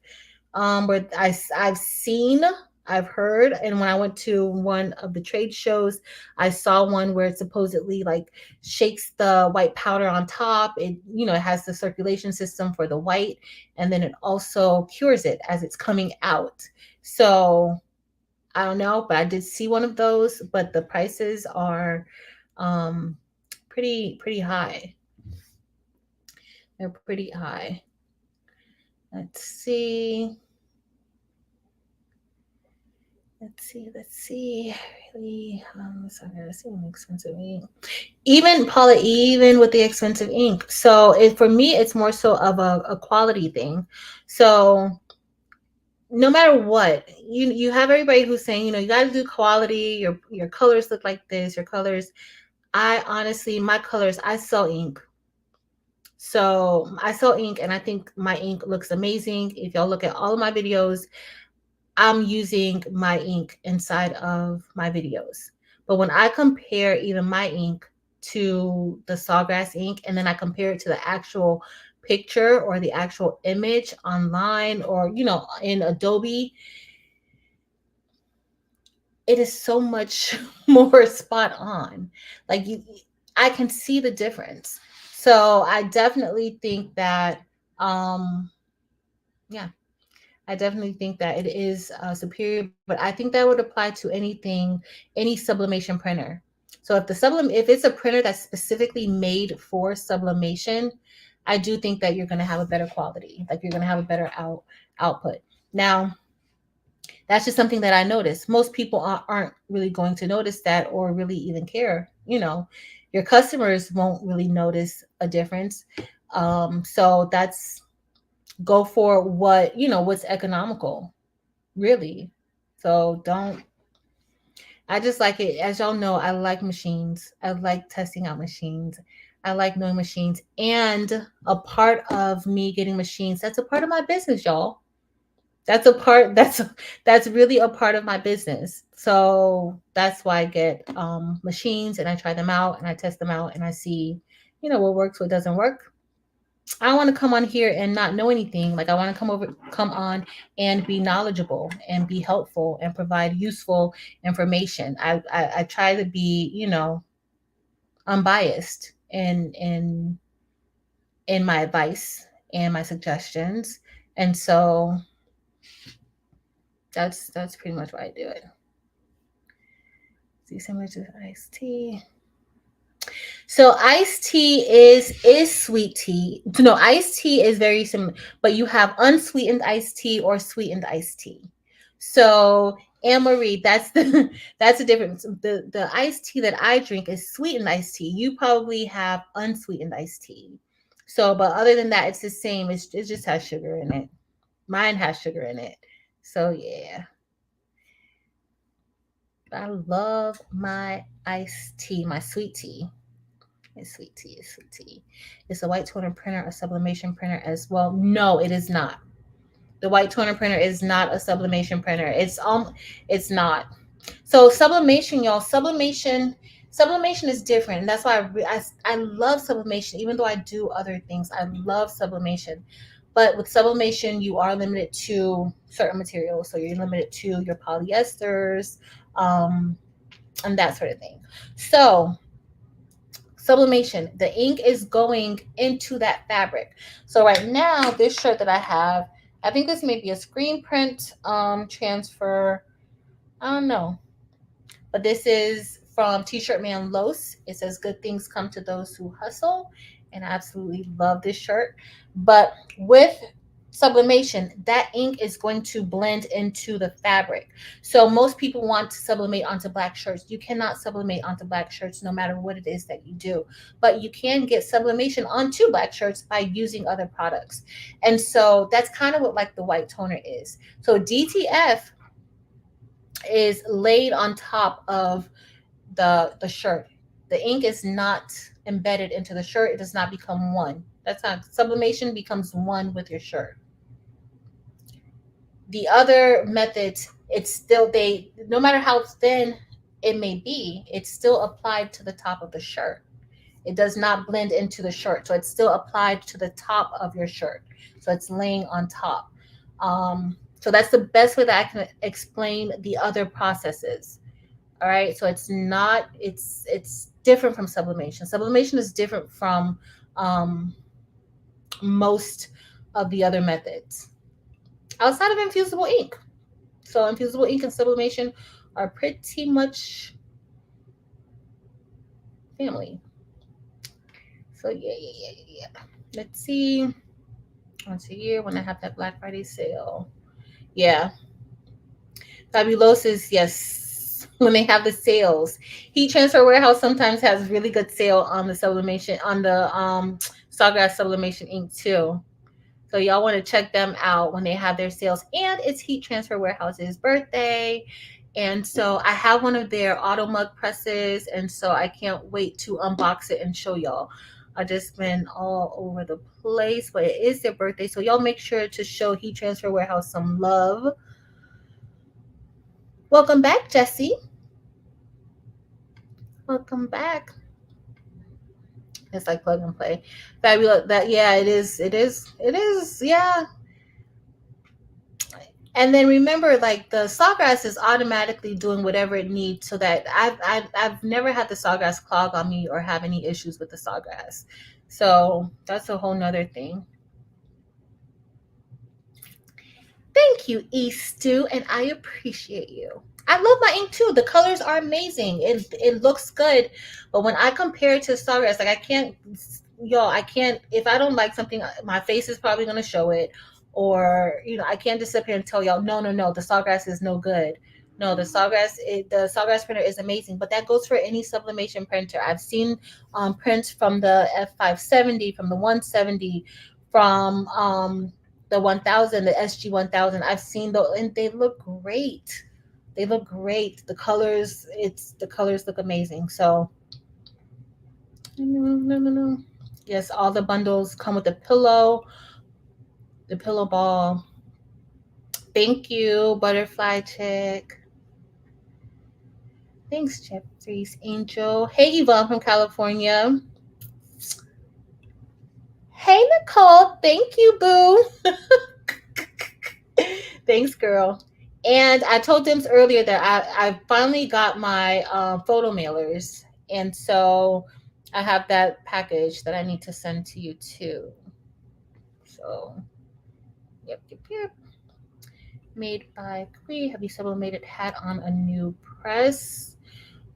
where I've seen, I've heard, and when I went to one of the trade shows, I saw one where it supposedly like shakes the white powder on top. It has the circulation system for the white, and then it also cures it as it's coming out. So I don't know, but I did see one of those, but the prices are um, pretty high. They're pretty high. Let's see. Let's see. Really, sorry, let's see an expensive ink. Even Paula, even with the expensive ink. So for me, it's more so of a quality thing. So no matter what, you have everybody who's saying, you got to do quality. Your colors look like this. Your colors. I honestly, my colors, I sell ink. So I sell ink, and I think my ink looks amazing. If y'all look at all of my videos, I'm using my ink inside of my videos. But when I compare even my ink to the Sawgrass ink, and then I compare it to the actual picture or the actual image online or, in Adobe, it is so much more spot on. Like I can see the difference. So I definitely think that, yeah, I definitely think that it is superior, but I think that would apply to anything, any sublimation printer. So if it's a printer that's specifically made for sublimation, I do think that you're going to have a better quality, like you're going to have a better output. Now, that's just something that I noticed. Most people aren't really going to notice that or really even care. Your customers won't really notice a difference. So that's go for what's economical, really. So don't. I just like it. As y'all know, I like machines. I like testing out machines. I like knowing machines. And a part of me getting machines, that's a part of my business, y'all. That's a part that's really a part of my business. So that's why I get machines, and I try them out and I test them out and I see, what works, what doesn't work. I don't want to come on here and not know anything. Like I want to come on and be knowledgeable and be helpful and provide useful information. I try to be, unbiased in my advice and my suggestions. And so that's pretty much why I do it. See, similar to iced tea. So iced tea is sweet tea. No, iced tea is very similar, but you have unsweetened iced tea or sweetened iced tea. So Anne Marie, that's the that's the difference. The iced tea that I drink is sweetened iced tea. You probably have unsweetened iced tea. So, but other than that, it's the same. It just has sugar in it. Mine has sugar in it. So yeah. I love my iced tea, my sweet tea. It's sweet tea. It's sweet tea. It's a white toner printer, a sublimation printer as well. No, it is not. The white toner printer is not a sublimation printer. It's not. So sublimation, y'all, sublimation is different. And that's why I love sublimation, even though I do other things. I love sublimation. But with sublimation, you are limited to certain materials. So you're limited to your polyesters, um, and that sort of thing. So sublimation, the ink is going into that fabric. So right now, this shirt that I have, I think this may be a screen print transfer. I don't know. But this is from T-Shirt Man Los. It says, "Good things come to those who hustle." And I absolutely love this shirt. But with sublimation, that ink is going to blend into the fabric. So most people want to sublimate onto black shirts. You cannot sublimate onto black shirts no matter what it is that you do. But you can get sublimation onto black shirts by using other products. And so that's kind of what like the white toner is. So DTF is laid on top of the shirt. The ink is not embedded into the shirt. It does not become one. That's not sublimation becomes one with your shirt. The other methods, it's still they no matter how thin it may be, it's still applied to the top of the shirt. It does not blend into the shirt. So it's still applied to the top of your shirt. So it's laying on top. So that's the best way that I can explain the other processes. All right. So it's different from sublimation. Sublimation is different from most of the other methods outside of infusible ink. So infusible ink and sublimation are pretty much family. So yeah. Let's see. Once a year when I have that Black Friday sale. Yeah. Fabulosis, yes. When they have the sales. Heat Transfer Warehouse sometimes has really good sale on the sublimation, on the Sawgrass sublimation ink too. So y'all want to check them out when they have their sales. And it's Heat Transfer Warehouse's birthday. And so I have one of their auto mug presses. And so I can't wait to unbox it and show y'all. I just been all over the place, but it is their birthday. So y'all make sure to show Heat Transfer Warehouse some love. Welcome back, Jesse. Welcome back. It's like plug and play. Fabulous. That yeah, it is. It is. Yeah. And then remember, like the sawgrass is automatically doing whatever it needs, so that I've never had the sawgrass clog on me or have any issues with the sawgrass. So that's a whole nother thing. Thank you, Eastu, and I appreciate you. I love my ink too. The colors are amazing. It looks good, but when I compare it to sawgrass, like I can't, y'all, I can't. If I don't like something, my face is probably gonna show it, or I can't just sit here and tell y'all, no, the sawgrass is no good. No, the sawgrass printer is amazing, but that goes for any sublimation printer. I've seen prints from the F570, from the 170, from the 1000, the SG 1000. I've seen those, and they look great. They look great. The colors look amazing. So, no. Yes, all the bundles come with the pillow ball. Thank you, Butterfly Chick. Thanks, Jeffrey's Angel. Hey, Yvonne from California. Hey, Nicole. Thank you, boo. Thanks, girl. And I told Dims earlier that I finally got my photo mailers. And so I have that package that I need to send to you too. So, yep. Made by Cree. Have you sublimated hat on a new press?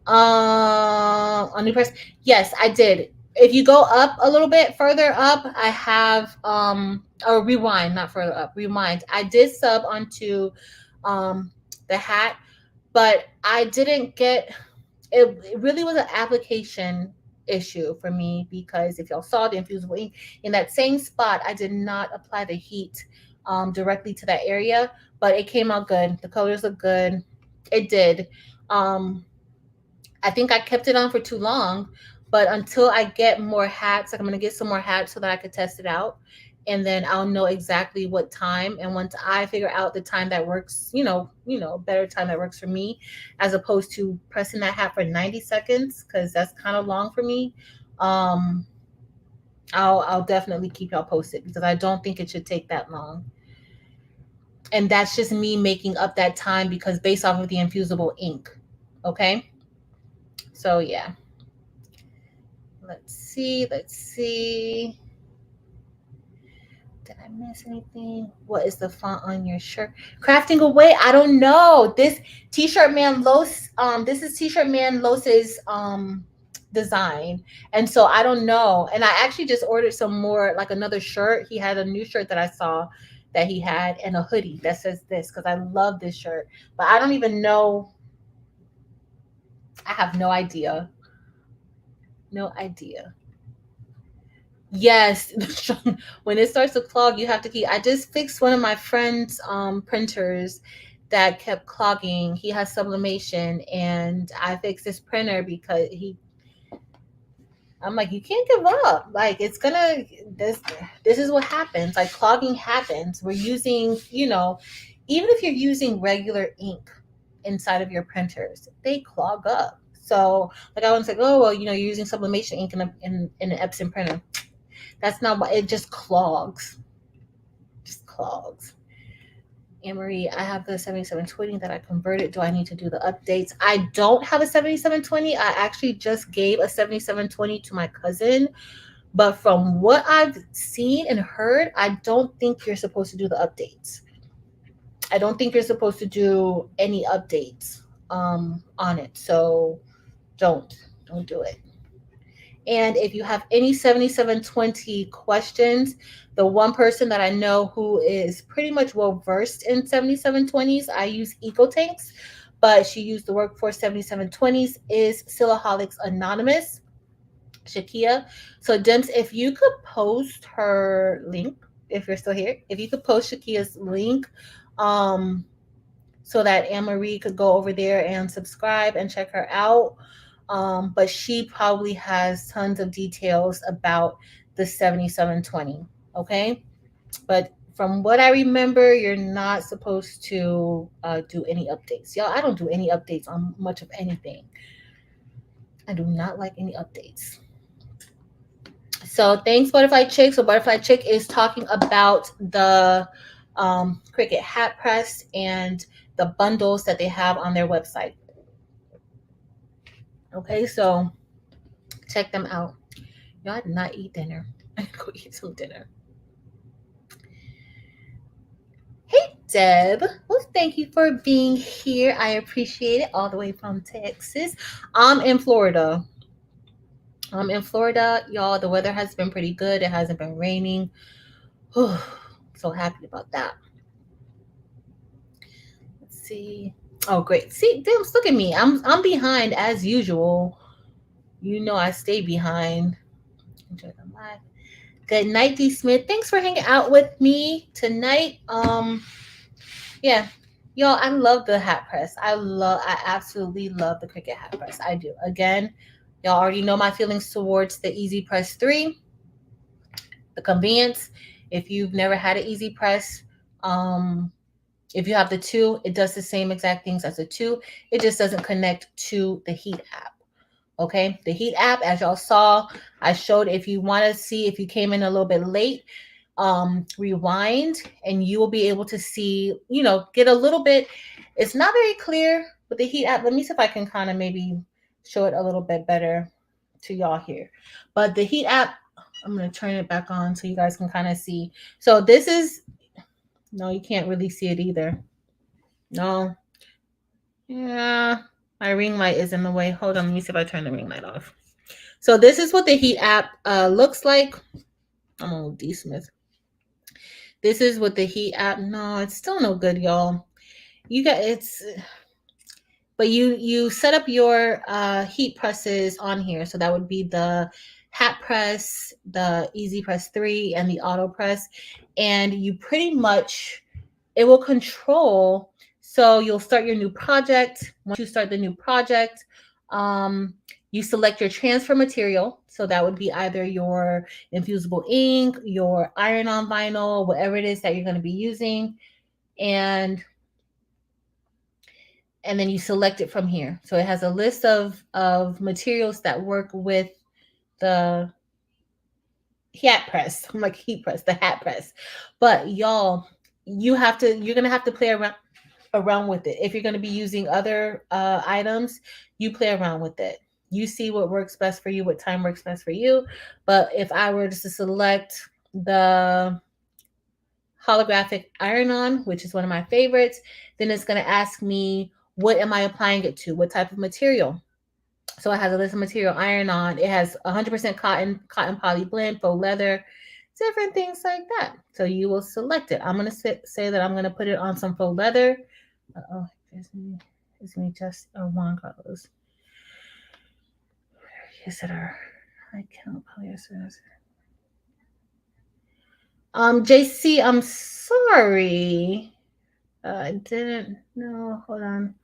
On new press? Yes, I did. If you go up a little bit further up, I have or rewind, not further up, rewind. I did sub onto the hat, but I didn't get it. It really was an application issue for me, because if y'all saw the infusible ink in that same spot, I did not apply the heat directly to that area, but it came out good. The colors look good. It did. I think I kept it on for too long, but until I get more hats, like I'm going to get some more hats so that I could test it out. and then I'll know exactly what time. And once I figure out the time that works, better time that works for me, as opposed to pressing that hat for 90 seconds, because that's kind of long for me. Um, I'll definitely keep y'all posted because I don't think it should take that long. And that's just me making up that time because based off of the infusible ink. Okay. So yeah. Let's see. Let's see. Did I miss anything? What is the font on your shirt? Crafting away. I don't know. This T-shirt man Los. This is T-shirt man Los's design, and so I don't know. And I actually just ordered some more, like another shirt. He had a new shirt that I saw that he had, and a hoodie that says this because I love this shirt. But I don't even know. I have no idea. No idea. Yes, when it starts to clog, you have to keep. I just fixed one of my friend's printers that kept clogging. He has sublimation, and I fixed his printer because I'm like, you can't give up. Like it's gonna this is what happens. Like clogging happens. We're using, even if you're using regular ink inside of your printers, they clog up. So like I was like, oh well, you're using sublimation ink in an Epson printer. That's not what it just clogs. Just clogs. Anne-Marie, I have the 7720 that I converted. Do I need to do the updates? I don't have a 7720. I actually just gave a 7720 to my cousin. But from what I've seen and heard, I don't think you're supposed to do the updates. I don't think you're supposed to do any updates on it. So don't do it. And if you have any 7720 questions, the one person that I know who is pretty much well versed in 7720s, I use EcoTanks, but she used the Workforce 7720s, is Silaholics Anonymous, Shakia. So, Dims, if you could post her link, if you're still here, if you could post Shakia's link, um, so that Anne Marie could go over there and subscribe and check her out. But she probably has tons of details about the 7720. Okay. But from what I remember, you're not supposed to do any updates. Y'all, I don't do any updates on much of anything. I do not like any updates. So thanks, Butterfly Chick. So Butterfly Chick is talking about the Cricut hat press and the bundles that they have on their website. Okay, so check them out. Y'all, I did not eat dinner. I need to go eat some dinner. Hey, Deb. Well, thank you for being here. I appreciate it all the way from Texas. I'm in Florida. Y'all. The weather has been pretty good. It hasn't been raining. So happy about that. Let's see. Oh, great. See, damn, look at me. I'm behind as usual. I stay behind. Enjoy the live. Good night, D Smith. Thanks for hanging out with me tonight. Yeah. Y'all, I love the hat press. I absolutely love the Cricut hat press. I do. Again, y'all already know my feelings towards the Easy Press 3. The convenience. If you've never had an Easy Press, if you have the 2, it does the same exact things as the 2. It just doesn't connect to the Heat app. Okay, the Heat app, as y'all saw, I showed. If you want to see, if you came in a little bit late, rewind and you will be able to see, get a little bit. It's not very clear with the Heat app. Let me see if I can kind of maybe show it a little bit better to y'all here. But the Heat app, I'm going to turn it back on so you guys can kind of see. So this is, no, you can't really see it either. No. Yeah. My ring light is in the way. Hold on. Let me see if I turn the ring light off. So this is what the Heat app looks like. I'm on D Smith. This is what the Heat app. No, it's still no good, y'all. But you set up your heat presses on here. So that would be the hat press, the Easy Press 3, and the auto press. And you pretty much, it will control. So you'll start your new project. Once you start the new project, You select your transfer material. So that would be either your infusible ink, your iron-on vinyl, whatever it is that you're going to be using. And and then you select it from here. So it has a list of materials that work with the hat press. I'm like heat press, the hat press. But y'all, you're gonna have to play around with it. If you're gonna be using other items, you play around with it. You see what works best for you, what time works best for you. But if I were just to select the holographic iron-on, which is one of my favorites, then it's going to ask me, what am I applying it to? What type of material? So it has a list of material: iron-on. It has 100% cotton poly blend, faux leather, different things like that. So you will select it. I'm going to say that I'm going to put it on some faux leather. Oh, it's me just Juan Carlos. Is it our? I can't polyester. JC, I'm sorry. I didn't know. Hold on.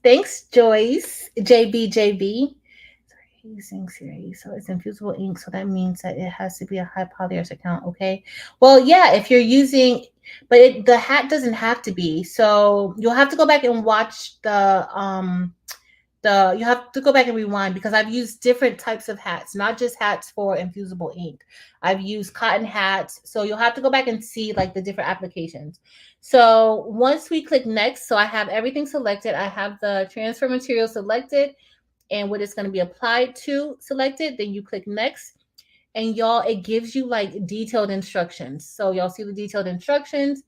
Thanks, Joyce. JB. Sorry, using series. So it's infusible ink. So that means that it has to be a high polyester account. Okay. Well, yeah, if you're using, but the hat doesn't have to be. So you'll have to go back and watch the you have to go back and rewind, because I've used different types of hats, not just hats for infusible ink. I've used cotton hats. So you'll have to go back and see like the different applications. So once we click next, so I have everything selected. I have the transfer material selected and what it's going to be applied to selected. Then you click next, and y'all, it gives you like detailed instructions. So y'all see the detailed instructions.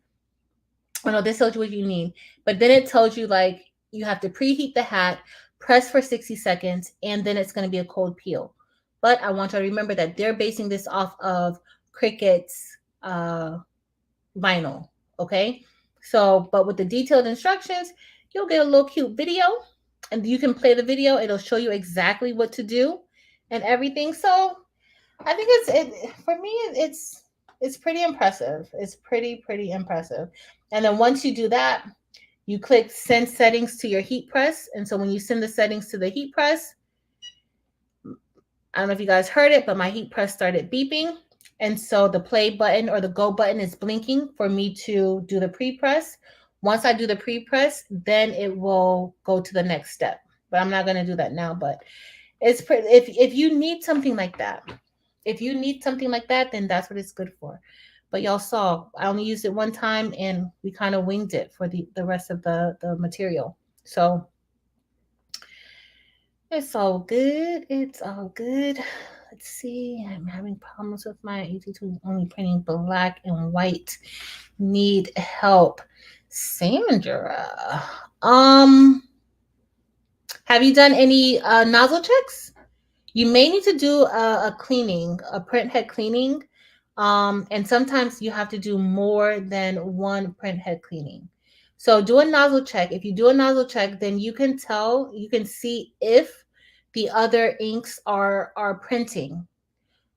Oh no, this tells you what you need. But then it tells you like you have to preheat the hat, press for 60 seconds, and then it's going to be a cold peel. But I want you to remember that they're basing this off of Cricut's vinyl. Okay. So, but with the detailed instructions, you'll get a little cute video, and you can play the video. It'll show you exactly what to do and everything. So I think for me, it's pretty impressive. It's pretty impressive. And then once you do that, you click send settings to your heat press. And so when you send the settings to the heat press, I don't know if you guys heard it, but my heat press started beeping. And so the play button or the go button is blinking for me to do the pre-press. Once I do the pre-press, then it will go to the next step. But I'm not going to do that now. But it's pretty, if you need something like that, then that's what it's good for. But y'all saw, I only used it one time and we kind of winged it for the rest of the material. So it's all good. It's all good. Let's see. I'm having problems with my AT2 only printing black and white. Need help. Sandra. Have you done any nozzle checks? You may need to do a cleaning, a print head cleaning. And sometimes you have to do more than one print head cleaning. So do a nozzle check. If you do a nozzle check, then you can see if the other inks are printing.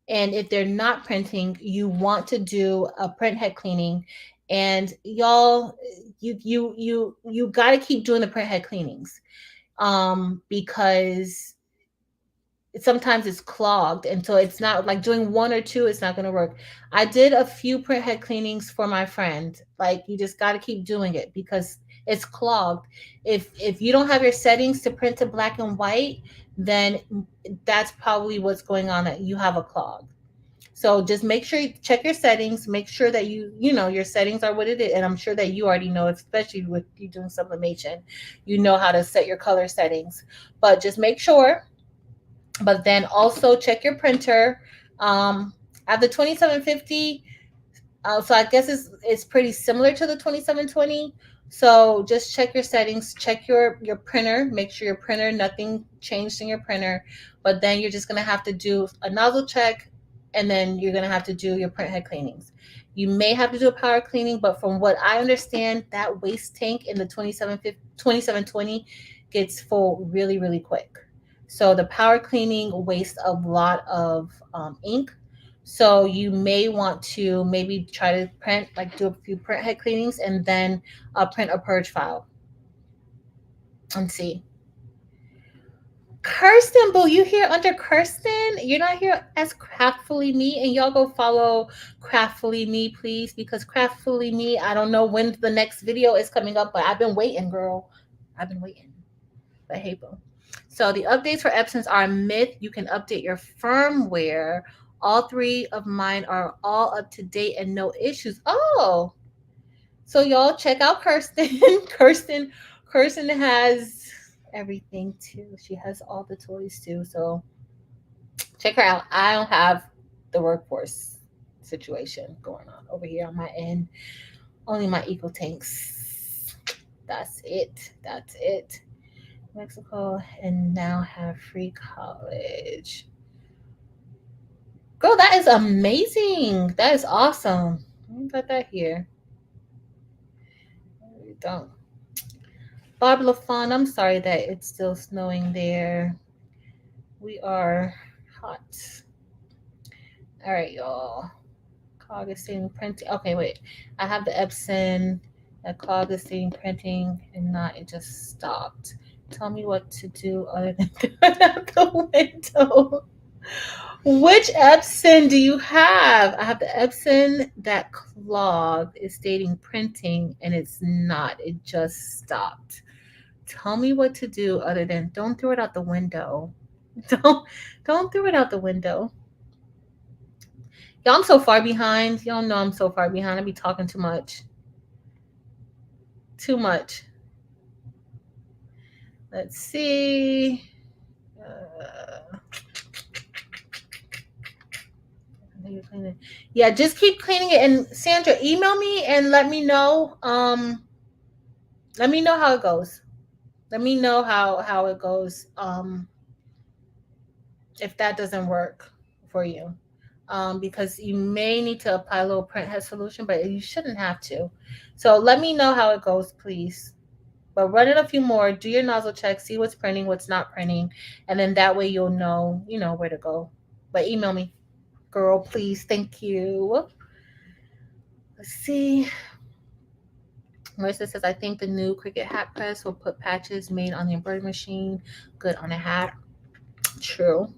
And if they're not printing, you want to do a print head cleaning. And y'all, you got to keep doing the print head cleanings, because sometimes it's clogged, and so it's not like doing one or two, it's not going to work. I did a few print head cleanings for my friend. Like, you just got to keep doing it because it's clogged. If you don't have your settings to print to black and white, then that's probably what's going on, that you have a clog. So just make sure you check your settings, make sure that you know your settings are what it is. And I'm sure that you already know, especially with you doing sublimation, you know how to set your color settings. But just make sure. But then also check your printer. I have the 2750. So I guess it's pretty similar to the 2720. So just check your settings, check your printer, make sure your printer, nothing changed in your printer. But then you're just gonna have to do a nozzle check, and then you're gonna have to do your print head cleanings. You may have to do a power cleaning, but from what I understand, that waste tank in the 2720 gets full really quick. So the power cleaning wastes a lot of ink. So you may want to maybe try to print, like do a few print head cleanings, and then print a purge file and see. Kirsten, boo, you here under Kirsten? You're not here as Craftfully Me, and y'all go follow Craftfully Me, please, because Craftfully Me, I don't know when the next video is coming up, but I've been waiting, girl. I've been waiting. But hey, boo. So the updates for Epson's are a myth. You can update your firmware. All three of mine are all up to date and no issues. Oh, so y'all check out Kirsten. Kirsten has everything too. She has all the toys too. So check her out. I don't have the workforce situation going on over here on my end. Only my eco tanks. That's it. That's it. Mexico and now have free college. Girl, that is amazing. That is awesome. Let me put that here. We don't. Bob LaFon, I'm sorry that it's still snowing there. We are hot. All right, y'all. Augustine printing. Okay, wait. I have the Epson at Augustine printing and not, it just stopped. Tell me what to do other than throw it out the window. Which Epson do you have? I have the Epson that clogged. Is stating printing and it's not. It just stopped. Tell me what to do other than don't throw it out the window. Don't throw it out the window. Y'all, I'm so far behind. Y'all know I'm so far behind. I be talking too much. Too much. Let's see. Yeah, just keep cleaning it. And Sandra, email me and let me know. Let me know how it goes. Let me know how it goes. If that doesn't work for you. Because you may need to apply a little print head solution, but you shouldn't have to. So let me know how it goes, please. But run it a few more, do your nozzle check, see what's printing, what's not printing, and then that way you'll know, where to go. But email me, girl, please. Thank you. Let's see. Marissa says, I think the new Cricut hat press will put patches made on the embroidery machine good on a hat. True.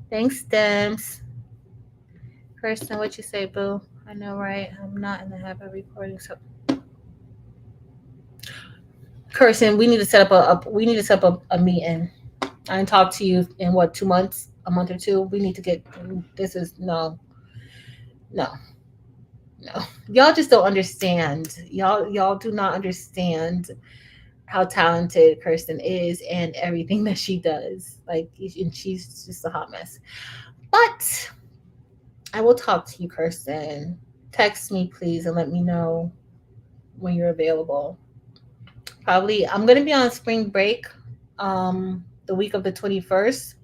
Thanks, Stems. Kirsten, what you say, boo? I know, right? I'm not in the habit of recording, so Kirsten, we need to set up a meeting. I didn't talk to you in what, 2 months, a month or two. We need to get this is no. Y'all just don't understand. Y'all do not understand how talented Kirsten is and everything that she does. Like, and she's just a hot mess. But I will talk to you, Kirsten. Text me, please, and let me know when you're available. Probably, I'm going to be on spring break the week of the 21st.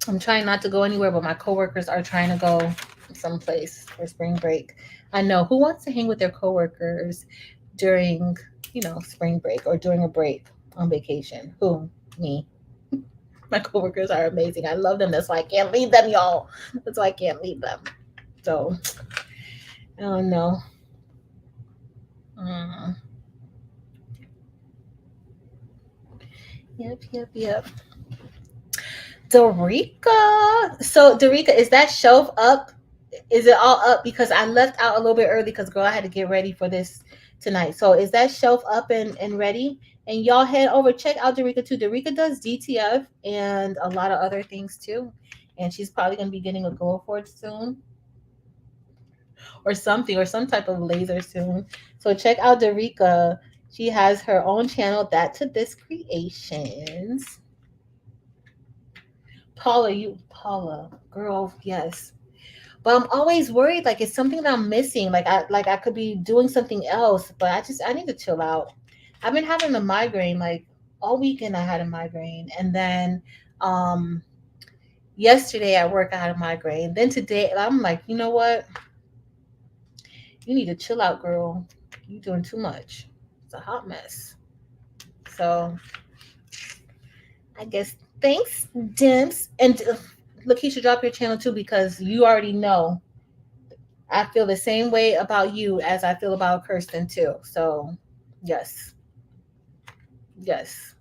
I'm trying not to go anywhere, but my coworkers are trying to go someplace for spring break. I know, who wants to hang with their coworkers during, spring break or during a break on vacation? Who? Me. My coworkers are amazing. I love them. That's why I can't leave them, y'all. That's why I can't leave them. So, I don't know. Yep. Dorica. So, Dorica, is that shelf up? Is it all up? Because I left out a little bit early because, girl, I had to get ready for this tonight. So, is that shelf up and ready? And y'all head over, check out Dorica too. Dorica does DTF and a lot of other things too. And she's probably going to be getting a glow forge soon. Or something, or some type of laser soon. So check out Dorica. She has her own channel, That to This Creations. Paula, girl, yes. But I'm always worried, like it's something that I'm missing. Like I could be doing something else, but I need to chill out. I've been having a migraine, like all weekend I had a migraine. And then yesterday at work I had a migraine. Then today I'm like, you know what? You need to chill out, girl. You're doing too much. It's a hot mess. So I guess thanks, Dimps. And Lakeisha, drop your channel too, because you already know I feel the same way about you as I feel about Kirsten too. So yes. Yes,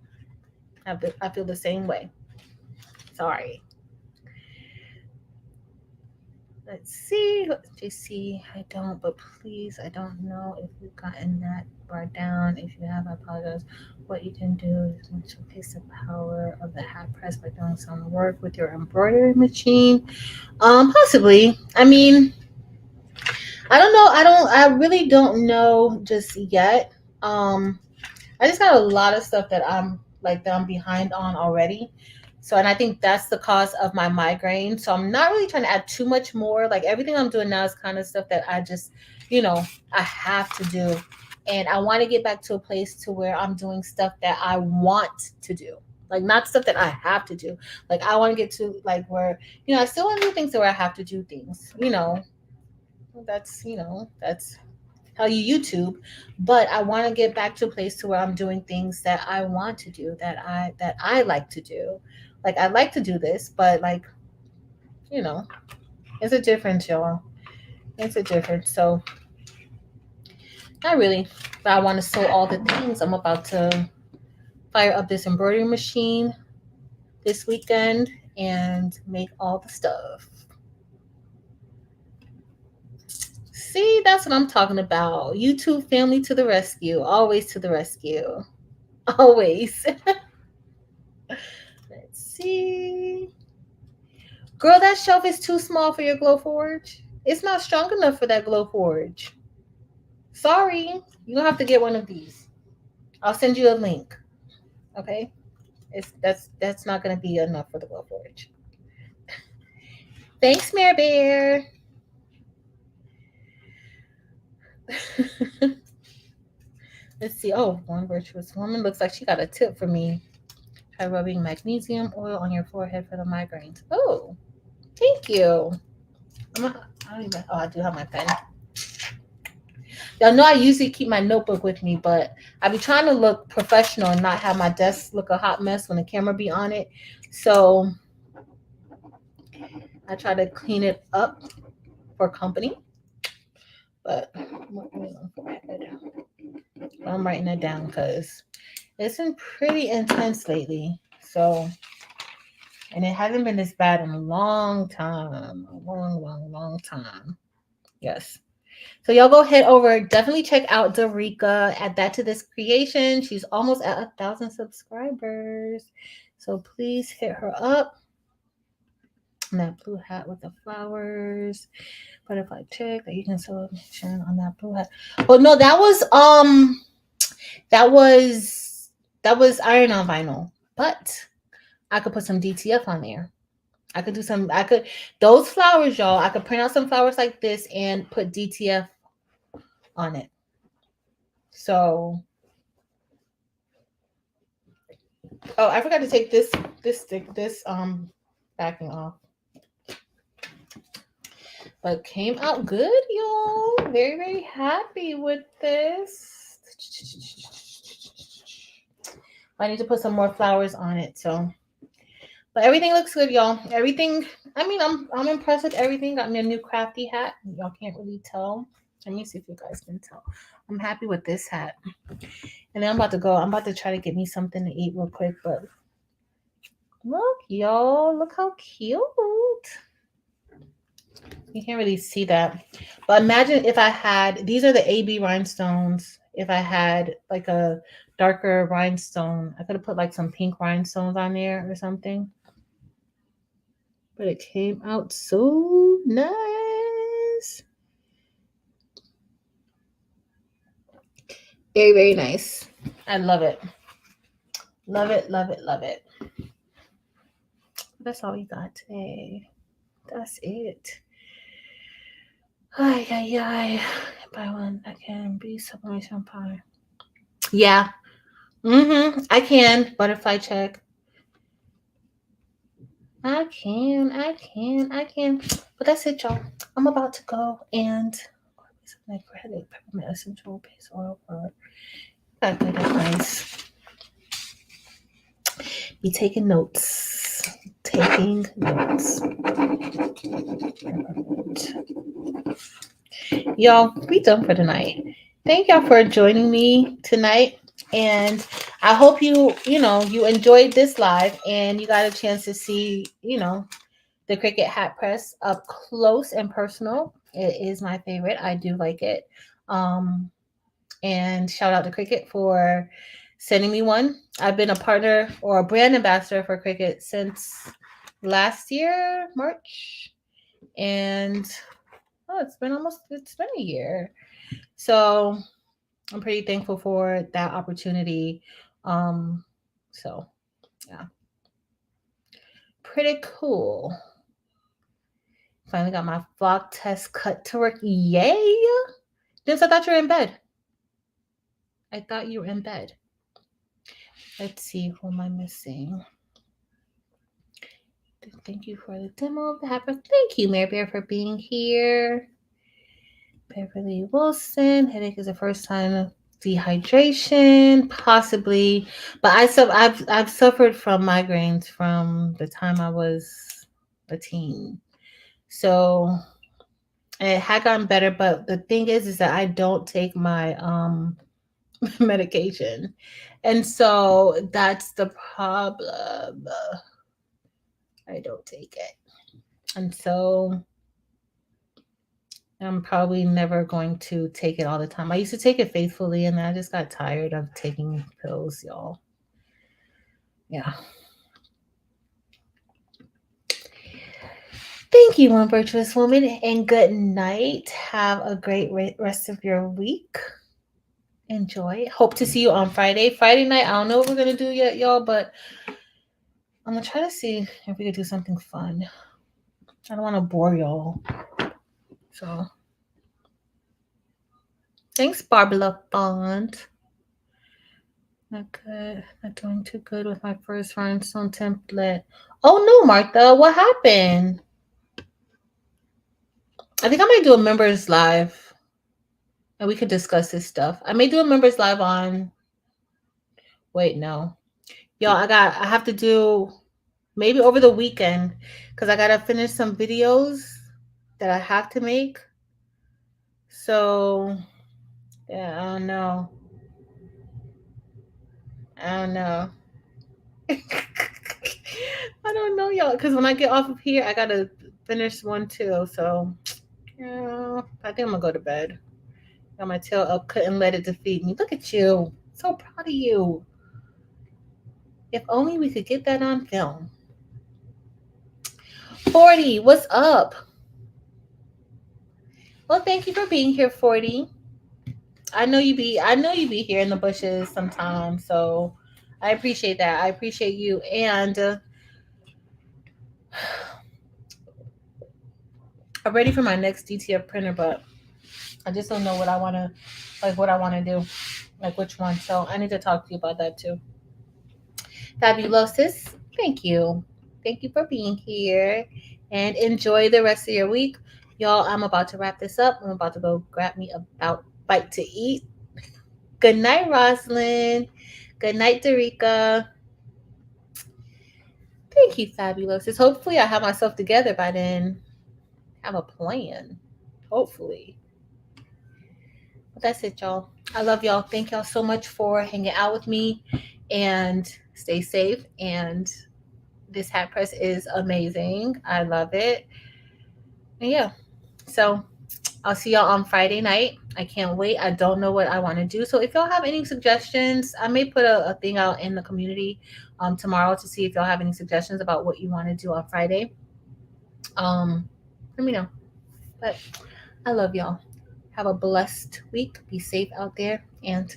I feel the same way. Sorry. Let's see. JC, I don't, but please, I don't know if you've gotten that bar down. If you have, I apologize. What you can do is to showcase the power of the hat press by doing some work with your embroidery machine. Possibly. I mean, I don't know. I really don't know just yet. Um, I just got a lot of stuff that I'm behind on already. So, and I think that's the cause of my migraine. So I'm not really trying to add too much more. Like everything I'm doing now is kind of stuff that I just, you know, I have to do. And I want to get back to a place to where I'm doing stuff that I want to do. Like not stuff that I have to do. Like I want to get to like where, I still want to do things where I have to do things. That's how you YouTube, but I want to get back to a place to where I'm doing things that I want to do, that I like to do. Like I like to do this, but like, you know, it's a difference, y'all. It's a difference. So not really, but I want to sew all the things. I'm about to fire up this embroidery machine this weekend and make all the stuff. See, that's what I'm talking about. YouTube family to the rescue. Always to the rescue. Always. Let's see. Girl, that shelf is too small for your glow forge. It's not strong enough for that glow forge. Sorry. You're gonna have to get one of these. I'll send you a link. Okay? That's not gonna be enough for the glow forge. Thanks, Mare Bear. Let's see. Oh, one virtuous woman looks like she got a tip for me. Try rubbing magnesium oil on your forehead for the migraines. Oh, thank you. I do have my pen. Y'all know I usually keep my notebook with me, but I be trying to look professional and not have my desk look a hot mess when the camera be on it. So I try to clean it up for company. But I'm writing it down because it's been pretty intense lately. So, and it hasn't been this bad in a long time. A long, long, long time. Yes. So y'all go head over. Definitely check out Darica. Add that to this creation. She's almost at 1,000 subscribers. So please hit her up. And that blue hat with the flowers. Butterfly chick that you can Sublimation on that blue hat. Oh no, that was iron on vinyl. But I could put some DTF on there. Those flowers, y'all, I could print out some flowers like this and put DTF on it. So, oh, I forgot to take this backing off. But came out good, y'all. Very, very happy with this. I need to put some more flowers on it, so. But everything looks good, y'all. Everything, I mean, I'm impressed with everything. Got me a new crafty hat. Y'all can't really tell. Let me see if you guys can tell. I'm happy with this hat. And then I'm about to go. I'm about to try to get me something to eat real quick. But look, y'all. Look how cute. You can't really see that. But imagine if I had, these are the AB rhinestones. If I had like a darker rhinestone, I could have put like some pink rhinestones on there or something. But it came out so nice. Very, very nice. I love it. Love it, love it, love it. That's all we got today. That's it. Ay, ay, ay. Buy one that can be sublimation pie. Yeah. I can. Butterfly check. I can. But that's it, y'all. I'm about to go and my credit peppermint essential base oil for that nice. Be taking notes. Taking notes. Y'all, we done for tonight. Thank y'all for joining me tonight. And I hope you enjoyed this live and you got a chance to see, the Cricut hat press up close and personal. It is my favorite. I do like it. Um, and shout out to Cricut for sending me one. I've been a partner or a brand ambassador for Cricut since last year, March. And it's been a year. So I'm pretty thankful for that opportunity. So yeah, pretty cool. Finally got my vlog test cut to work. Yay! Since I thought you were in bed. I thought you were in bed. Let's see, who am I missing? Thank you for the demo of the Happy. Thank you, Mary Bear, for being here. Beverly Wilson, headache is the first sign of dehydration, possibly. But I've suffered from migraines from the time I was a teen. So it had gotten better, but the thing is that I don't take my medication. And so that's the problem. I don't take it. And so I'm probably never going to take it all the time. I used to take it faithfully and I just got tired of taking pills, y'all. Yeah. Thank you, one virtuous woman, and good night. Have a great rest of your week. Enjoy. Hope to see you on Friday. Friday night, I don't know what we're going to do yet, y'all, but I'm going to try to see if we could do something fun. I don't want to bore y'all. So, thanks, Barbara Font. Not good. Not doing too good with my first rhinestone template. Oh no, Martha, what happened? I think I might do a members live and we could discuss this stuff. I may do a members live on. Wait, no. Y'all, I have to do maybe over the weekend because I gotta finish some videos that I have to make. So yeah, I don't know. I don't know. I don't know, y'all, because when I get off of here, I gotta finish one too. So yeah, I think I'm gonna go to bed. Got my tail up, couldn't let it defeat me. Look at you. So proud of you. If only we could get that on film. 40, what's up? Well, thank you for being here, 40. I know you be here in the bushes sometimes, so I appreciate that. I appreciate you. And I'm ready for my next DTF printer, but I just don't know what I want to do, like which one. So I need to talk to you about that too. Fabulosis, thank you. Thank you for being here and enjoy the rest of your week. Y'all, I'm about to wrap this up. I'm about to go grab me a bite to eat. Good night, Rosalind. Good night, Derica. Thank you, Fabulosis. Hopefully I have myself together by then. Have a plan. Hopefully. But that's it, y'all. I love y'all. Thank y'all so much for hanging out with me and stay safe. And this hat press is amazing. I love it. And yeah. So I'll see y'all on Friday night. I can't wait. I don't know what I want to do. So if y'all have any suggestions, I may put a thing out in the community tomorrow to see if y'all have any suggestions about what you want to do on Friday. Let me know. But I love y'all. Have a blessed week. Be safe out there. And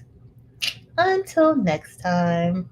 until next time.